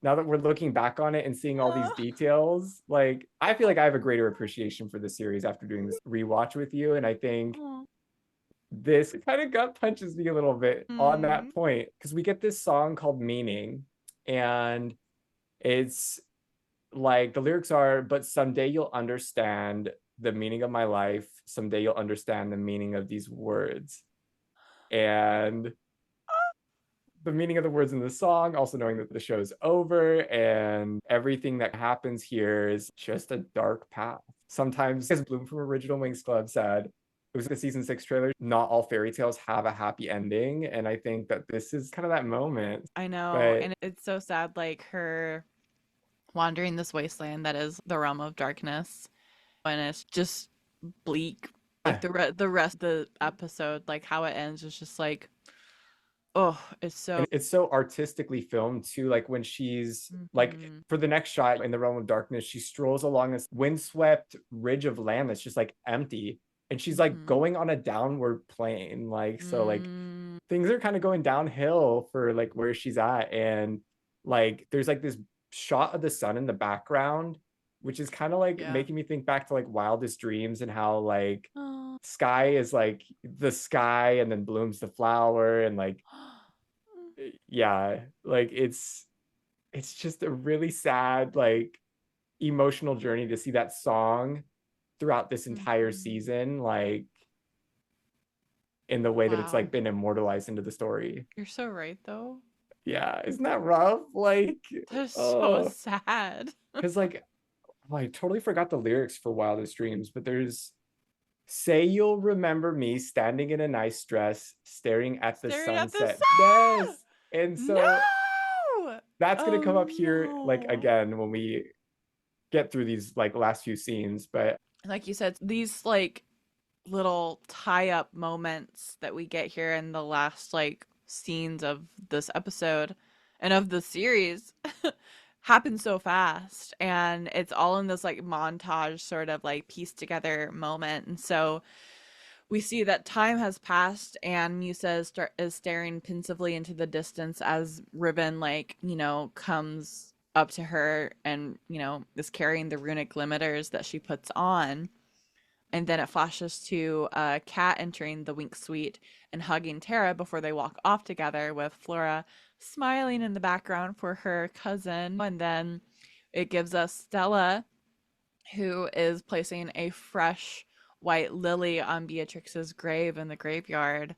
now that we're looking back on it and seeing all these details, like I feel like I have a greater appreciation for the series after doing this rewatch with you. And I think Oh. this kind of gut punches me a little bit on Mm. that point, because we get this song called Meaning, and it's like the lyrics are, but someday you'll understand the meaning of my life, someday you'll understand the meaning of these words. And the meaning of the words in the song, also knowing that the show's over and everything that happens here is just a dark path. Sometimes, as Bloom from Original Winx Club said, it was the season 6 trailer, not all fairy tales have a happy ending. And I think that this is kind of that moment. I know, But and it's so sad, like her wandering this wasteland that is the realm of darkness, and it's just bleak. Like yeah, the rest of the episode, like how it ends is just like, oh, it's so. and it's so artistically filmed too. Like when she's like Mhm. for the next shot in the realm of darkness, she strolls along this windswept ridge of land that's just like empty. And she's like Mhm. going on a downward plane. Like, so like Mm, things are kind of going downhill for like where she's at. And like there's like this shot of the sun in the background, which is kind of like yeah. making me think back to like wildest dreams and how like Oh. sky is like the sky and then blooms the flower and like yeah, like it's just a really sad like emotional journey to see that song throughout this entire Mhm. season like in the way that it's Wow. like been immortalized into the story. You're so right though. Yeah, isn't that rough? Like, That's so oh, sad. because like oh, I totally forgot the lyrics for Wildest Dreams, but there's say you'll remember me standing in a nice dress, staring at the Staring at the sunset. sun. Yes. And so No. that's gonna come Oh up here like no. again when we get through these like last few scenes. But Like you said, these like little tie up moments that we get here in the last like scenes of this episode and of the series happen so fast, and it's all in this like montage sort of like pieced together moment. And so we see that time has passed, and Musa is staring pensively into the distance as Ribbon, like, comes up to her and, is carrying the runic limiters that she puts on. And then it flashes to Kat entering the Winx suite and hugging Tara before they walk off together, with Flora smiling in the background for her cousin. And then it gives us Stella, who is placing a fresh white lily on Beatrix's grave in the graveyard,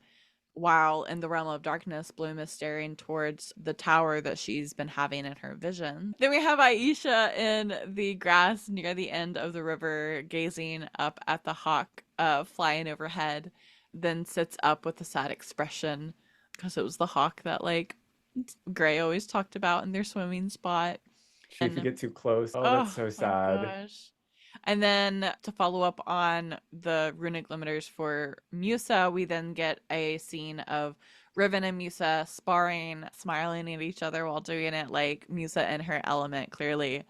while in the realm of darkness, Bloom is staring towards the tower that she's been having in her vision. Then we have Aisha in the grass near the end of the river, gazing up at the hawk flying overhead, then sits up with a sad expression because it was the hawk that, like, Gray always talked about in their swimming spot. if you And get too close, oh, that's oh so my sad. gosh. And then to follow up on the runic limiters for Musa, we then get a scene of Riven and Musa sparring, smiling at each other while doing it, like Musa in her element, clearly.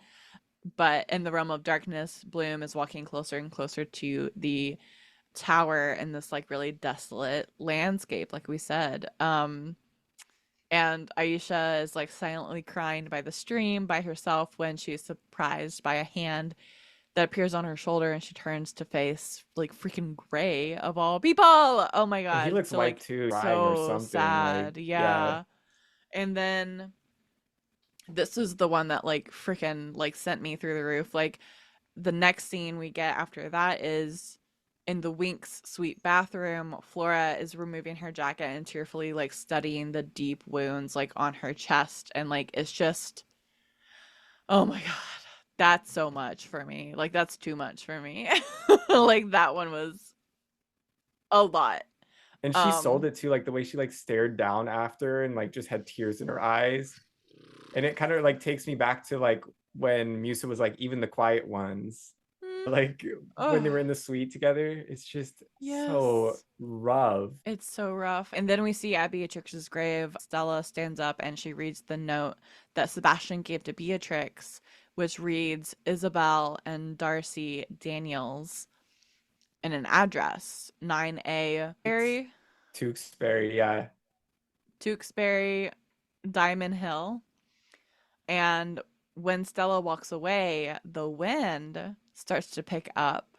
But in the realm of darkness, Bloom is walking closer and closer to the tower in this like really desolate landscape, like we said. And Aisha is like silently crying by the stream by herself when she's surprised by a hand that appears on her shoulder, and she turns to face like freaking Gray of all people. Oh my And he god. looks So white like too, crying or so something. Like, sad. yeah. Yeah. And then this is the one that like freaking like sent me through the roof. Like the next scene we get after that is in the Winx suite bathroom. Flora is removing her jacket and tearfully like studying the deep wounds like on her chest, and like it's just, oh my god. That's so much for me. Like that's too much for me. Like that one was a lot. And she sold Um it too, like the way she like stared down after and like just had tears in her eyes. And it kind of like takes me back to like when Musa was like even the quiet ones. Like when they oh, were in the suite together, it's just so yes. rough. It's so rough. And then we see at Beatrix's grave, Stella stands up and she reads the note that Sebastian gave to Beatrix, which reads Isabel and Darcy Daniels, and an address 9A It's Berry, Tewksbury, yeah. Tewksbury, Diamond Hill. And when Stella walks away, the wind starts to pick up,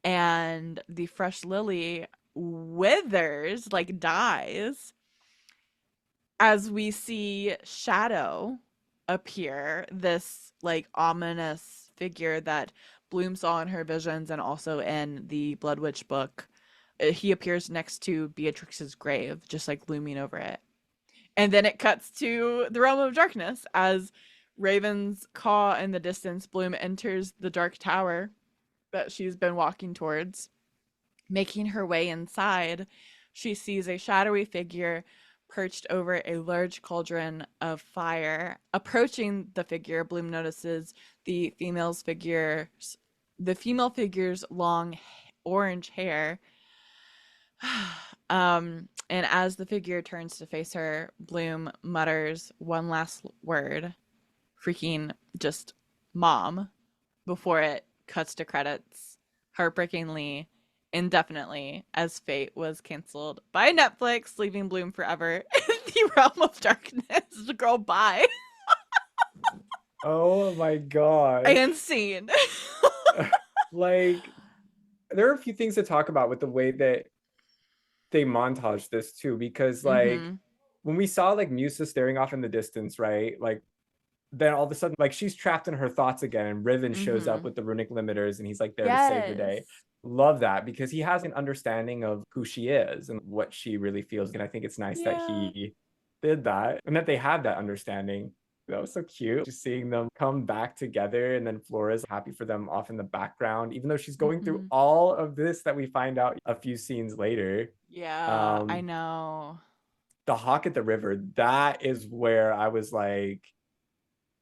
and the fresh lily withers, like dies, as we see Shadow appear, this like ominous figure that Bloom saw in her visions and also in the Blood Witch book. He appears next to Beatrix's grave, just like looming over it. And then it cuts to the realm of darkness as Raven's caw in the distance. Bloom enters the dark tower that she's been walking towards. Making her way inside, she sees a shadowy figure perched over a large cauldron of fire. Approaching the figure, Bloom notices the female figure's long orange hair. And as the figure turns to face her, Bloom mutters one last word, freaking just mom, before it cuts to credits. Heartbreakingly, indefinitely, as Fate was canceled by Netflix, leaving Bloom forever in the realm of darkness. Girl, bye. Oh my gosh. And scene. Like, there are a few things to talk about with the way that they montage this too, because like Mm-hmm. when we saw like Musa staring off in the distance, right? Like then all of a sudden, like she's trapped in her thoughts again, and Riven shows up Mm-hmm. with the runic limiters, and he's like there to save the day. Yes. Love that because he has an understanding of who she is and what she really feels. And I think it's nice that Yeah. he did that and that they had that understanding. That was so cute. Just seeing them come back together, and then Flora's happy for them off in the background, even though she's going through Mm-hmm. all of this that we find out a few scenes later. Yeah, I Um, know. the hawk at the river, that is where I was like,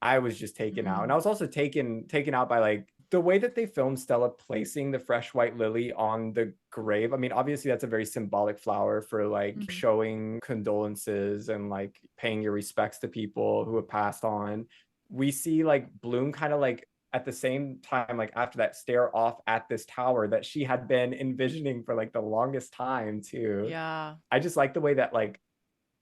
I was just taken out. And I Mm. was also taken out by like the way that they filmed Stella placing the fresh white lily on the grave. I mean, obviously that's a very symbolic flower for like Mm-hmm. showing condolences and like paying your respects to people who have passed on. We see like Bloom kind of like at the same time, like after that, stare off at this tower that she had been envisioning for like the longest time too. Yeah. I just like the way that like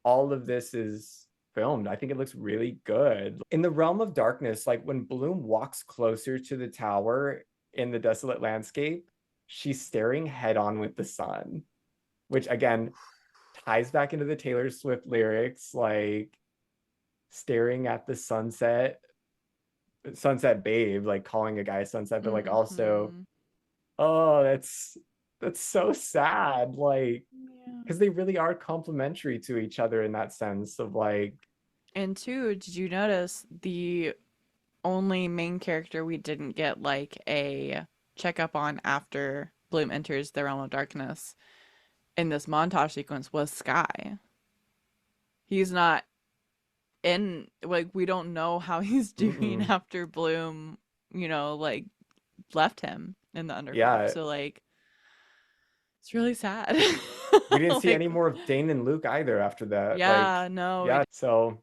all of this is filmed. I think it looks really good. In the realm of darkness, like when Bloom walks closer to the tower in the desolate landscape, she's staring head on with the sun, which again ties back into the Taylor Swift lyrics, like staring at the sunset, sunset babe, like calling a guy sunset, but like also, Mm-hmm. oh, that's so sad. Like, Yeah. because they really are complementary to each other in that sense of like, And two, did you notice the only main character we didn't get like a checkup on after Bloom enters the realm of darkness in this montage sequence was Sky. He's not in, like, we don't know how he's doing mm-mm. after Bloom, like left him in the Undercroft. Yeah, So like it's really sad. we didn't see Like any more of Dane and Luke either after that. Like, yeah, no, yeah, so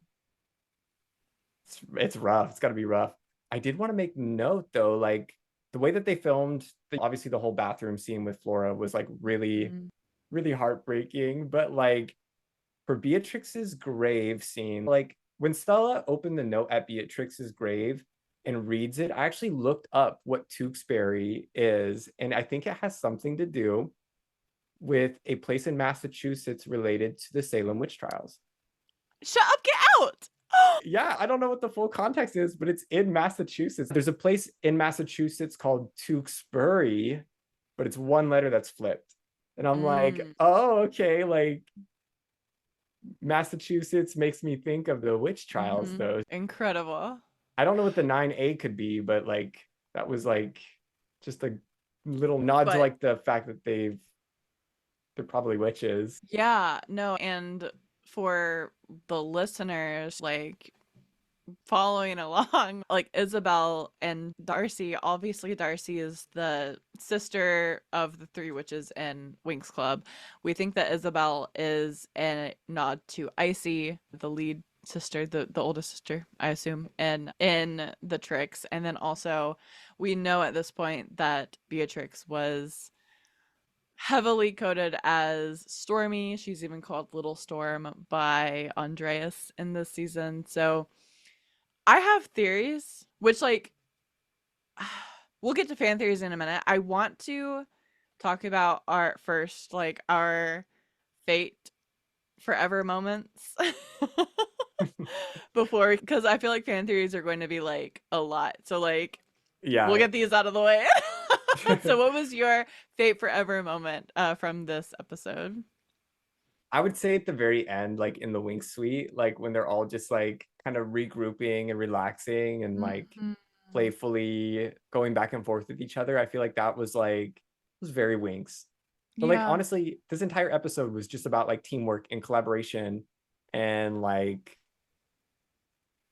it's rough. It's got to be rough. I did want to make note though, like the way that they filmed, obviously the whole bathroom scene with Flora was like really, mm, really heartbreaking. But like for Beatrix's grave scene, like when Stella opened the note at Beatrix's grave and reads it, I actually looked up what Tewksbury is, and I think it has something to do with a place in Massachusetts related to the Salem witch trials. shut up, get out. Yeah, I don't know what the full context is, but it's in Massachusetts. There's a place in Massachusetts called Tewksbury, but it's one letter that's flipped. And I'm like, Mm, oh, okay, like Massachusetts makes me think of the witch trials, mm-hmm. though. Incredible. I don't know what the 9A could be, but like that was like just a little nod to But like the fact that they're probably witches. yeah, no, and for the listeners, like following along, like Isabel and Darcy, obviously Darcy is the sister of the three witches in Winx Club. We think that Isabel is a nod to Icy, the lead sister, the oldest sister, I assume, and in the tricks. And then also we know at this point that Beatrix was heavily coded as Stormy. She's even called Little Storm by Andreas in this season. So I have theories, which like we'll get to fan theories in a minute. I want to talk about our first, like our fate forever moments before, because I feel like fan theories are going to be like a lot. So like we'll Yeah. get these out of the way. So what was your fate forever moment from this episode? I would say at the very end, like in the Winx suite, like when they're all just like kind of regrouping and relaxing and like Mhm. playfully going back and forth with each other. I feel like that was like was very Winx. But like Yeah. honestly, this entire episode was just about like teamwork and collaboration and like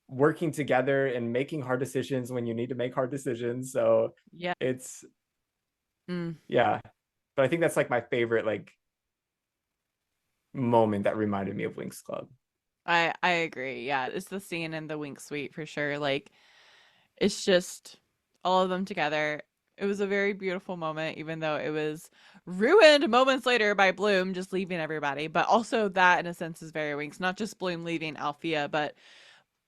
working together and making hard decisions when you need to make hard decisions. So Yeah. it's Mm. yeah. But I think that's like my favorite like moment that reminded me of Winx Club. I agree. Yeah, it's the scene in the Wink Suite for sure. Like it's just all of them together. It was a very beautiful moment, even though it was ruined moments later by Bloom just leaving everybody. But also that, in a sense, is very Winx. Not just Bloom leaving Althea, but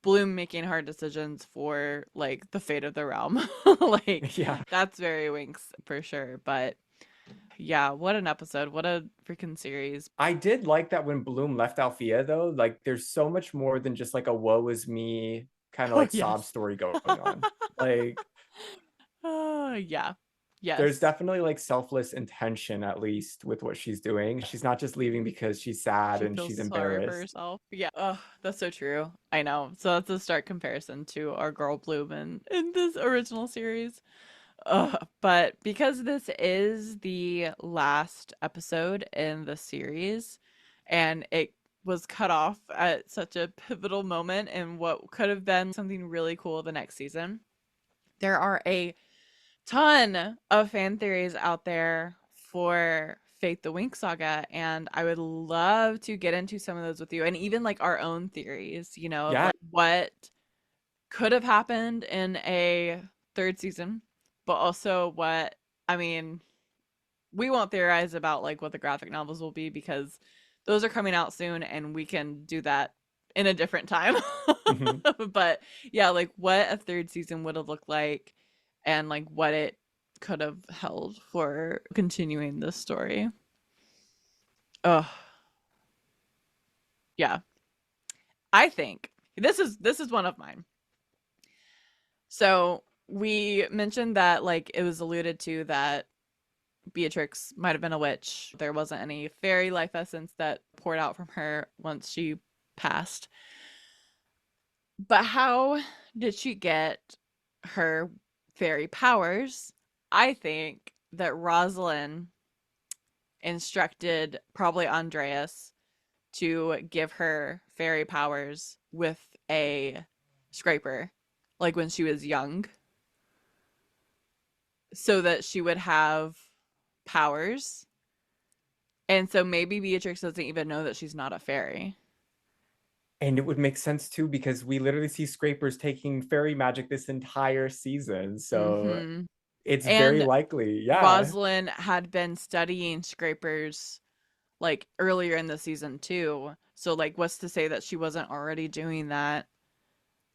Bloom making hard decisions for like the fate of the realm. Like Yeah. that's very Winx for sure. But yeah, what an episode! What a freaking series! I did like that when Bloom left Althea though. Like there's so much more than just like a woe is me kind of Oh like sob yes. story going on. Like Oh yeah. there's Yes. definitely like selfless intention at least with what she's doing. She's not just leaving because she's sad She and feels she's sorry for embarrassed. herself. Yeah. Oh, that's so true. I know. So that's a stark comparison to our girl Bloom in this original series. But because this is the last episode in the series and it was cut off at such a pivotal moment in what could have been something really cool the next season, there are a ton of fan theories out there for Fate the Winx Saga, and I would love to get into some of those with you, and even like our own theories, of Yeah. like what could have happened in a third season, but also what I mean, we won't theorize about like what the graphic novels will be because those are coming out soon and we can do that in a different time. Mhm. But yeah, like what a third season would have looked like and like what it could have held for continuing this story. Oh, yeah. I think this is one of mine. So, we mentioned that like it was alluded to that Beatrix might have been a witch. There wasn't any fairy life essence that poured out from her once she passed. But how did she get her fairy powers? I think that Rosalind instructed probably Andreas to give her fairy powers with a scraper, like when she was young, so that she would have powers. And so maybe Beatrix doesn't even know that she's not a fairy. And it would make sense too because we literally see scrapers taking fairy magic this entire season. So Mm-hmm. it's very And likely. Yeah. Rosalind had been studying scrapers like earlier in the season too. So like what's to say that she wasn't already doing that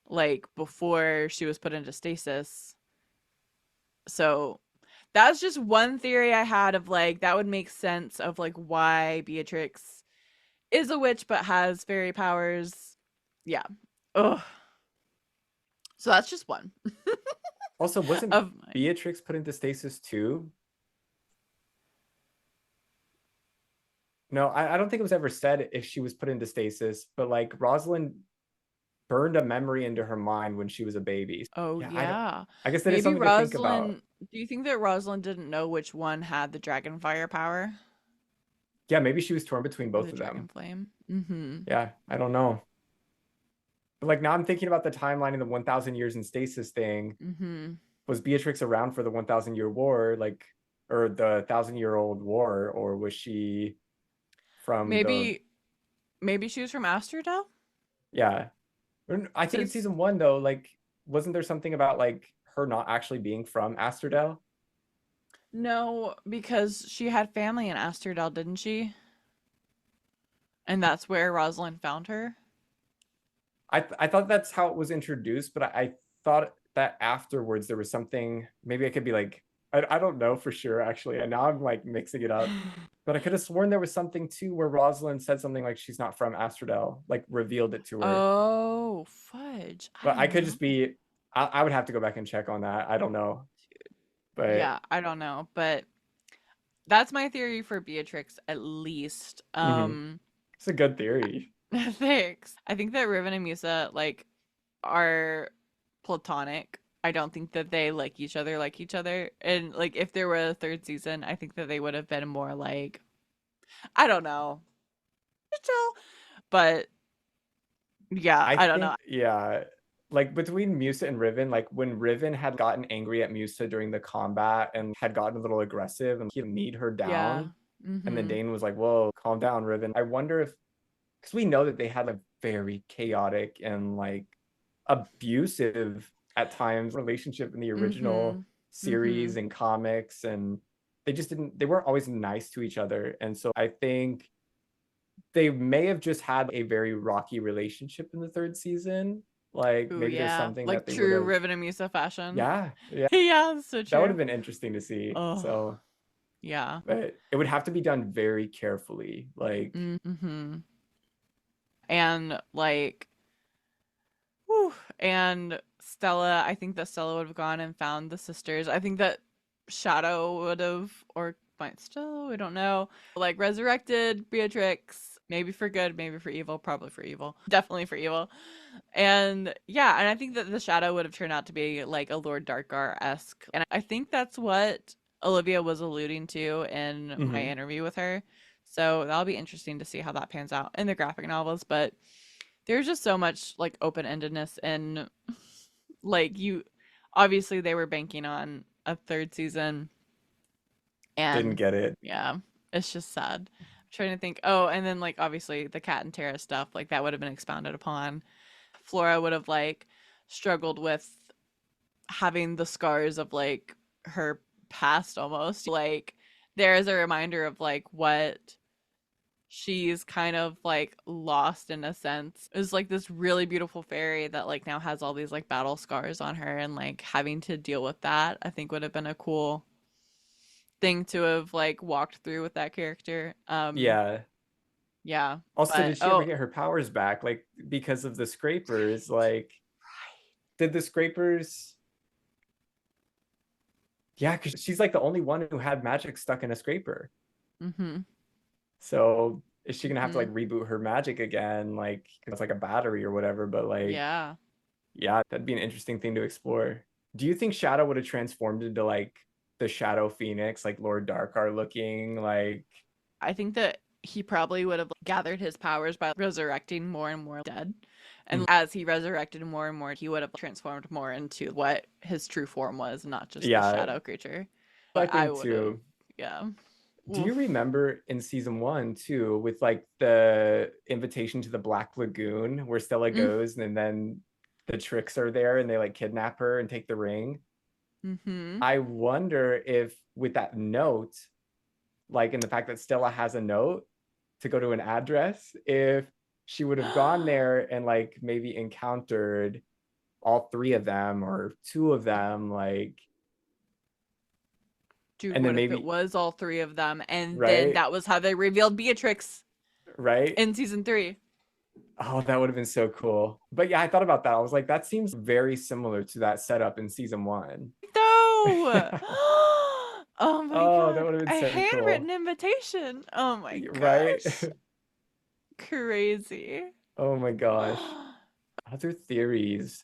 like before she was put into stasis. So that's just one theory I had of like that would make sense of like why Beatrix is a witch but has fairy powers. Yeah. Ugh. So that's just one Also, wasn't of mine. Beatrix put into stasis too? No, I don't think it was ever said if she was put into stasis, but like Rosalind burned a memory into her mind when she was a baby. Oh Yeah, yeah. I guess that is Maybe something to think about. Rosalind, do you think that Rosalind didn't know which one had the dragon fire power Yeah, maybe she was torn between or both the of dragon them. flame? Mm-hmm. Yeah, I don't know. But like now I'm thinking about the timeline in the 1000 years in stasis thing. Mm-hmm. Was Beatrix around for the 1000 year war, like, or the 1000-year-old war, or was she from the, Maybe she was from Astrodel? yeah. I think in Since season one though, like, wasn't there something about like her not actually being from Astrodel? no, because she had family in Astrodel, didn't she? And that's where Rosalind found her. I thought that's how it was introduced, but I thought that afterwards there was something. Maybe I could be like, I don't know for sure actually, and now I'm like mixing it up. But I could have sworn there was something too where Rosalind said something like she's not from Astrodel, like revealed it to her. Oh, fudge. I But I don't could know. just be. I would have to go back and check on that. I don't know, but Yeah, I don't know, but that's my theory for Beatrix at least. mhm. It's a good theory. Thanks. I think that Riven and Musa like are platonic. I don't think that they like each other. And like if there were a third season, I think that they would have been more like I don't know. But yeah, I I don't know. think, yeah, like between Musa and Riven, like when Riven had gotten angry at Musa during the combat and had gotten a little aggressive and he kneed her Yeah. down, and then Mhm. Dane was like, "Whoa, calm down, Riven." I wonder if, because we know that they had a very chaotic and like abusive at times relationship in the original Mhm. series Mhm. and comics, and they weren't always nice to each other. And so I think they may have just had a very rocky relationship in the third season. Like Ooh, maybe there's yeah. something that Like they would true have, Riven and Musa fashion. yeah, yeah, Yeah, that's so that would true. have been interesting to see. Oh, So, yeah. but it would have to be done very carefully. Like, Mhm. And like whew, and Stella, I think that Stella would have gone and found the sisters. I think that Shadow would have, or might still, we don't know, like resurrected Beatrix, maybe for good, maybe for evil, probably for evil, definitely for evil. And yeah, and I think that the Shadow would have turned out to be like a Lord Darkar esque. And I think that's what Olivia was alluding to in my mhm. interview with her. So that'll be interesting to see how that pans out in the graphic novels. But there's just so much like open-endedness and like you obviously they were banking on a third season Didn't and get it. yeah, it's just sad. I'm trying to think. Oh, and then like obviously the Cat and Tara stuff, like that would have been expounded upon. Flora would have like struggled with having the scars of like her past almost. Like there is a reminder of like what she's kind of like lost in a sense. Is like this really beautiful fairy that like now has all these like battle scars on her and like having to deal with that I think would have been a cool thing to have like walked through with that character. Yeah. Yeah. Also, But did she ever oh get her powers back? Like because of the scrapers? Like, did the scrapers? Yeah, because she's like the only one who had magic stuck in a scraper. mhm. So is she gonna have to like Mhm. reboot her magic again? Like, 'cause it's like a battery or whatever. But like, Yeah. yeah, that'd be an interesting thing to explore. Do you think Shadow would have transformed into like the Shadow Phoenix, like Lord Darkar looking? Like, I think that he probably would have gathered his powers by resurrecting more and more dead. And mhm. as he resurrected more and more, he would have transformed more into what his true form was, not just the Yeah, shadow creature. I But I think would have, too. yeah. Do you Oof. remember in season one too, with like the invitation to the Black Lagoon where Stella goes and then the tricks are there and they like kidnap her and take the ring? Mm-hmm. I wonder if with that note, like in the fact that Stella has a note to go to an address, if she would have gone there and like maybe encountered all three of them or two of them, like, Dude, and then what if it maybe, was all three of them and then right, that was how they revealed Beatrix right. in season three? Oh, that would have been so cool. But yeah, I thought about that. I was like, that seems very similar to that setup in season one. No! Oh my Oh, that god. would have been A so handwritten cool. invitation. Oh my Right? gosh. Crazy. Oh my gosh. Other theories.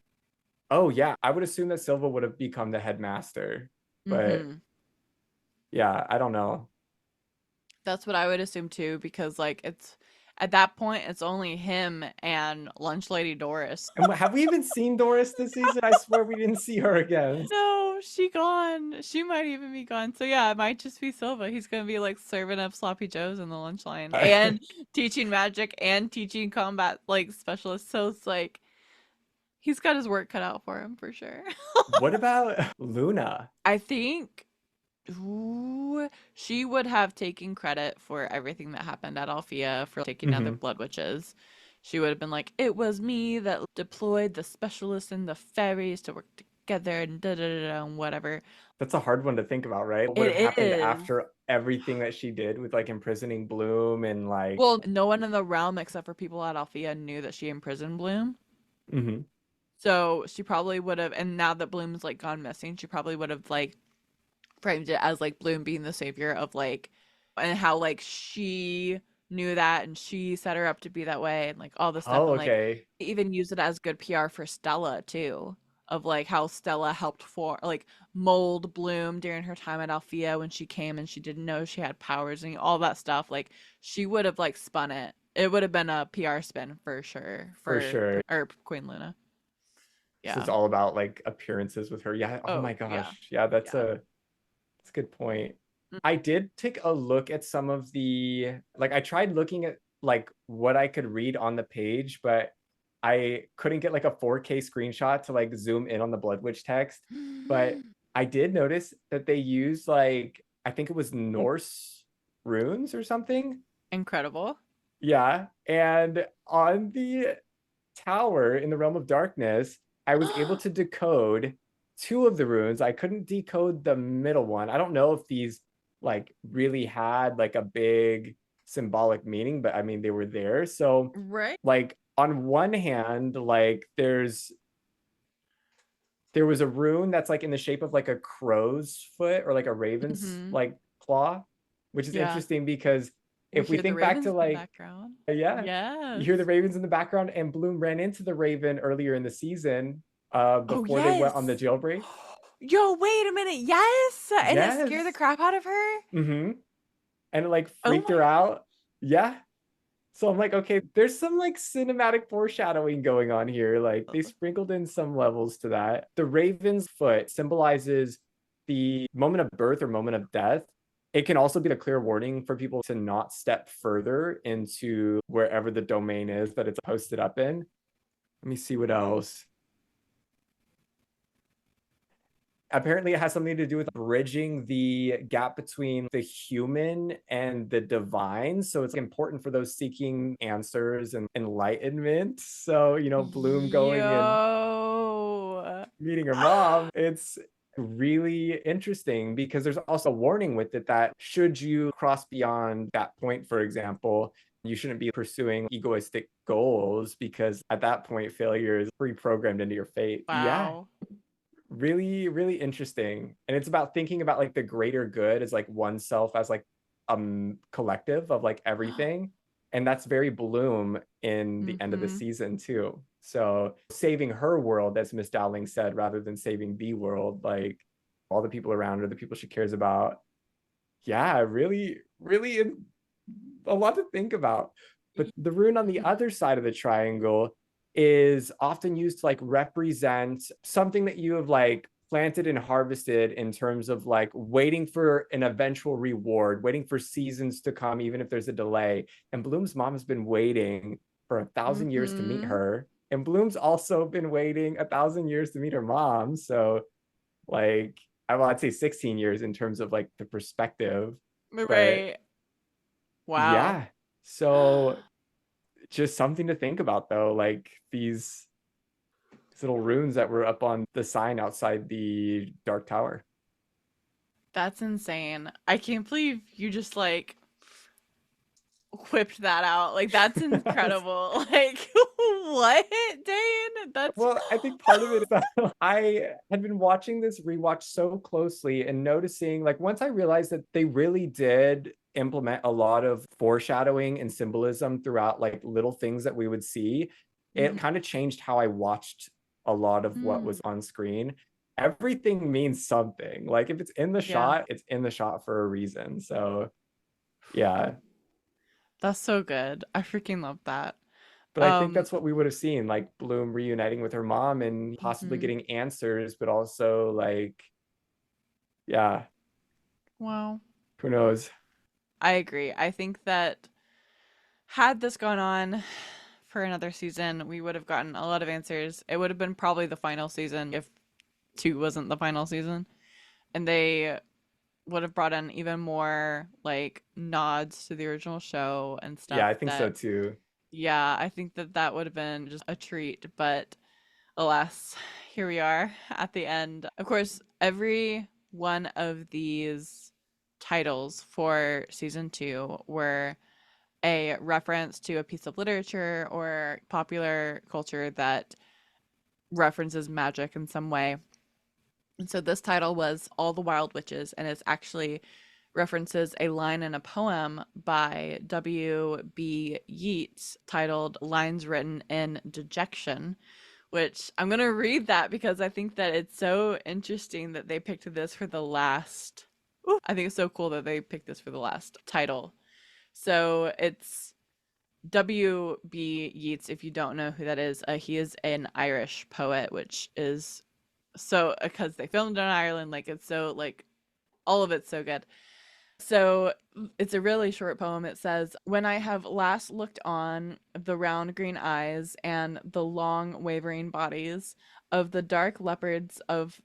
Oh yeah, I would assume that Silva would have become the headmaster. But Mm-hmm. yeah, I don't know. That's what I would assume too, because like it's at that point it's only him and Lunch Lady Doris. And have we even seen Doris this season? I swear we didn't see her again. No, she gone. She might even be gone. So yeah, it might just be Silva. He's gonna be like serving up sloppy joes in the lunch line and teaching magic and teaching combat like specialists. So it's like he's got his work cut out for him for sure. What about Luna? I think ooh, she would have taken credit for everything that happened at Althea for taking down the Mhm. Blood Witches. She would have been like, "It was me that deployed the specialists and the fairies to work together and da da da da and whatever." That's a hard one to think about, right? What would have It happened is. after everything that she did with like imprisoning Bloom and like, Well, no one in the realm except for people at Althea knew that she imprisoned Bloom. mhm. So she probably would have, and now that Bloom's like gone missing, she probably would have like framed it as like Bloom being the savior of like, and how like she knew that and she set her up to be that way and like all this stuff Oh, and like okay. they even used it as good PR for Stella too of like how Stella helped for like mold Bloom during her time at Althea when she came and she didn't know she had powers and all that stuff like she would have like spun it. It would have been a PR spin for sure For for sure. or Queen Luna. So it's Yeah. all about like appearances with her. Yeah. Oh Oh, my yeah. gosh. Yeah, that's Yeah. a good point. Mm. I did take a look at some of the like I tried looking at like what I could read on the page, but I couldn't get like a 4K screenshot to like zoom in on the Blood Witch text. But I did notice that they used like I think it was Norse runes or something. Incredible. Yeah. And on the tower in the Realm of Darkness, I was able to decode two of the runes. I couldn't decode the middle one. I don't know if these like really had like a big symbolic meaning, but I mean they were there. So Right. like on one hand, like there was a rune that's like in the shape of like a crow's foot or like a raven's Mm-hmm. like claw, which is Yeah. interesting because We if we hear the think back ravens to in the like background. yeah, you Yes. hear the ravens in the background, and Bloom ran into the raven earlier in the season, Oh, before they went on the yes. jailbreak. Yo, wait a minute. Yes. And it scared the Yes. crap out of her. Mm-hmm. And it like Oh freaked her my out. Yeah. So I'm like, okay, there's some like cinematic foreshadowing going on here. Like they God. sprinkled in some levels to that. The raven's foot symbolizes the moment of birth or moment of death. It can also be a clear warning for people to not step further into wherever the domain is that it's posted up in. Let me see what else. Apparently, it has something to do with bridging the gap between the human and the divine. So it's important for those seeking answers and enlightenment. So, Bloom going and Yo. meeting her mom, it's really interesting because there's also a warning with it that should you cross beyond that point, for example, you shouldn't be pursuing egoistic goals because at that point, failure is pre-programmed into your fate. Yeah, Wow. really, really interesting. And it's about thinking about like the greater good as like oneself as like collective of like everything. And that's very Bloom in the end of the Mm-hmm. season too. So saving her world, as Miss Dowling said, rather than saving the world, like all the people around her, the people she cares about. Yeah, really, really a lot to think about. But the rune on the other side of the triangle is often used to like represent something that you have like planted and harvested in terms of like waiting for an eventual reward, waiting for seasons to come, even if there's a delay. And Bloom's mom has been waiting for 1,000 years to meet Mm-hmm. her. And Bloom's also been waiting 1,000 years to meet her mom. So like I'd say 16 years in terms of like the perspective. But Right. Wow. yeah. So just something to think about though, like these little runes that were up on the sign outside the Dark Tower. That's insane. I can't believe you just like whipped that out. Like that's incredible. Like what, Dane? That's Well, I think part of it is that I had been watching this rewatch so closely and noticing, like, once I realized that they really did implement a lot of foreshadowing and symbolism throughout, like, little things that we would see, it Mhm. kind of changed how I watched a lot of what Mm. was on screen. Everything means something. Like, if it's in the Yeah. shot, it's in the shot for a reason. So, yeah. That's so good. I freaking love that. But I think Um that's what we would have seen, like Bloom reuniting with her mom and possibly mhm. getting answers, but also like, yeah, Wow. who knows? I agree. I think that had this gone on for another season, we would have gotten a lot of answers. It would have been probably the final season if 2 wasn't the final season. And they would have brought in even more like nods to the original show and Yeah, stuff I think so that too. yeah, I think that that would have been just a treat, but alas, here we are at the end. Of course, every one of these titles for season 2 were a reference to a piece of literature or popular culture that references magic in some way. And so this title was All the Wild Witches, and it's actually references a line in a poem by W.B. Yeats titled Lines Written in Dejection, which I'm going to read that because I think that it's so interesting that they picked this for the last. Ooh, I think it's so cool that they picked this for the last title. So it's W.B. Yeats, if you don't know who that is. He is an Irish poet, which is so, because they filmed in Ireland, like it's so, like, all of it's so good. So it's a really short poem. It says, "When I have last looked on the round green eyes and the long wavering bodies of the dark leopards of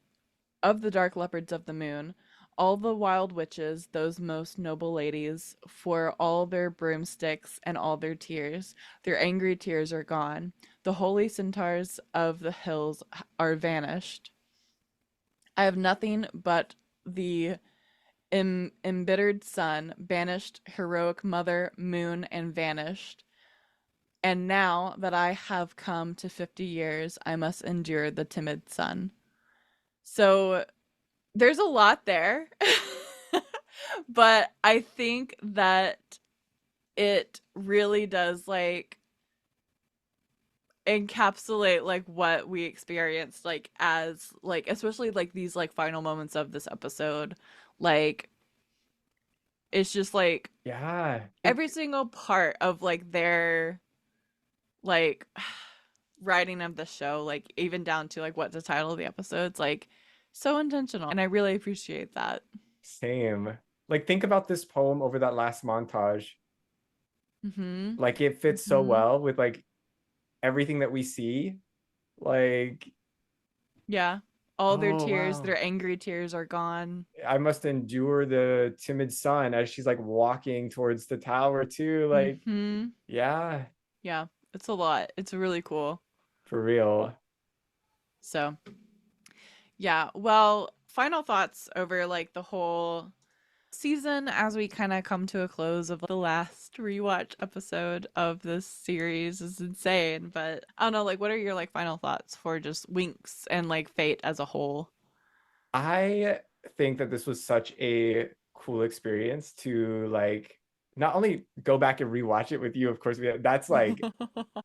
the dark leopards of the moon, all the wild witches, those most noble ladies, for all their broomsticks and all their tears, their angry tears are gone. The holy centaurs of the hills are vanished. I have nothing but the embittered sun, banished heroic mother, moon, and vanished. And now that I have come to 50 years, I must endure the timid sun." So there's a lot there. But I think that it really does, like, encapsulate like what we experienced, like, as, like, especially like these like final moments of this episode. Like, it's just like Yeah. every single part of like their, like, writing of the show, like even down to like what the title of the episode's, like, so intentional, and I really appreciate that. Same. Like think about this poem over that last montage. Mm-hmm. Like it fits so Mm-hmm. well with like everything that we see. Like, Yeah. All their oh tears, wow. their angry tears are gone. I must endure the timid sun as she's like walking towards the tower too. Like, Mm-hmm. yeah, Yeah. It's a lot. It's really cool. for real. So, yeah. Well, final thoughts over like the whole season as we kind of come to a close of the last rewatch episode of this series is insane. But I don't know, like, what are your like final thoughts for just Winx and like Fate as a whole? I think that this was such a cool experience to like not only go back and rewatch it with you, of course, that's like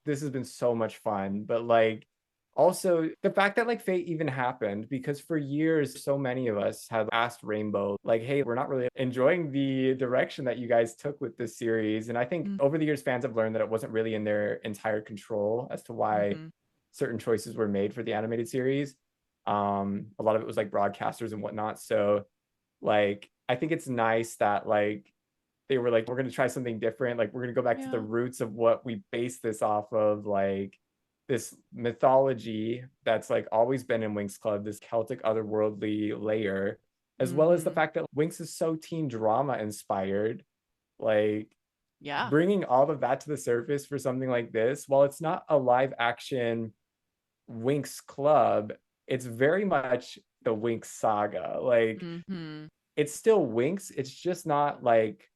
this has been so much fun, but like also the fact that like fate even happened because for years so many of us had asked Rainbow like, hey, we're not really enjoying the direction that you guys took with this series. And I think over the years fans have learned that it wasn't really in their entire control as to why Mm-hmm. certain choices were made for the animated series. A lot of it was like broadcasters and whatnot. So like I think it's nice that like they were like, we're going to try something different. Like, we're going to go back to the Yeah. roots of what we base this off of, like this mythology that's like always been in Winx Club, this Celtic otherworldly layer, as well as the Mm-hmm. fact that Winx is so teen drama inspired. Like, Yeah. bringing all of that to the surface for something like this, while it's not a live action Winx Club, it's very much the Winx saga. Like, Mm-hmm. it's still Winx, it's just not like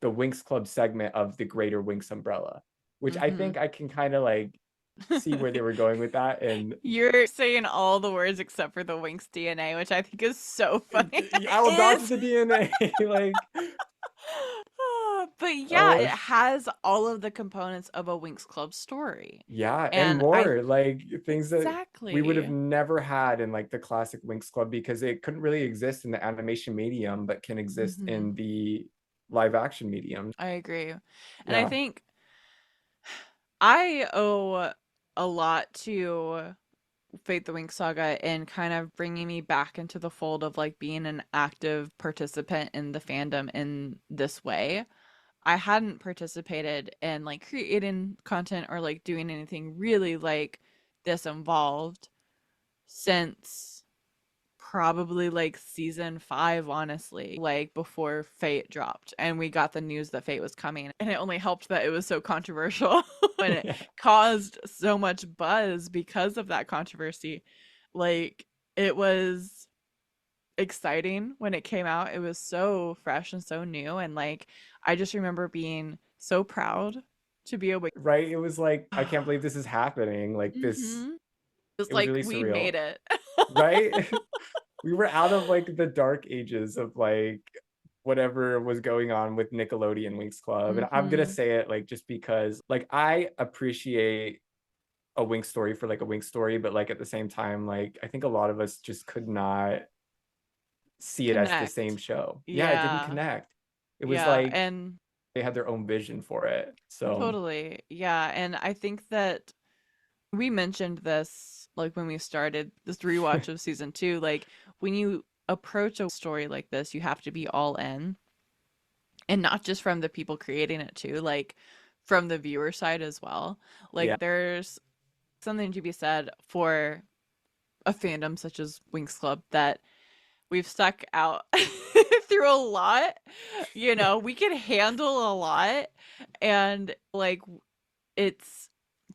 the Winx Club segment of the greater Winx umbrella, which I Mm-hmm. think I can kind of like see where they were going with that. And You're saying all the words except for the Winx DNA, which I think is so funny. It oh, that's is. the DNA. Like, But yeah, oh, it has all of the components of a Winx Club story. yeah, and And I more like things that we would have exactly. never had in like the classic Winx Club because it couldn't really exist in the animation medium, but can exist Hmm. in the live action medium. I agree. And I Yeah, think I owe a lot to Fate the Winx Saga in kind of bringing me back into the fold of like being an active participant in the fandom in this way. I hadn't participated in like creating content or like doing anything really like this involved since probably like season 5, honestly, like before Fate dropped and we got the news that Fate was coming. And it only helped that it was so controversial and it yeah, caused so much buzz because of that controversy. Like, it was exciting when it came out. It was so fresh and so new. And like, I just remember being so proud to be able. right. It was like I can't believe this is happening. Like this, Mm-hmm. It's it was like really we surreal, made it. right? We were out of like the dark ages of like whatever was going on with Nickelodeon Winx Club. And I'm gonna Mm-hmm. say it like just because like I appreciate a Winx story for like a Winx story, but like at the same time, like I think a lot of us just could not see it as the same Connect. show. Yeah, it didn't Yeah. connect. It was Yeah. like And they had their own vision for it. So totally. Yeah. And I think that we mentioned this like when we started this rewatch of season two. Like when you approach a story like this, you have to be all in, and not just from the people creating it too, like from the viewer side as well. yeah, Like there's something to be said for a fandom such as Winx Club that we've stuck out through a lot. You know, we can handle a lot, and like it's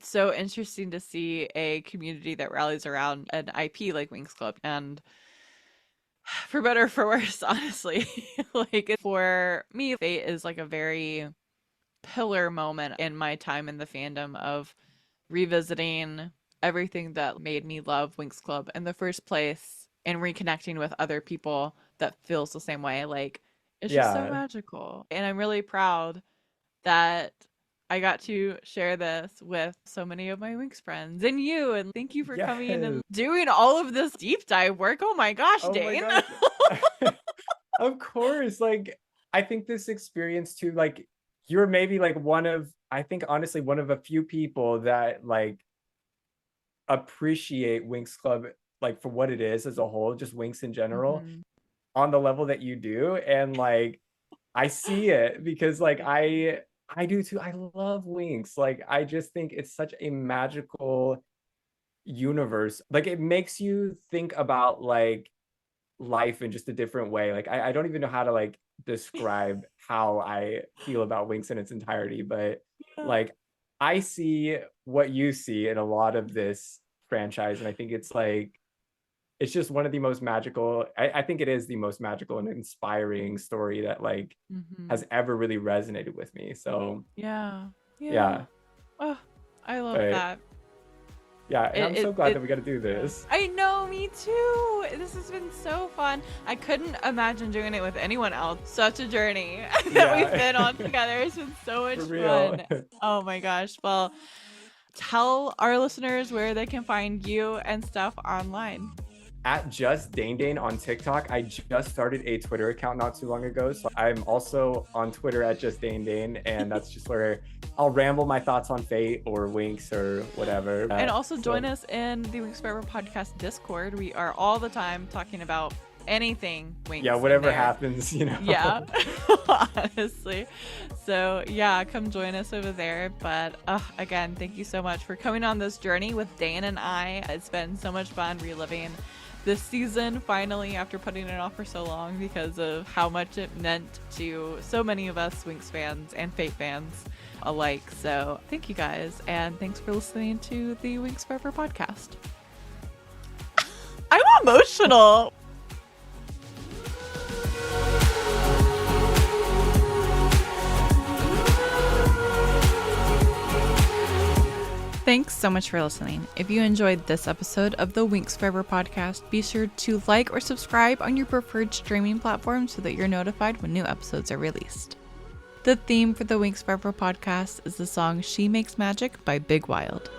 so interesting to see a community that rallies around an IP like Winx Club. And for better or for worse, honestly, like for me, Fate is like a very pillar moment in my time in the fandom of revisiting everything that made me love Winx Club in the first place and reconnecting with other people that feels the same way. Like it's just so yeah, magical. And I'm really proud that I got to share this with so many of my Winx friends and you. And thank you for coming and yes. doing all of this deep dive work. Oh my gosh, Oh my Dane. gosh. Of course. Like I think this experience too, like you're maybe like one of, I think honestly, one of a few people that like appreciate Winx Club like for what it is as a whole, just Winx in general, Hmm. on the level that you do. And like I see it because like I do too. I love Winx. Like I just think it's such a magical universe. Like it makes you think about like life in just a different way. Like I don't even know how to like describe how I feel about Winx in its entirety, but Yeah. like I see what you see in a lot of this franchise, and I think it's like it's just one of the most magical. I think it is the most magical and inspiring story that like Hmm. has ever really resonated with me. So Yeah. Yeah. yeah, Oh, I love but that. yeah, and It, I'm it, so glad it, that we got to do yeah. this. I know, me too. This has been so fun. I couldn't imagine doing it with anyone else. Such a journey that we've Yeah, been on together. It's been so much for real. fun. Oh my gosh. Well, tell our listeners where they can find you and stuff online. At JustDaneDane on TikTok. I just started a Twitter account not too long ago. So I'm also on Twitter at JustDaneDane. And that's just where I'll ramble my thoughts on Fate or Winx or whatever. And also join So us in the Winx Forever Podcast Discord. We are all the time talking about anything yeah, Winx in whatever there. happens, you know. Yeah, honestly. So, yeah, come join us over there. But again, thank you so much for coming on this journey with Dan and I. It's been so much fun reliving this season finally after putting it off for so long because of how much it meant to so many of us Winx fans and Fate fans alike. So, thank you guys, and thanks for listening to the Winx Forever podcast. I'm emotional. Thanks so much for listening. If you enjoyed this episode of the Winx Forever podcast, be sure to like or subscribe on your preferred streaming platform so that you're notified when new episodes are released. The theme for the Winx Forever podcast is the song She Makes Magic by Big Wild.